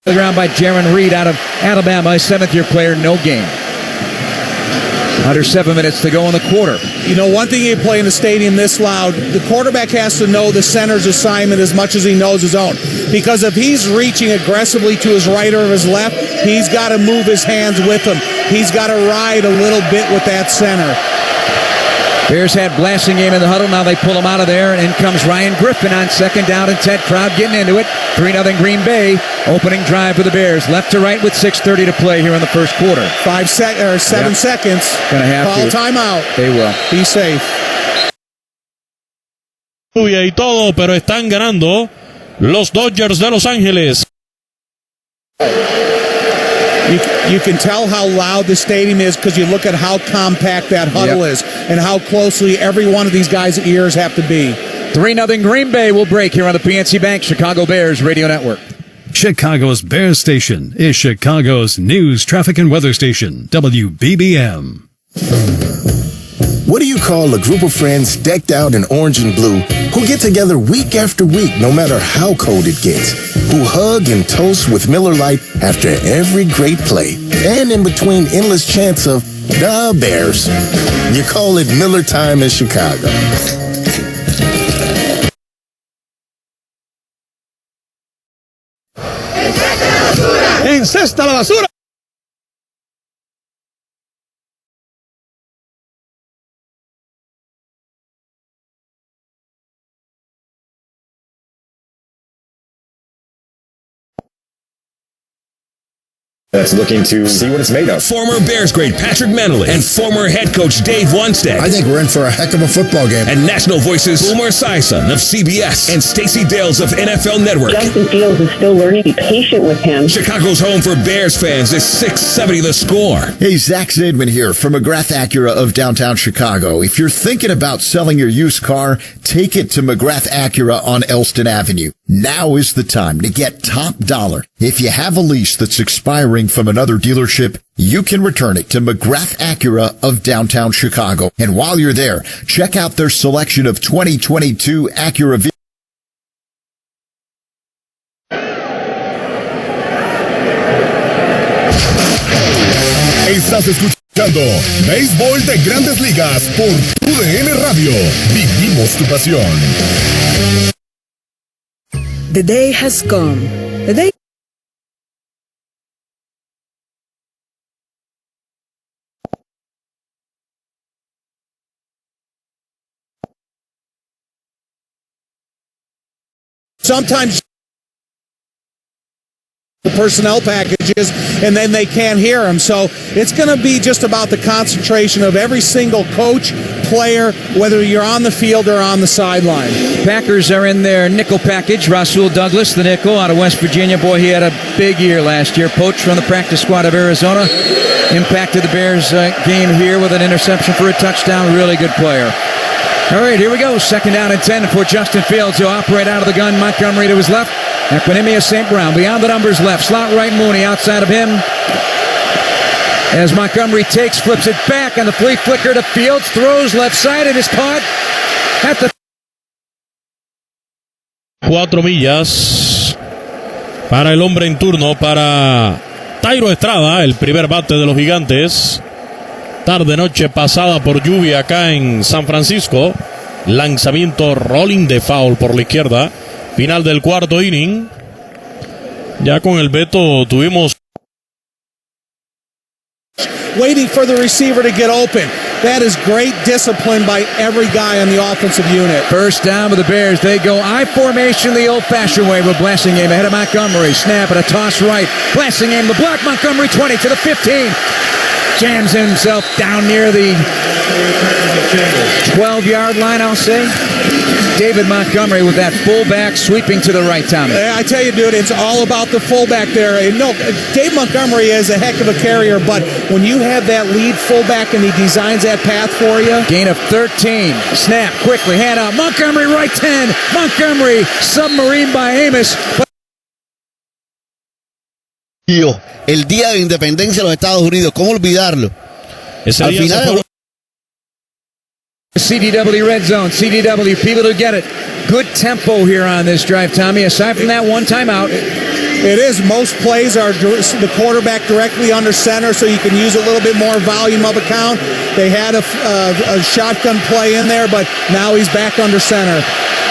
S1: Around by Jaron Reed out of Alabama, a 7th-year player, no game. Under 7 minutes to go in the quarter.
S3: You know, one thing you play in a stadium this loud, the quarterback has to know the center's assignment as much as he knows his own. Because if he's reaching aggressively to his right or his left, he's got to move his hands with him. He's got to ride a little bit with that center.
S1: Bears had Blasingame in the huddle. Now they pull him out of there, and in comes Ryan Griffin on 2nd down and 10. Crowd getting into it. 3-0 Green Bay. Opening drive for the Bears. Left to right with 6:30 to play here in the first quarter.
S3: 7 seconds.
S1: Gonna have
S3: Call
S1: to.
S3: timeout.
S1: They will.
S3: Be safe.
S7: Lluvia y todo, pero están ganando los Dodgers de Los Ángeles.
S3: You can tell how loud the stadium is because you look at how compact that huddle is and how closely every one of these guys' ears have to be.
S1: 3-0 Green Bay will break here on the PNC Bank Chicago Bears Radio Network.
S14: Chicago's Bears station is Chicago's news, traffic, and weather station, WBBM.
S6: What do you call a group of friends decked out in orange and blue who get together week after week no matter how cold it gets, who hug and toast with Miller Lite after every great play, and in between endless chants of, "The Bears"? You call it Miller time in Chicago.
S5: ¡Encesta la basura!
S12: That's looking to see what it's made of.
S15: Former Bears great Patrick Meneley and former head coach Dave Wannstedt.
S22: I think we're in for a heck of a football game.
S15: And national voices Boomer Esiason of CBS and Stacey Dales of NFL Network.
S23: Justin Fields is still learning. Be patient with him.
S15: Chicago's home for Bears fans is 670 The Score.
S24: Hey, Zach Zaidman here from McGrath Acura of downtown Chicago. If you're thinking about selling your used car, take it to McGrath Acura on Elston Avenue. Now is the time to get top dollar. If you have a lease that's expiring from another dealership, you can return it to McGrath Acura of downtown Chicago. And while you're there, check out their selection of 2022 Acura vehicles.
S25: Estás escuchando Béisbol de Grandes Ligas por UDN Radio. Vivimos tu pasión.
S26: The day has come. The day.
S3: Sometimes the personnel packages, and then they can't hear them. So it's going to be just about the concentration of every single coach, player, whether you're on the field or on the sideline.
S1: Packers are in their nickel package. Rasul Douglas, the nickel out of West Virginia. Boy, he had a big year last year. Poached from the practice squad of Arizona. Impacted the Bears game here with an interception for a touchdown. Really good player. All right, here we go. 2nd down and 10 for Justin Fields. He'll operate out of the gun. Montgomery to his left. Equinemius St. Brown beyond the numbers left. Slot right, Mooney outside of him. As Montgomery takes, flips it back on the flea flicker to Fields. Throws left side and is caught at the
S7: 4 millas para el hombre en turno, para Tairo Estrada, el primer bate de los Gigantes. Tarde noche pasada por lluvia acá en San Francisco. Lanzamiento rolling de foul por la izquierda. Final del 4º inning. Ya con el veto tuvimos.
S3: Waiting for the receiver to get open. That is great discipline by every guy on the offensive unit.
S1: First down with the Bears. They go I formation the old-fashioned way with Blasingame ahead of Montgomery. Snap and a toss right. Blasingame the block. Montgomery 20 to the 15. Jams himself down near the 12-yard line, I'll say. David Montgomery with that fullback sweeping to the right, Tommy.
S3: I tell you, dude, it's all about the fullback there. And no, Dave Montgomery is a heck of a carrier, but when you have that lead fullback and he designs that path for you.
S1: Gain of 13. Snap, quickly, hand out. Montgomery, right 10. Montgomery, submarine by Amos.
S13: El día de independencia de los Estados Unidos, ¿cómo olvidarlo?
S7: Al final
S1: CDW red zone, CDW, people to get it. Good tempo here on this drive, Tommy. Aside from that one timeout,
S3: It is. Most plays are the quarterback directly under center, so you can use a little bit more volume of account. They had a shotgun play in there, but now he's back under center.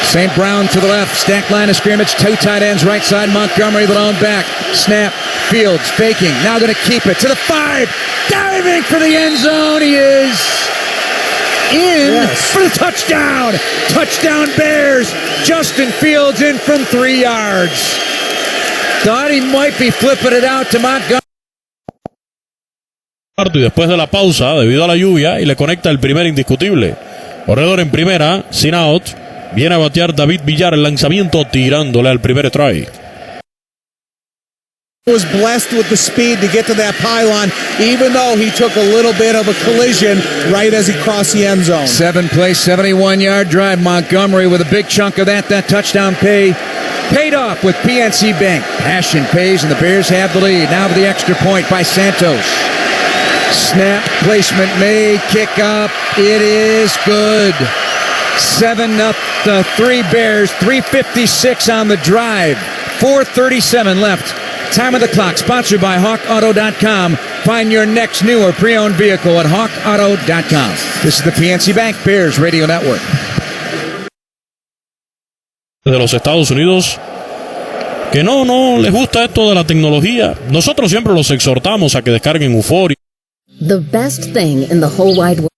S1: St. Brown to the left, stacked line of scrimmage, two tight ends, right side, Montgomery, the lone back. Snap, Fields faking, now going to keep it to the 5, diving for the end zone. He is in for the touchdown. Touchdown Bears. Justin Fields in from 3 yards. Thought he might be flipping it out to Montgomery.
S7: Y después de la pausa, debido a la lluvia, y le conecta el primer indiscutible. Corredor en primera, sin out. Viene a batear David Villar el lanzamiento, tirándole al primer strike.
S3: Was blessed with the speed to get to that pylon, even though he took a little bit of a collision right as he crossed the end zone.
S1: 7-play, 71-yard drive. Montgomery with a big chunk of that touchdown paid off with PNC Bank. Passion pays, and the Bears have the lead. Now with the extra point by Santos. Snap, placement made, kick up. It is good. 7-3 Bears, 3:56 on the drive, 4:37 left. Time of the clock, sponsored by HawkAuto.com. Find your next new or pre-owned vehicle at HawkAuto.com. This is the PNC Bank Bears Radio Network.
S7: De los Estados Unidos, que no les gusta esto de la tecnología. Nosotros siempre los exhortamos a que descarguen Euforia.
S4: The best thing in the whole wide world.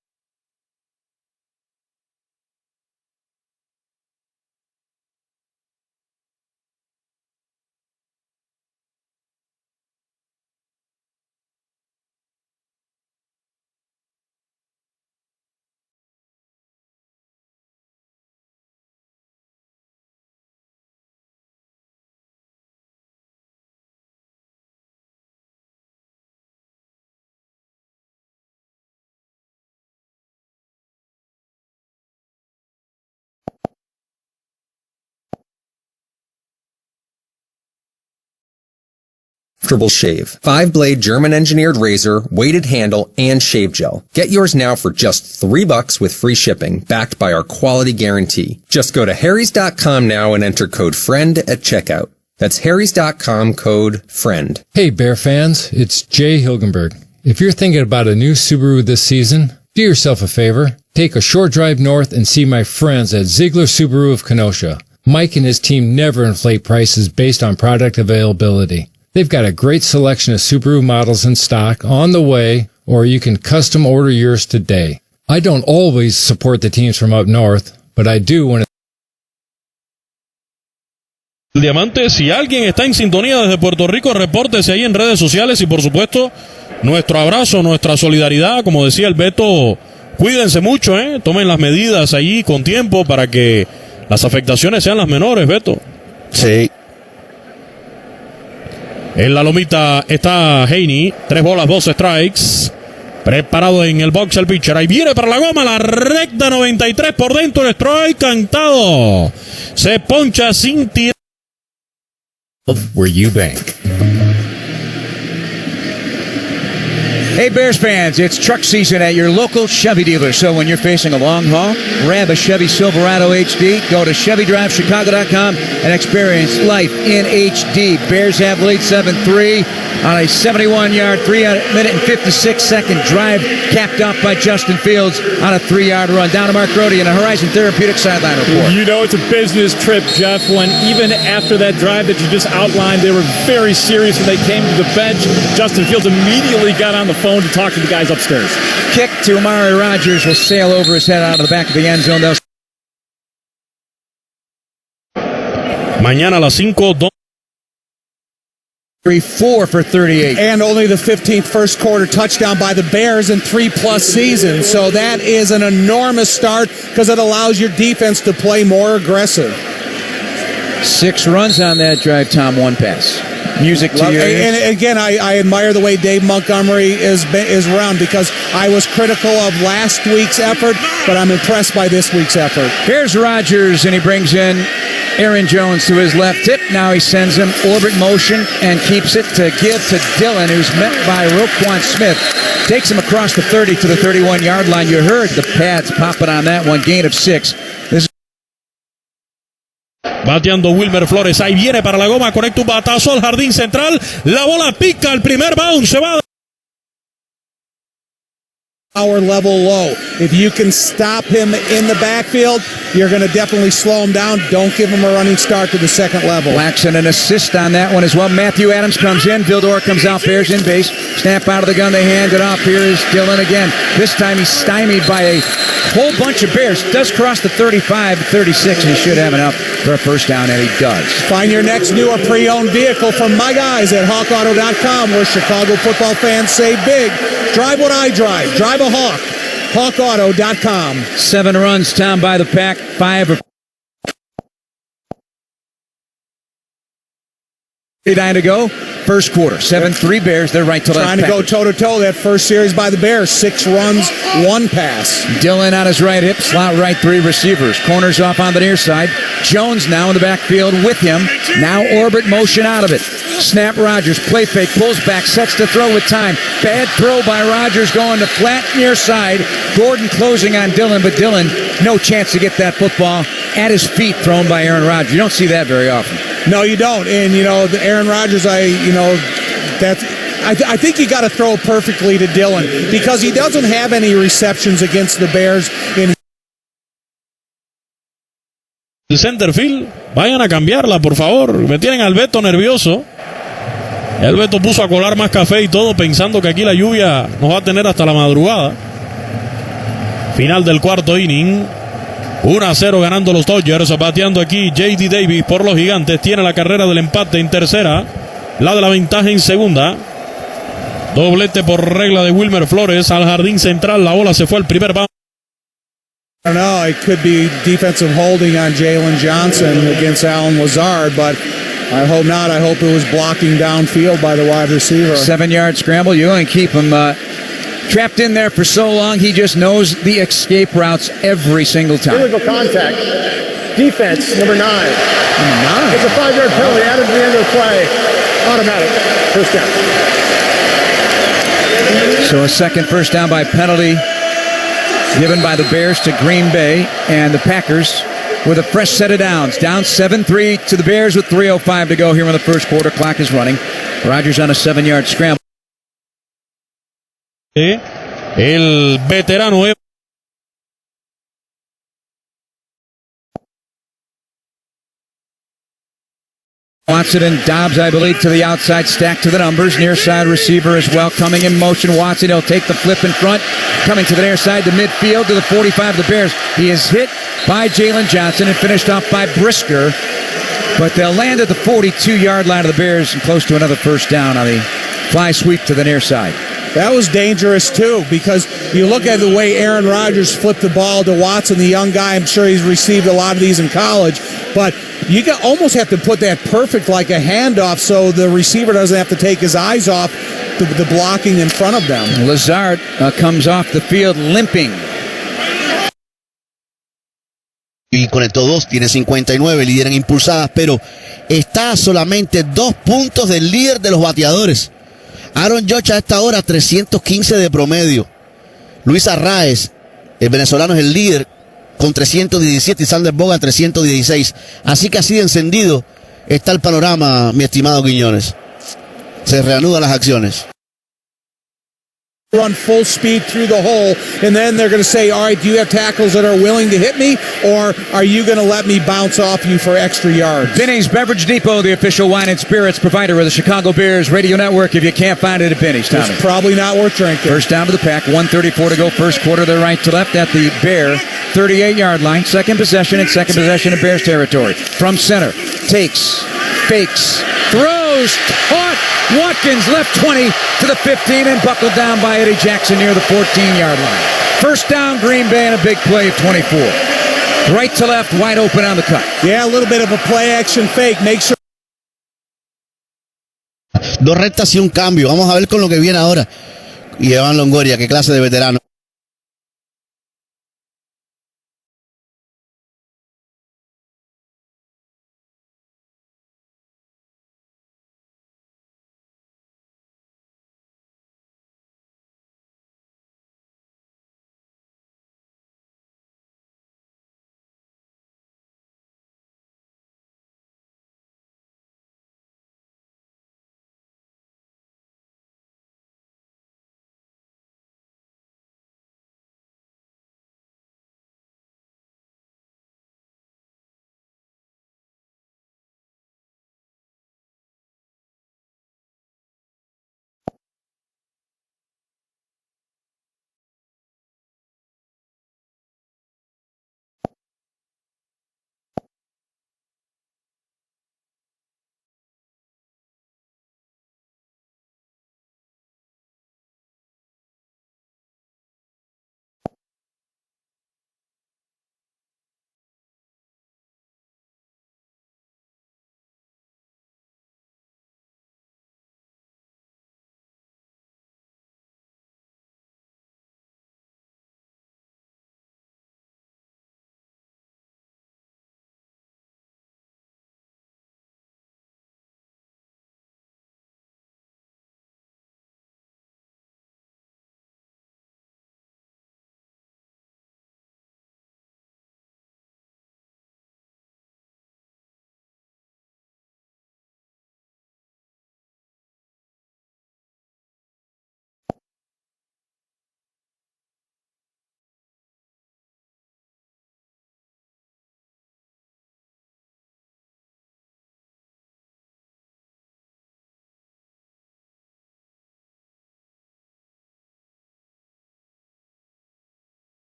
S8: Comfortable shave. 5-blade German-engineered razor, weighted handle, and shave gel. Get yours now for just $3 with free shipping, backed by our quality guarantee. Just go to harrys.com now and enter code FRIEND at checkout. That's harrys.com, code FRIEND.
S16: Hey Bear fans, it's Jay Hilgenberg. If you're thinking about a new Subaru this season, do yourself a favor. Take a short drive north and see my friends at Ziegler Subaru of Kenosha. Mike and his team never inflate prices based on product availability. They've got a great selection of Subaru models in stock on the way, or you can custom order yours today. I don't always support the teams from up north, but I do when
S7: Diamante, si alguien está en sintonía desde Puerto Rico, repórtese ahí en redes sociales y por supuesto nuestro abrazo, nuestra solidaridad, como decía el Beto, cuídense mucho, tomen las medidas allí con tiempo para que las afectaciones sean las menores, Beto.
S13: Sí.
S7: En la lomita está Haney, 3 bolas, 2 strikes. Preparado en el box el pitcher. Ahí viene para la goma, la recta 93 por dentro, el strike cantado. Se poncha sin tirar.
S18: Where you bank.
S1: Hey Bears fans, it's truck season at your local Chevy dealer. So when you're facing a long haul, grab a Chevy Silverado HD, go to ChevyDriveChicago.com and experience life in HD. Bears have lead 7-3 on a 71-yard, 3-minute and 56-second drive, capped off by Justin Fields on a 3-yard run. Down to Mark Grody in a Horizon Therapeutic sideline report.
S19: You know it's a business trip, Jeff, when even after that drive that you just outlined, they were very serious when they came to the bench. Justin Fields immediately got on the phone to talk to the guys upstairs.
S1: Kick to Amari Rogers will sail over his head out of the back of the end zone.
S7: Mañana a las 5.
S3: 4 for 38. And only the 15th first quarter touchdown by the Bears in 3+ seasons. So that is an enormous start because it allows your defense to play more aggressive.
S1: 6 runs on that drive, Tom, 1 pass. Music to you.
S3: And again, I admire the way Dave Montgomery is run because I was critical of last week's effort, but I'm impressed by this week's effort.
S1: Here's Rodgers, and he brings in Aaron Jones to his left tip. Now he sends him orbit motion and keeps it to give to Dillon, who's met by Roquan Smith. Takes him across the 30 to the 31-yard line. You heard the pads popping on that one. Gain of 6.
S7: Bateando Wilmer Flores. Ahí viene para la goma. Conecta un batazo al jardín central. La bola pica. El primer bounce se va.
S3: Power level low. If you can stop him in the backfield, you're going to definitely slow him down. Don't give him a running start to the second level.
S1: Blackson an assist on that one as well. Matthew Adams comes in. Vildor comes out. Bears in base. Snap out of the gun. They hand it off. Here is Dillon again. This time he's stymied by a whole bunch of Bears. Does cross the 35, 36, and he should have enough for a first down, and he does.
S3: Find your next new or pre-owned vehicle from my guys at HawkAuto.com, where Chicago football fans save big. Drive what I drive. Drive a Hawk. HawkAuto.com.
S1: 7 runs, Tom, by the Pack. 5 to go. First quarter. 7-3 Bears. They're right to left.
S3: Trying to go toe-to-toe that first series by the Bears. 6 runs, 1 pass.
S1: Dillon on his right hip. Slot right, 3 receivers. Corners off on the near side. Jones now in the backfield with him. Now orbit motion out of it. Snap Rodgers. Play fake. Pulls back. Sets to throw with time. Bad throw by Rodgers going to flat near side. Gordon closing on Dillon, but Dillon no chance to get that football at his feet thrown by Aaron Rodgers. You don't see that very often.
S3: No, you don't. And, the Aaron Rodgers, I think you got to throw perfectly to Dillon because he doesn't have any receptions against the Bears.
S7: El centerfield, vayan a cambiarla, por favor. Me tienen al Beto nervioso. El Beto puso a colar más café y todo pensando que aquí la lluvia nos va a tener hasta la madrugada. Final del cuarto inning. 1-0 ganando los Dodgers. Bateando aquí J.D. Davis por los Gigantes. Tiene la carrera del empate en tercera. La de la ventaja en segunda. Doblete por regla de Wilmer Flores al jardín central. La bola se fue al primer bounce.
S3: I don't know. It could be defensive holding on Jalen Johnson against Alan Lazard, but I hope not. I hope it was blocking downfield by the wide receiver.
S1: 7-yard scramble. You're going to keep him trapped in there for so long. He just knows the escape routes every single time.
S5: Illegal contact. Defense, number 9. It's a 5-yard penalty added to the end of the play. Automatic. First down.
S1: So a second first down by penalty given by the Bears to Green Bay, and the Packers with a fresh set of downs. Down 7-3 to the Bears with 3:05 to go here in the first quarter. Clock is running. Rodgers on a 7-yard scramble.
S7: El veterano
S1: Watson and Dobbs, I believe, to the outside, stacked to the numbers. Near side receiver as well. Coming in motion, Watson. He'll take the flip in front. Coming to the near side to midfield to the 45 of the Bears. He is hit by Jalen Johnson and finished off by Brisker. But they'll land at the 42-yard line of the Bears and close to another first down on the fly sweep to the near side.
S3: That was dangerous, too, because you look at the way Aaron Rodgers flipped the ball to Watson, the young guy. I'm sure he's received a lot of these in college. But you almost have to put that perfect like a handoff so the receiver doesn't have to take his eyes off the blocking in front of them.
S1: Lazard comes off the field limping.
S13: Y conectó 2, tiene 59, lidera en impulsadas, pero está a solamente 2 puntos del líder de los bateadores. Aaron Judge a esta hora 315 de promedio. Luis Arraez, el venezolano, es el líder con 317 y Sander Bogan 316. Así que así de encendido está el panorama, mi estimado Quiñones. Se reanudan las acciones.
S3: Run full speed through the hole, and then they're going to say, all right, do you have tackles that are willing to hit me, or are you going to let me bounce off you for extra yards?
S1: Binny's Beverage Depot, the official wine and spirits provider of the Chicago Bears radio network. If you can't find it at Binny's, Tommy.
S3: It's probably not worth drinking.
S1: First down to the Pack, 1:34 to go. First quarter, they're right to left at the Bear 38-yard line. Second possession in Bears territory. From center, takes, fakes, throws, caught. Watkins left 20 to the 15 and buckled down by Eddie Jackson near the 14-yard line. First down, Green Bay, and a big play of 24. Right to left, wide open on the cut.
S3: Yeah, a little bit of a play-action fake. Make sure.
S13: 2 rectas y un cambio. Vamos a ver con lo que viene ahora. Y Evan Longoria, qué clase de veterano.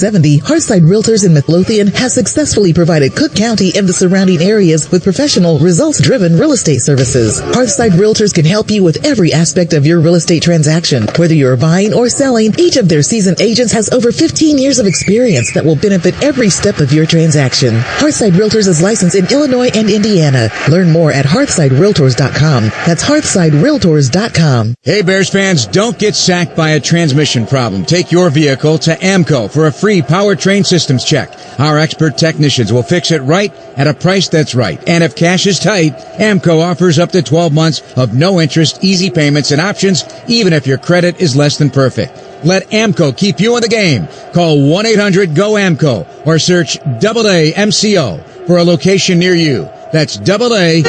S2: 70, Hearthside Realtors in Midlothian has successfully provided Cook County and the surrounding areas with professional, results-driven real estate services. Hearthside Realtors can help you with every aspect of your real estate transaction. Whether you're buying or selling, each of their seasoned agents has over 15 years of experience that will benefit every step of your transaction. Hearthside Realtors is licensed in Illinois and Indiana. Learn more at hearthsiderealtors.com. That's hearthsiderealtors.com.
S1: Hey, Bears fans, don't get sacked by a transmission problem. Take your vehicle to AMCO for a free powertrain systems check. Our expert technicians will fix it right at a price that's right. And if cash is tight, AMCO offers up to 12 months of no interest, easy payments, and options, even if your credit is less than perfect. Let AMCO keep you in the game. Call 1-800-GO-AMCO or search AAMCO for a location near you. That's AAMCO,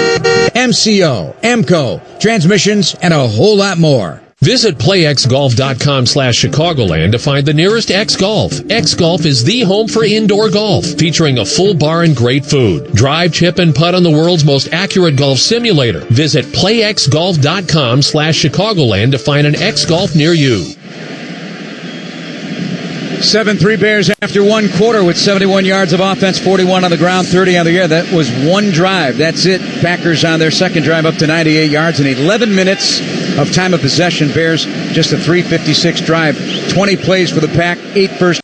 S1: AMCO, transmissions, and a whole lot more.
S9: Visit playxgolf.com/Chicagoland to find the nearest X Golf. X Golf is the home for indoor golf, featuring a full bar and great food. Drive, chip, and putt on the world's most accurate golf simulator. Visit playxgolf.com/Chicagoland to find an X Golf near you.
S1: 7-3 Bears after one quarter with 71 yards of offense, 41 on the ground, 30 on the air. That was one drive. That's it. Packers on their second drive up to 98 yards and 11 minutes of time of possession. Bears just a 3:56 drive, 20 plays for the Pack, 8 first